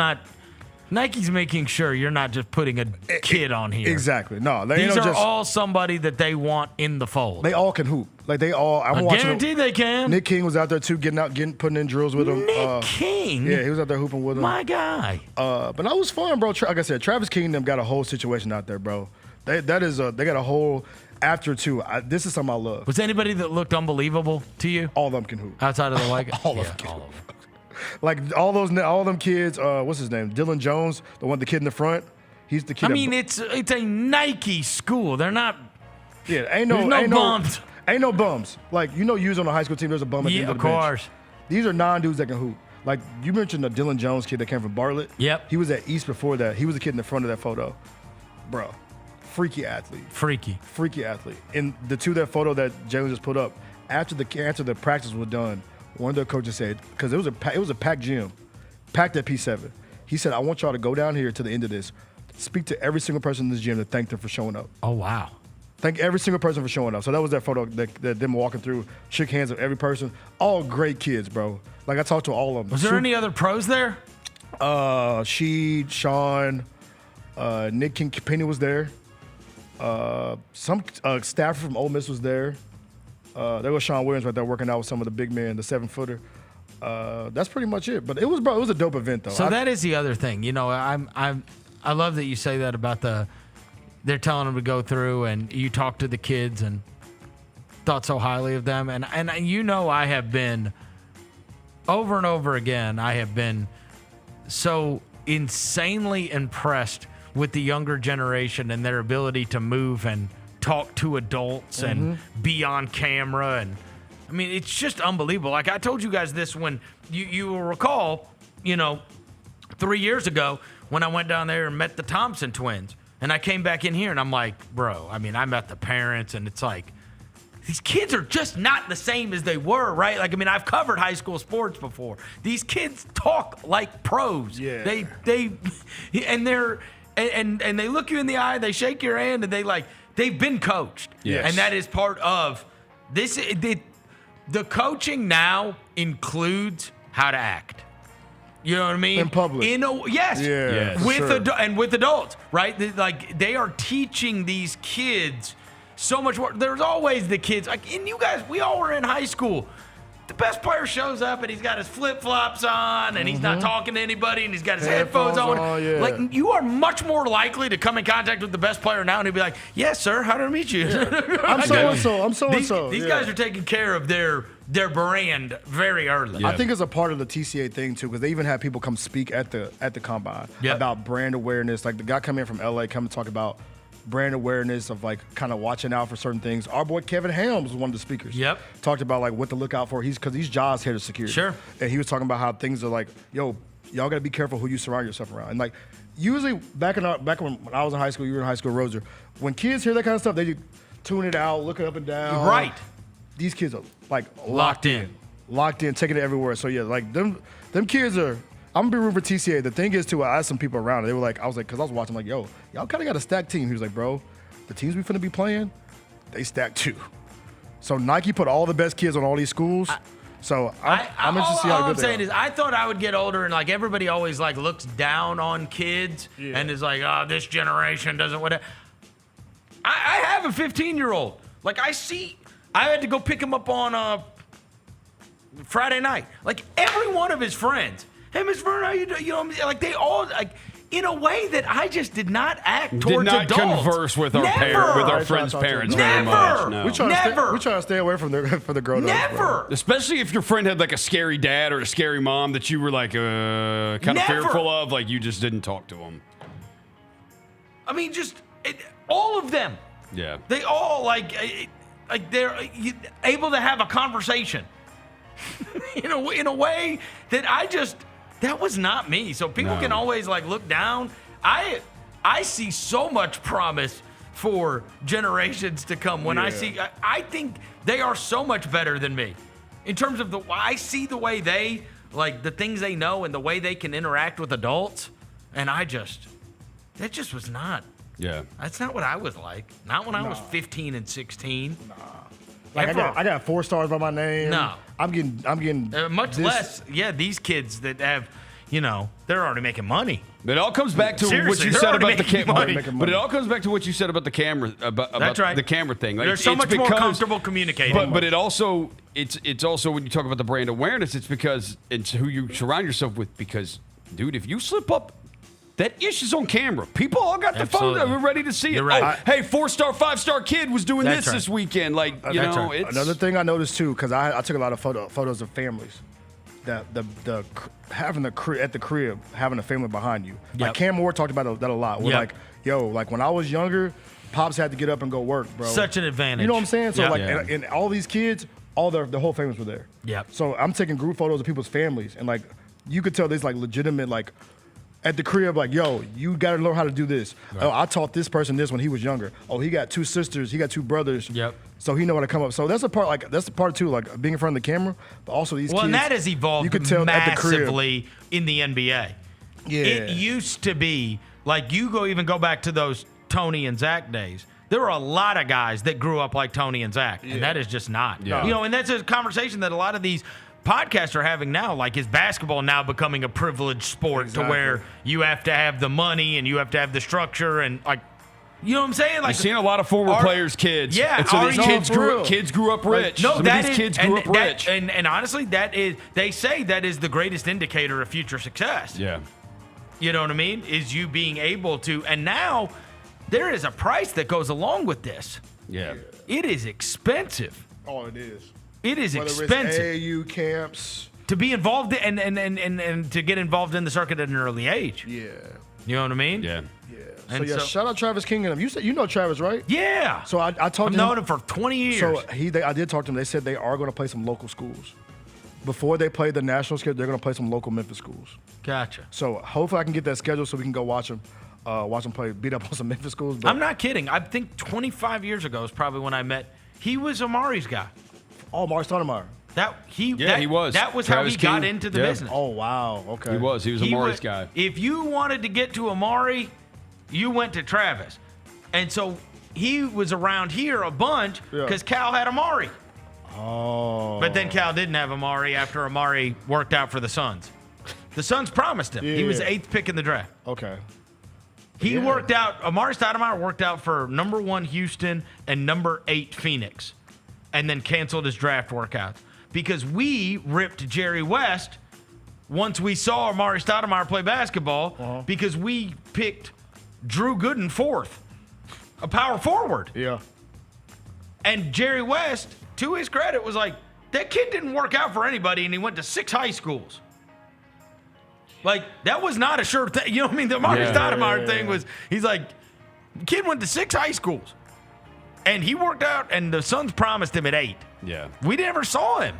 M: making sure you're not just putting a kid on here.
N: Exactly. No,
M: These are all somebody that they want in the fold.
N: They all can hoop. Like they all.
M: I guarantee they can.
N: Nick King was out there too, putting in drills with him.
M: Nick King.
N: Yeah, he was out there hooping with him.
M: My guy.
N: But that was fun, bro. Like I said, Travis King and them got a whole situation out there, bro. They got a whole after two. This is something I love.
M: Was anybody that looked unbelievable to you?
N: All of them can hoop.
M: Outside of the white guy?
N: All of them. Like all them kids. What's his name? Dylan Jones, the kid in the front. He's the kid.
M: I mean, it's a Nike school. They're not.
N: Yeah,
M: there's no bums.
N: Ain't no bums. Like usually on a high school team, there's a bum at the end of the bench.
M: Of course.
N: These are non-dudes that can hoop. Like you mentioned the Dylan Jones kid that came from Bartlett.
M: Yep.
N: He was at East before that. He was the kid in the front of that photo. Bro, freaky athlete.
M: Freaky
N: athlete. And the two that photo that James just put up after the practice was done. One of their coaches said, because it was a packed gym, packed at P7. He said, I want y'all to go down here to the end of this, speak to every single person in this gym to thank them for showing up.
M: Oh, wow.
N: Thank every single person for showing up. So that was that photo that them walking through, shook hands with every person. All great kids, bro. Like I talked to all of them.
M: Was there any other pros there?
N: Sheed, Sean, Nick Penny was there. Some staffer from Ole Miss was there. There was Sean Williams right there working out with some of the big men, the 7-footer. That's pretty much it. But it was a dope event though.
M: So that is the other thing. You know, I love that you say that about they're telling them to go through and you talk to the kids and thought so highly of them. And you know, I have been over and over again, I have been so insanely impressed with the younger generation and their ability to move and talk to adults and be on camera. And I mean, it's just unbelievable. Like I told you guys this when you will recall, 3 years ago when I went down there and met the Thompson twins. And I came back in here and I'm like, bro, I mean, I met the parents and it's like, these kids are just not the same as they were, right? Like, I mean, I've covered high school sports before. These kids talk like pros. Yeah. They look you in the eye, they shake your hand, and they've been coached.
O: Yes.
M: And that is part of this. The coaching now includes how to act. You know what I mean?
N: In public.
M: Yes.
N: Yeah.
M: With adults, right? They are teaching these kids so much more. There's always the kids. Like, and you guys, we all were in high school. The best player shows up and he's got his flip-flops on and he's not talking to anybody and he's got his headphones on.
N: Yeah.
M: Like, you are much more likely to come in contact with the best player now and he'll be like, yes, sir, how did I meet you?
N: Yeah. I'm so-and-so.
M: These guys are taking care of their brand very early.
N: I think it's a part of the TCA thing too, because they even had people come speak at the combine about brand awareness. Like the guy come in from LA, come to talk about brand awareness of like kind of watching out for certain things. Our boy Kevin Helms was one of the speakers.
M: Yep.
N: Talked about like what to look out for. Because he's Jaws head of security.
M: Sure.
N: And he was talking about how things are like, yo, y'all gotta be careful who you surround yourself around. And like usually back when I was in high school, you were in high school, Roser. When kids hear that kind of stuff, they tune it out, looking up and down.
M: Right.
N: These kids are like
M: Locked in,
N: taking it everywhere. So yeah, like them kids are. I'm gonna be rooting for TCA. The thing is too, I asked some people around. They were like, because I was watching, like, yo, y'all kind of got a stacked team. He was like, bro, the teams we finna be playing, they stacked too. So Nike put all the best kids on all these schools. So I'm interested to see how good they are.
M: All I'm saying is, I thought I would get older and like everybody always like looks down on kids and is like, oh, this generation doesn't whatever. I have a 15-year-old. Like I had to go pick him up on Friday night. Like every one of his friends. Hey, Miss Vernon, how you doing? You know, like they all like in a way that I just did not act towards adults.
O: Did not converse with our friends' parents very much. No.
N: We try to stay away from the grown-ups.
M: Never.
O: Especially if your friend had like a scary dad or a scary mom that you were like kind of fearful of, like you just didn't talk to them.
M: I mean, all of them.
O: Yeah.
M: They all like they're able to have a conversation in a way that that was not me. So people can always like look down. I see so much promise for generations to come. When I think they are so much better than me in terms of I see the way they like the things they know and the way they can interact with adults. And that just was not.
O: Yeah.
M: That's not what I was like. Not when I was 15 and 16.
N: Nah. Like I got 4 stars by my name.
M: No.
N: I'm getting
M: much less. Yeah, these kids that have, they're already making money.
O: It all comes back to what you said about the camera. But it all comes back to what you said about the camera. About
M: That's right.
O: The camera thing. Like,
M: they're so much more comfortable communicating.
O: But it also it's also when you talk about the brand awareness, it's because it's who you surround yourself with. Because, dude, if you slip up, that issue's on camera. People all got their phone ready to see it.
M: Right.
O: Hey, 4-star, 5-star kid was doing this weekend. Like, it's
N: another thing I noticed too, because I took a lot of photos of families. That the having at the crib, having a family behind you.
M: Yep.
N: Like Cam Moore talked about that a lot. We're like, yo, like when I was younger, pops had to get up and go work, bro.
M: Such an advantage.
N: You know what I'm saying? So and all these kids, all the whole families were there.
M: Yep.
N: So I'm taking group photos of people's families, and like you could tell there's like legitimate like. At the crib, like, yo, you got to learn how to do this. Right. Oh, I taught this person this when he was younger. Oh, he got 2 sisters. He got 2 brothers.
M: Yep.
N: So he know how to come up. So that's the part too, like being in front of the camera, but also these kids.
M: And that has evolved
N: you could tell
M: massively in the NBA.
N: Yeah.
M: It used to be, like, even go back to those Tony and Zach days. There were a lot of guys that grew up like Tony and Zach, and that is just not.
O: Yeah.
M: You know, and that's a conversation that a lot of these podcasts are having now. Like, is basketball now becoming a privileged sport to where you have to have the money and you have to have the structure and, like, you know what I'm saying? Like,
O: I've seen a lot of former players' kids.
M: Yeah.
O: And so these kids grew up rich.
M: No,
O: These kids grew up rich.
M: And honestly, they say that is the greatest indicator of future success.
O: Yeah.
M: You know what I mean? Is you being able to, and now there is a price that goes along with this.
O: Yeah.
M: It is expensive.
N: Oh, it is.
M: It is
N: Whether
M: expensive.
N: It's AAU camps.
M: To be involved in, and to get involved in the circuit at an early age.
N: Yeah.
M: You know what I mean?
O: Yeah.
N: So shout out Travis Kingham. You know Travis, right?
M: Yeah.
N: So I talked to him.
M: I've known him for 20 years.
N: So I did talk to him. They said they are going to play some local schools. Before they play the national schedule, they're going to play some local Memphis schools.
M: Gotcha.
N: So hopefully I can get that schedule so we can go watch them play, beat up on some Memphis schools. But
M: I'm not kidding. I think 25 years ago is probably when I met. He was Amari's guy.
N: Oh, Amari Stoudemire.
O: He was.
M: That was
O: Travis
M: how he got
O: King.
M: into the
O: Yeah.
M: business.
N: Oh, wow. Okay.
O: He was Amari's guy.
M: If you wanted to get to Amari, you went to Travis. And so he was around here a bunch because Cal had Amari.
N: Oh.
M: But then Cal didn't have Amari after Amari worked out for the Suns. The Suns promised him. He was the 8th pick in the draft.
N: Okay.
M: He worked out, Amari Stoudemire worked out for number 1 Houston and number 8 Phoenix, and then canceled his draft workouts because we ripped Jerry West once we saw Amari Stoudemire play basketball because we picked Drew Gooden 4th, a power forward.
N: Yeah.
M: And Jerry West, to his credit, was like, that kid didn't work out for anybody, and he went to 6 high schools. Like, that was not a sure thing. You know what I mean? The Amari Stoudemire thing was, he's like, kid went to 6 high schools. And he worked out, and the Suns promised him at 8.
O: Yeah.
M: We never saw him.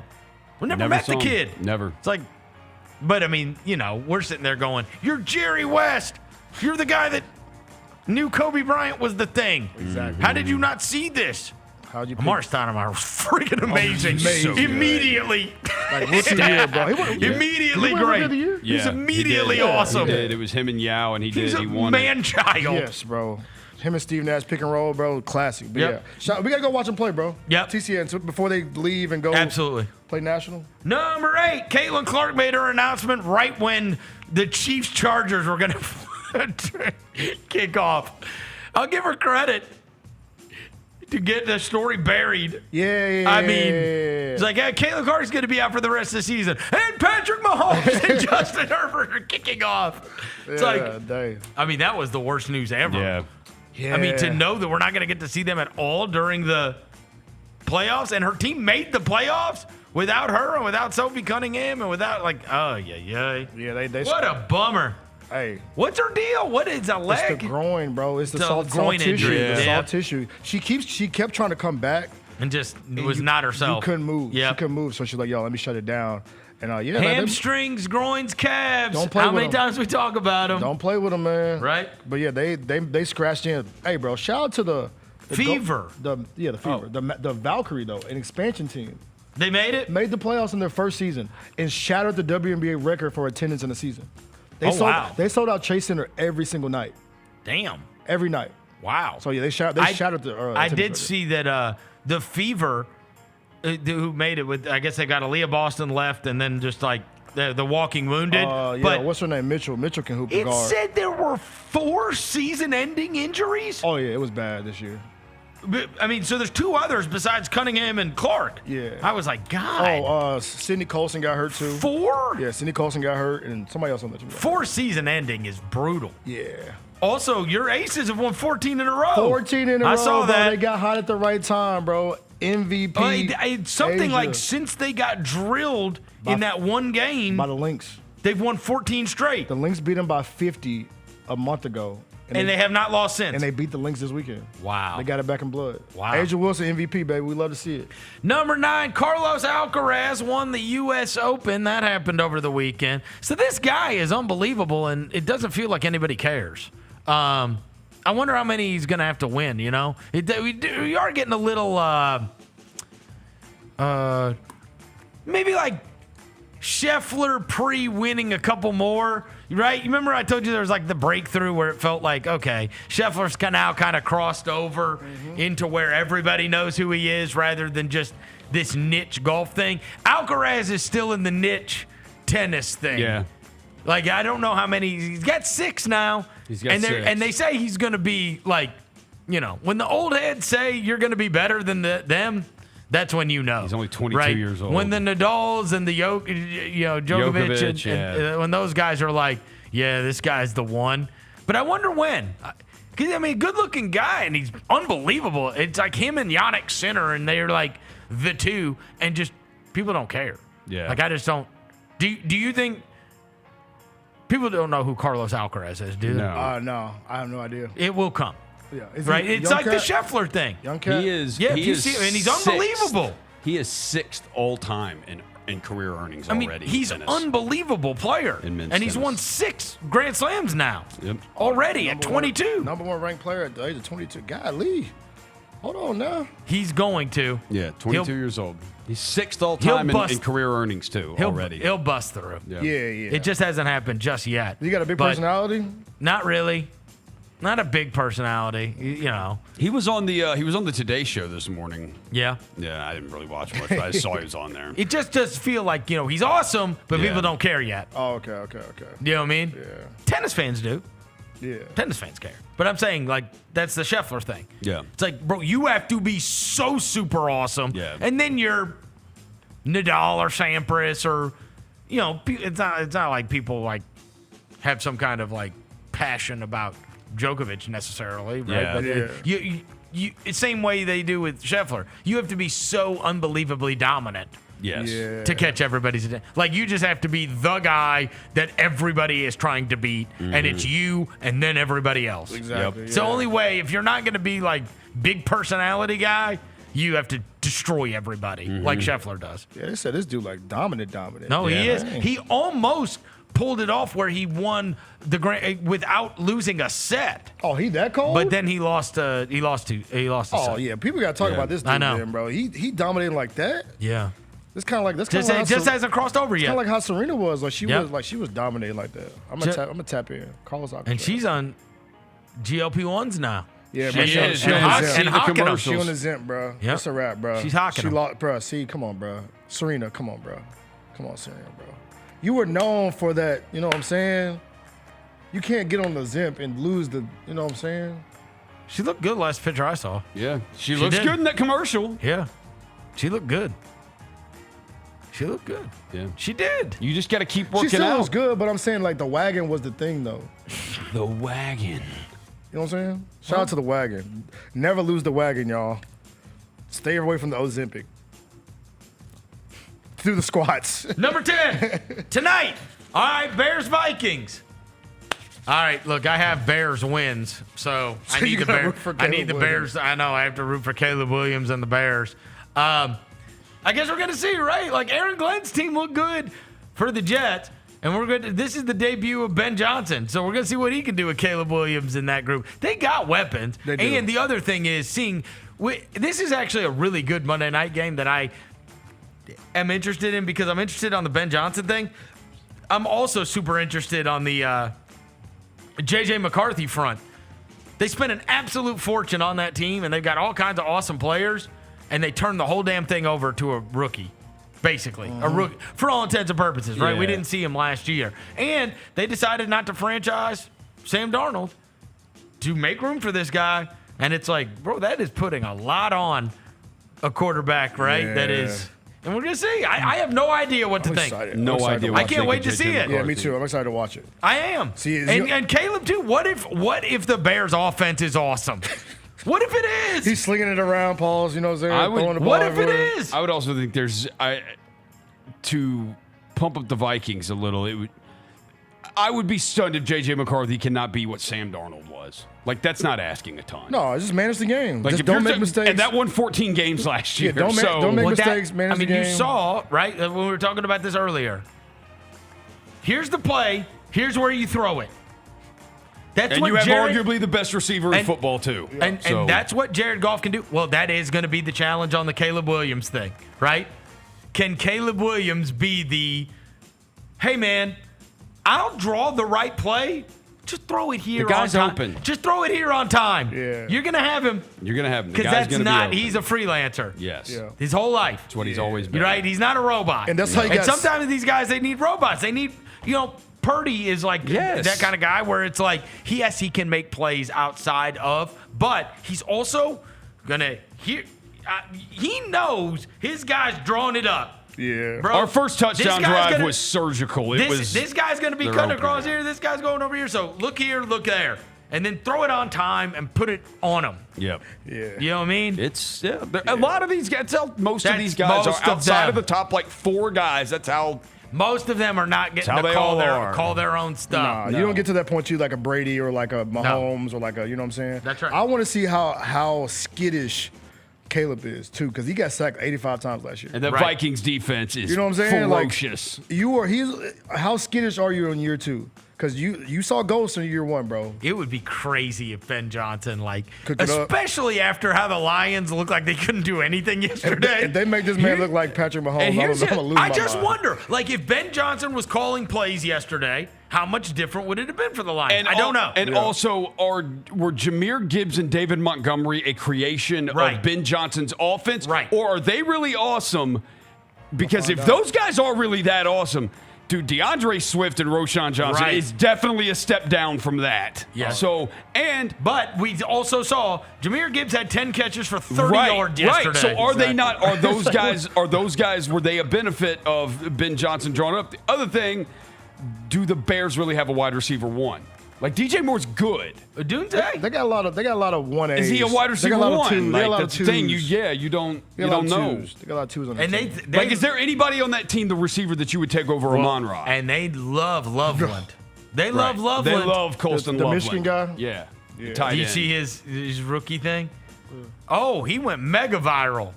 M: We never met the
O: saw him.
M: kid.
O: Never.
M: It's like, but I mean, you know, we're sitting there going, you're Jerry West. You're the guy that knew Kobe Bryant was the thing.
N: Exactly.
M: How did you not see this?
N: How'd you
M: Amari Stoudemire was freaking amazing.
N: So
M: immediately.
N: Like, rookie year, bro.
M: Immediately
N: He won
M: great.
N: Rookie of the Year?
M: He's
O: Yeah,
M: immediately
O: he did.
M: awesome.
O: He did. It was him and Yao, and
M: He's
O: he
M: a
O: won it.
M: man-child.
N: Yes, bro. Him and Steve Nash pick and roll, bro. Classic. But
M: Yep.
N: yeah. We got to go watch them play, bro.
M: Yep.
N: TCN so before they leave and go
M: Absolutely.
N: play national.
M: Number 8, Caitlin Clark made her announcement right when the Chiefs Chargers were going to kick off. I'll give her credit to get the story buried.
N: Yeah.
M: I mean, it's like, yeah, Caitlin Clark's going to be out for the rest of the season. And Patrick Mahomes and Justin Herbert are kicking off. It's
N: dang.
M: I mean, that was the worst news ever.
O: Yeah.
M: I mean, to know that we're not going to get to see them at all during the playoffs, and her team made the playoffs without her and without Sophie Cunningham and without, like,
N: Yeah, they
M: what a bummer.
N: Hey.
M: What's her deal? What is a leg?
N: It's the groin, bro. It's the soft
M: groin
N: tissue.
M: injury.
N: The
M: Yeah.
N: soft tissue. She kept trying to come back.
M: And just was not herself.
N: You couldn't move.
M: Yep.
N: She couldn't move. So she's like, yo, let me shut it down. And yeah,
M: Hamstrings, groins, calves.
N: Don't play
M: How
N: with
M: many
N: them.
M: times we talk about them?
N: Don't play with them, man.
M: Right?
N: But yeah, they scratched in. Hey, bro, shout out to the
M: Fever.
N: The Fever. The Valkyrie, though, an expansion team.
M: They made it?
N: Made the playoffs in their first season and shattered the WNBA record for attendance in the season. They sold out Chase Center every single night.
M: Damn.
N: Every night.
M: Wow.
N: So yeah, they shattered the
M: I
N: attendance
M: did
N: record.
M: see that the Fever, who made it with, I guess they got Aaliyah Boston left and then just like the Walking Wounded.
N: Yeah,
M: but
N: what's her name? Mitchell. Mitchell can hoop the
M: it
N: guard.
M: said there were 4 season-ending injuries?
N: Oh yeah, it was bad this year.
M: But, I mean, so there's 2 others besides Cunningham and Clark.
N: Yeah.
M: I was like, God.
N: Oh, Sydney Colson got hurt too.
M: 4?
N: Yeah, Sydney Colson got hurt, and somebody else on the team.
M: 4 season ending is brutal.
N: Yeah.
M: Also, your Aces have won 14 in a row.
N: 14 in a row.
M: I saw
N: bro.
M: that.
N: They got hot at the right time, bro. MVP.
M: It's something
N: Asia.
M: like since they got drilled in that one game
N: by the Lynx,
M: they've won 14 straight.
N: The Lynx beat them by 50 a month ago.
M: And they have not lost since.
N: And they beat the Lynx this weekend.
M: Wow.
N: They got it back in blood.
M: Wow.
N: Asia Wilson MVP, baby. We love to see it.
M: Number 9, Carlos Alcaraz won the U.S. Open. That happened over the weekend. So this guy is unbelievable, and it doesn't feel like anybody cares. I wonder how many he's going to have to win, you know? We are getting a little, maybe like Scheffler pre-winning a couple more, right? You remember I told you there was like the breakthrough where it felt like, okay, Scheffler's now kind of crossed over into where everybody knows who he is rather than just this niche golf thing. Alcaraz is still in the niche tennis thing.
O: Yeah.
M: Like, I don't know how many. He's got 6 now.
O: He's got 6.
M: And they say he's going to be like, when the old heads say you're going to be better than them, that's when you know.
O: He's only 22
M: right?
O: years old.
M: When the Nadals and the Djokovic and when those guys are like, yeah, this guy's the one. But I wonder when. Because, good-looking guy, and he's unbelievable. It's like him and Yannick Sinner, and they're like the two, and just people don't care.
O: Yeah.
M: Like, I just don't. Do you think people don't know who Carlos Alcaraz is, do they?
N: No. No, I have no idea.
M: It will come.
N: Yeah.
M: Right? It's like the Scheffler thing.
N: Young cat?
O: He is.
M: Yeah,
O: he is
M: and he's
O: sixth.
M: unbelievable.
O: He is 6th all-time in career earnings already.
M: He's an unbelievable player.
O: In men's
M: and he's
O: tennis.
M: won 6 Grand Slams now.
O: Yep.
M: Already at 22.
N: Number 1 ranked player at the age of 22. Golly. Hold on now.
M: He's going to.
O: Yeah, 22 years old. He's 6th all-time in career earnings, too, already.
M: He'll bust through.
N: Yeah.
M: It just hasn't happened just yet.
N: You got a big
M: But
N: personality?
M: Not really. Not a big personality,
O: He was on the Today Show this morning.
M: Yeah.
O: Yeah, I didn't really watch much, but I saw he was on there.
M: It just does feel like, he's awesome, but people don't care yet.
N: Oh, okay.
M: You know what I mean?
N: Yeah.
M: Tennis fans do.
N: Yeah.
M: Tennis fans care. But I'm saying, like, that's the Scheffler thing.
O: Yeah.
M: It's like, bro, you have to be so super awesome.
O: Yeah.
M: And then you're Nadal or Sampras or, it's not like people, like, have some kind of, like, passion about Djokovic necessarily, right?
O: Yeah.
M: But you same way they do with Scheffler. You have to be so unbelievably dominant.
O: Yes.
N: Yeah.
M: To catch everybody's attention. Like, you just have to be the guy that everybody is trying to beat, and it's you and then everybody else.
N: Exactly.
M: It's the only way. If you're not going to be, like, big personality guy, you have to destroy everybody, like Scheffler does.
N: Yeah, they said this dude, like, dominant.
M: No,
N: Yeah.
M: he is.
N: Dang.
M: He almost pulled it off where he won the grand without losing a set.
N: Oh, he that cold?
M: But then he lost a
N: Oh,
M: set.
N: yeah. People got to talk about this dude,
M: I know.
N: man, bro. He dominated like that?
M: Yeah.
N: It's kind of like this.
M: Just hasn't crossed over
N: It's
M: yet.
N: kind of like how Serena was. Like she
M: Yep.
N: was dominating like that. I'm gonna tap in. Carlos Alcaraz.
M: And she's on GLP-1s now.
N: Yeah,
O: She
N: bro.
O: is,
N: She
O: man.
N: on
O: I've
N: the
O: seen
N: Zimp.
O: the
M: hocking 'em.
O: commercials.
N: She on the Zimp, bro.
M: Yep.
N: That's a wrap, bro.
M: She's hocking
N: She
M: 'em.
N: lost, bro. See, come on, bro. Serena, come on, bro. Come on, Serena, bro. You were known for that. You know what I'm saying? You can't get on the Zimp and lose the. You know what I'm saying?
M: She looked good last picture I saw.
O: Yeah. She looks
M: did.
O: good in that commercial.
M: Yeah. She looked good. She looked good.
O: Yeah.
M: She did.
O: You just got to keep
N: She
O: working
N: still
O: out.
N: was good, but I'm saying like the wagon was the thing though.
O: The wagon.
N: You know what I'm saying? Shout out to the wagon. Never lose the wagon, y'all. Stay away from the Ozempic. Do the squats.
M: Number 10, tonight. All right, Bears-Vikings. All right, look, I have Bears wins, so I need
N: you
M: the
N: gotta
M: Bears.
N: root for
M: I need
N: Caleb
M: the
N: Williams.
M: Bears. I know I have to root for Caleb Williams and the Bears. I guess we're gonna see, right? Like Aaron Glenn's team looked good for the Jets, and we're going. This is the debut of Ben Johnson, so we're gonna see what he can do with Caleb Williams in that group. They got weapons,
N: They do.
M: and the other thing is seeing. This is actually a really good Monday night game that I am interested in because I'm interested on the Ben Johnson thing. I'm also super interested on the J.J. McCarthy front. They spent an absolute fortune on that team, and they've got all kinds of awesome players, and they turned the whole damn thing over to a rookie, basically. A rookie, for all intents and purposes, right? We
O: Yeah.
M: didn't see him last year. And they decided not to franchise Sam Darnold to make room for this guy. And it's like, bro, that is putting a lot on a quarterback, right?
N: Yeah.
M: That is... And we're going to see. I have no idea what to think.
N: Excited.
O: No
N: I'm excited
O: idea
N: to
O: what
M: I
N: watch
M: can't
O: they
M: wait
O: could
M: to see
O: take
M: it.
O: in
N: Yeah, me
O: McCarthy.
N: too. I'm excited to watch it.
M: I am.
N: See,
M: and Caleb too. What if the Bears offense is awesome? What if it is?
N: He's slinging it around, Pauls. You know what I'm saying?
O: I would-
N: Throwing the ball
M: What if it
N: everywhere.
M: is?
O: I would also think to pump up the Vikings a little. I would be stunned if J.J. McCarthy cannot be what Sam Darnold was. Like, that's not asking a ton.
N: No, just manage the game.
O: Like,
N: Just
O: if
N: don't
O: you're
N: make mistakes.
O: And that won 14 games last year.
N: Yeah, don't make
M: Well,
N: mistakes. Manage
M: I mean,
N: the game.
M: you saw, right, when we were talking about this earlier. Here's the play. Here's where you throw it. That's
O: And
M: what
O: you have
M: Jared,
O: arguably the best receiver in football, too.
M: And
O: So-
M: that's what Jared Goff can do. Well, that is going to be the challenge on the Caleb Williams thing, right? Can Caleb Williams be the hey, man, I'll draw the right play. Just throw it here.
O: The guy's
M: on time.
O: open.
M: Just throw it here on time.
N: Yeah.
M: You're gonna have him.
O: You're going to have him. The
M: Because
O: guy's
M: that's
O: gonna
M: not.
O: be open.
M: He's a freelancer.
O: Yes.
N: Yeah.
M: His whole life.
O: That's what he's always been.
M: You're right. He's not a robot.
N: And that's how you
M: And
N: got-
M: sometimes these guys, they need robots. They need, Purdy is like that kind of guy where it's like, he can make plays outside of, but he's also gonna he knows his guy's drawing it up.
N: Yeah.
M: Bro,
O: Our first touchdown
M: this guy's
O: drive was surgical.
M: This guy's going to be
O: their
M: cutting
O: opener.
M: across here. This guy's going over here. So look here, look there. And then throw it on time and put it on him.
O: Yep.
N: Yeah.
M: You know what I mean?
O: It's a lot of these guys. Most of these guys
M: most
O: are
M: of
O: outside
M: them.
O: of the top like 4 guys. That's how.
M: Most of them are not getting
O: how
M: to
O: they
M: call
O: all are.
M: call their own stuff.
N: Nah, you don't get to that point too, like a Brady or like a Mahomes or like a, you know what I'm saying?
M: That's right.
N: I want to see how skittish Caleb is too, because he got sacked 85 times last year.
O: And the Vikings defense is
N: you know what I'm saying?
O: ferocious.
N: How skittish are you in year 2? Because you saw ghosts in year 1, bro.
M: It would be crazy if Ben Johnson,
N: Cook it up.
M: especially after how the Lions looked like they couldn't do anything yesterday.
N: If they make this man look like Patrick Mahomes,
M: And here's
N: I'm gonna lose
M: I
N: my
M: just
N: mind.
M: wonder, if Ben Johnson was calling plays yesterday, how much different would it have been for the Lions? I don't know.
O: And also, were Jahmyr Gibbs and David Montgomery a creation of Ben Johnson's offense?
M: Right.
O: Or are they really awesome? Because if those guys are really that awesome, dude, DeAndre Swift and Roshan Johnson is definitely a step down from that.
M: Yeah.
O: But
M: we also saw Jahmyr Gibbs had 10 catches for 30 yards yesterday.
O: Right. So are they not? Are those guys? Are those guys? Were they a benefit of Ben Johnson drawing up? The other thing, do the Bears really have a wide receiver 1? Like DJ Moore's good.
M: Dunte?
N: They got a lot of 1A's.
O: Is he a wide receiver 1?
N: They got a lot of
O: That's the thing.
N: twos.
O: You don't
N: They got a lot of
O: know.
N: twos. They got a lot of twos on that
M: And
N: team.
M: they
O: Like, is there anybody on that team, the receiver, that you would take over Amon-Ra?
M: And they love Loveland. They love Loveland.
O: They love Colston
N: The
O: Loveland.
N: Michigan guy?
O: Yeah.
N: Yeah.
O: Tight
M: Do you
O: end.
M: see his rookie thing? Oh, he went mega viral.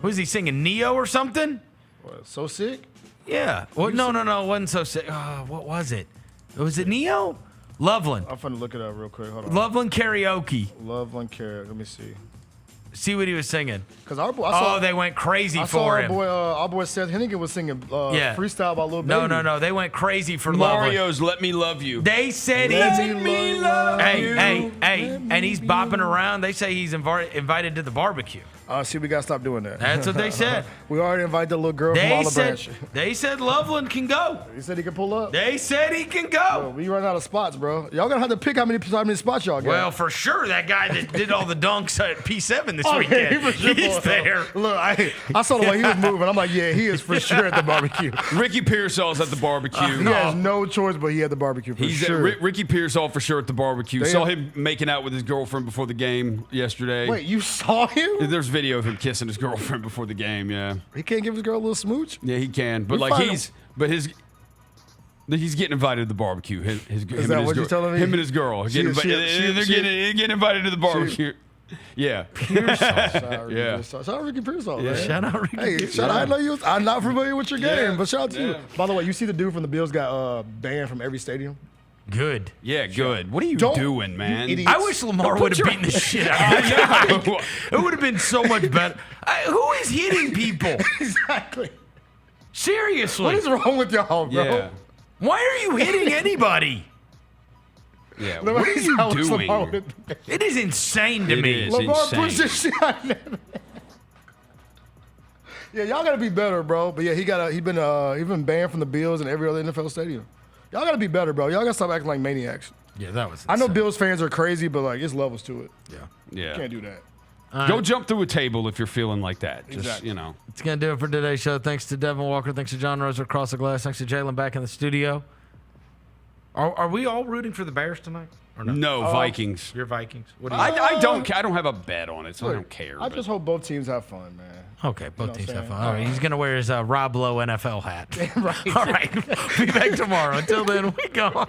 M: Was he singing Neo or something?
N: What, so sick?
M: Yeah. Well, no, it wasn't so sick. What was it? Was it Neo? Loveland.
N: I'm finna look it up real quick. Hold on.
M: Loveland karaoke.
N: Loveland Carrot. Let me see.
M: See what he was singing.
N: Because our boy, I saw,
M: they went crazy
N: I saw
M: for
N: our
M: him.
N: boy Seth Hennigan was singing freestyle by Lil Baby.
M: No. They went crazy for Loveland.
O: Mario's "Let Me Love You."
M: They said
N: Let me love you.
M: Hey, and he's bopping around. They say he's invited to the barbecue.
N: See, we gotta stop doing that.
M: That's what they said.
N: We already invited the little girl from Olive Branch.
M: They said Loveland can go.
N: He said he can pull up.
M: They said he can go.
N: Bro, we run out of spots, bro. Y'all gonna have to pick how many spots y'all got.
M: Well, for sure, that guy that did all the dunks at P7 this
N: Oh, yeah,
M: weekend,
N: he for sure
M: he's
N: pulled
M: there.
N: up. Look, I saw the way he was moving. I'm like, yeah, he is for sure at the barbecue.
O: Ricky Pearsall's at the barbecue.
N: He has no choice, but he at the barbecue for
O: He's
N: sure.
O: Ricky Pearsall for sure at the barbecue.
N: They
O: Saw
N: have-
O: him making out with his girlfriend before the game yesterday.
N: Wait, you saw him?
O: There's video of him kissing his girlfriend before the game. Yeah,
N: He can't give his girl a little smooch?
O: yeah, he can. But
N: We
O: like
N: find
O: he's getting invited to the barbecue. Him
N: that
O: and his
N: what you're telling me?
O: Him and his girl are getting they're getting invited to the barbecue. Yeah. Yeah.
N: Shout out Ricky Pearsall,
O: Yeah.
N: man.
M: Shout out Ricky
N: Hey,
M: Pearsall.
N: shout out. I know you. I'm not familiar with your game,
O: Yeah,
N: but shout out to you.
O: yeah.
N: By the way, you see the dude from the Bills got banned from every stadium?
M: Good.
O: Yeah, good. What are you
N: Don't-
O: doing, man?
N: you idiots.
M: I wish Lamar
O: Don't
M: would
O: put
M: have
O: your-
M: beaten the shit out of him. It would have been so much better. Who is hitting people?
N: Exactly.
M: Seriously.
N: What is wrong with y'all, bro?
O: Yeah.
M: Why are you hitting anybody?
O: Yeah.
N: Lamar-
O: What are you
N: Lamar
O: doing?
N: would-
M: It is insane to
O: It
M: me.
O: is.
N: Lamar
O: insane.
N: pushed this shit out of that. Yeah, y'all gotta be better, bro. But yeah, he been banned from the Bills and every other NFL stadium. Y'all gotta be better, bro. Y'all gotta stop acting like maniacs.
M: Yeah, that was.
N: I know Bills fans are crazy, but like, it's levels to it.
O: Yeah.
N: Can't do that.
O: Go jump through a table if you're feeling like that. Just,
N: Exactly.
M: It's going to do it for today's show. Thanks to Devin Walker. Thanks to John Roser across the glass. Thanks to Jalen back in the studio. Are we all rooting for the Bears tonight? Or
O: No, Vikings.
M: You're Vikings. What do you
O: I don't have a bet on it, so I don't care.
N: I just hope both teams have fun, man.
M: Okay, both
N: what
M: teams
N: I'm
M: have
N: saying?
M: fun. All right, he's going to wear his Rob Lowe NFL hat.
N: Right.
M: All right, be back tomorrow. Until then, we go.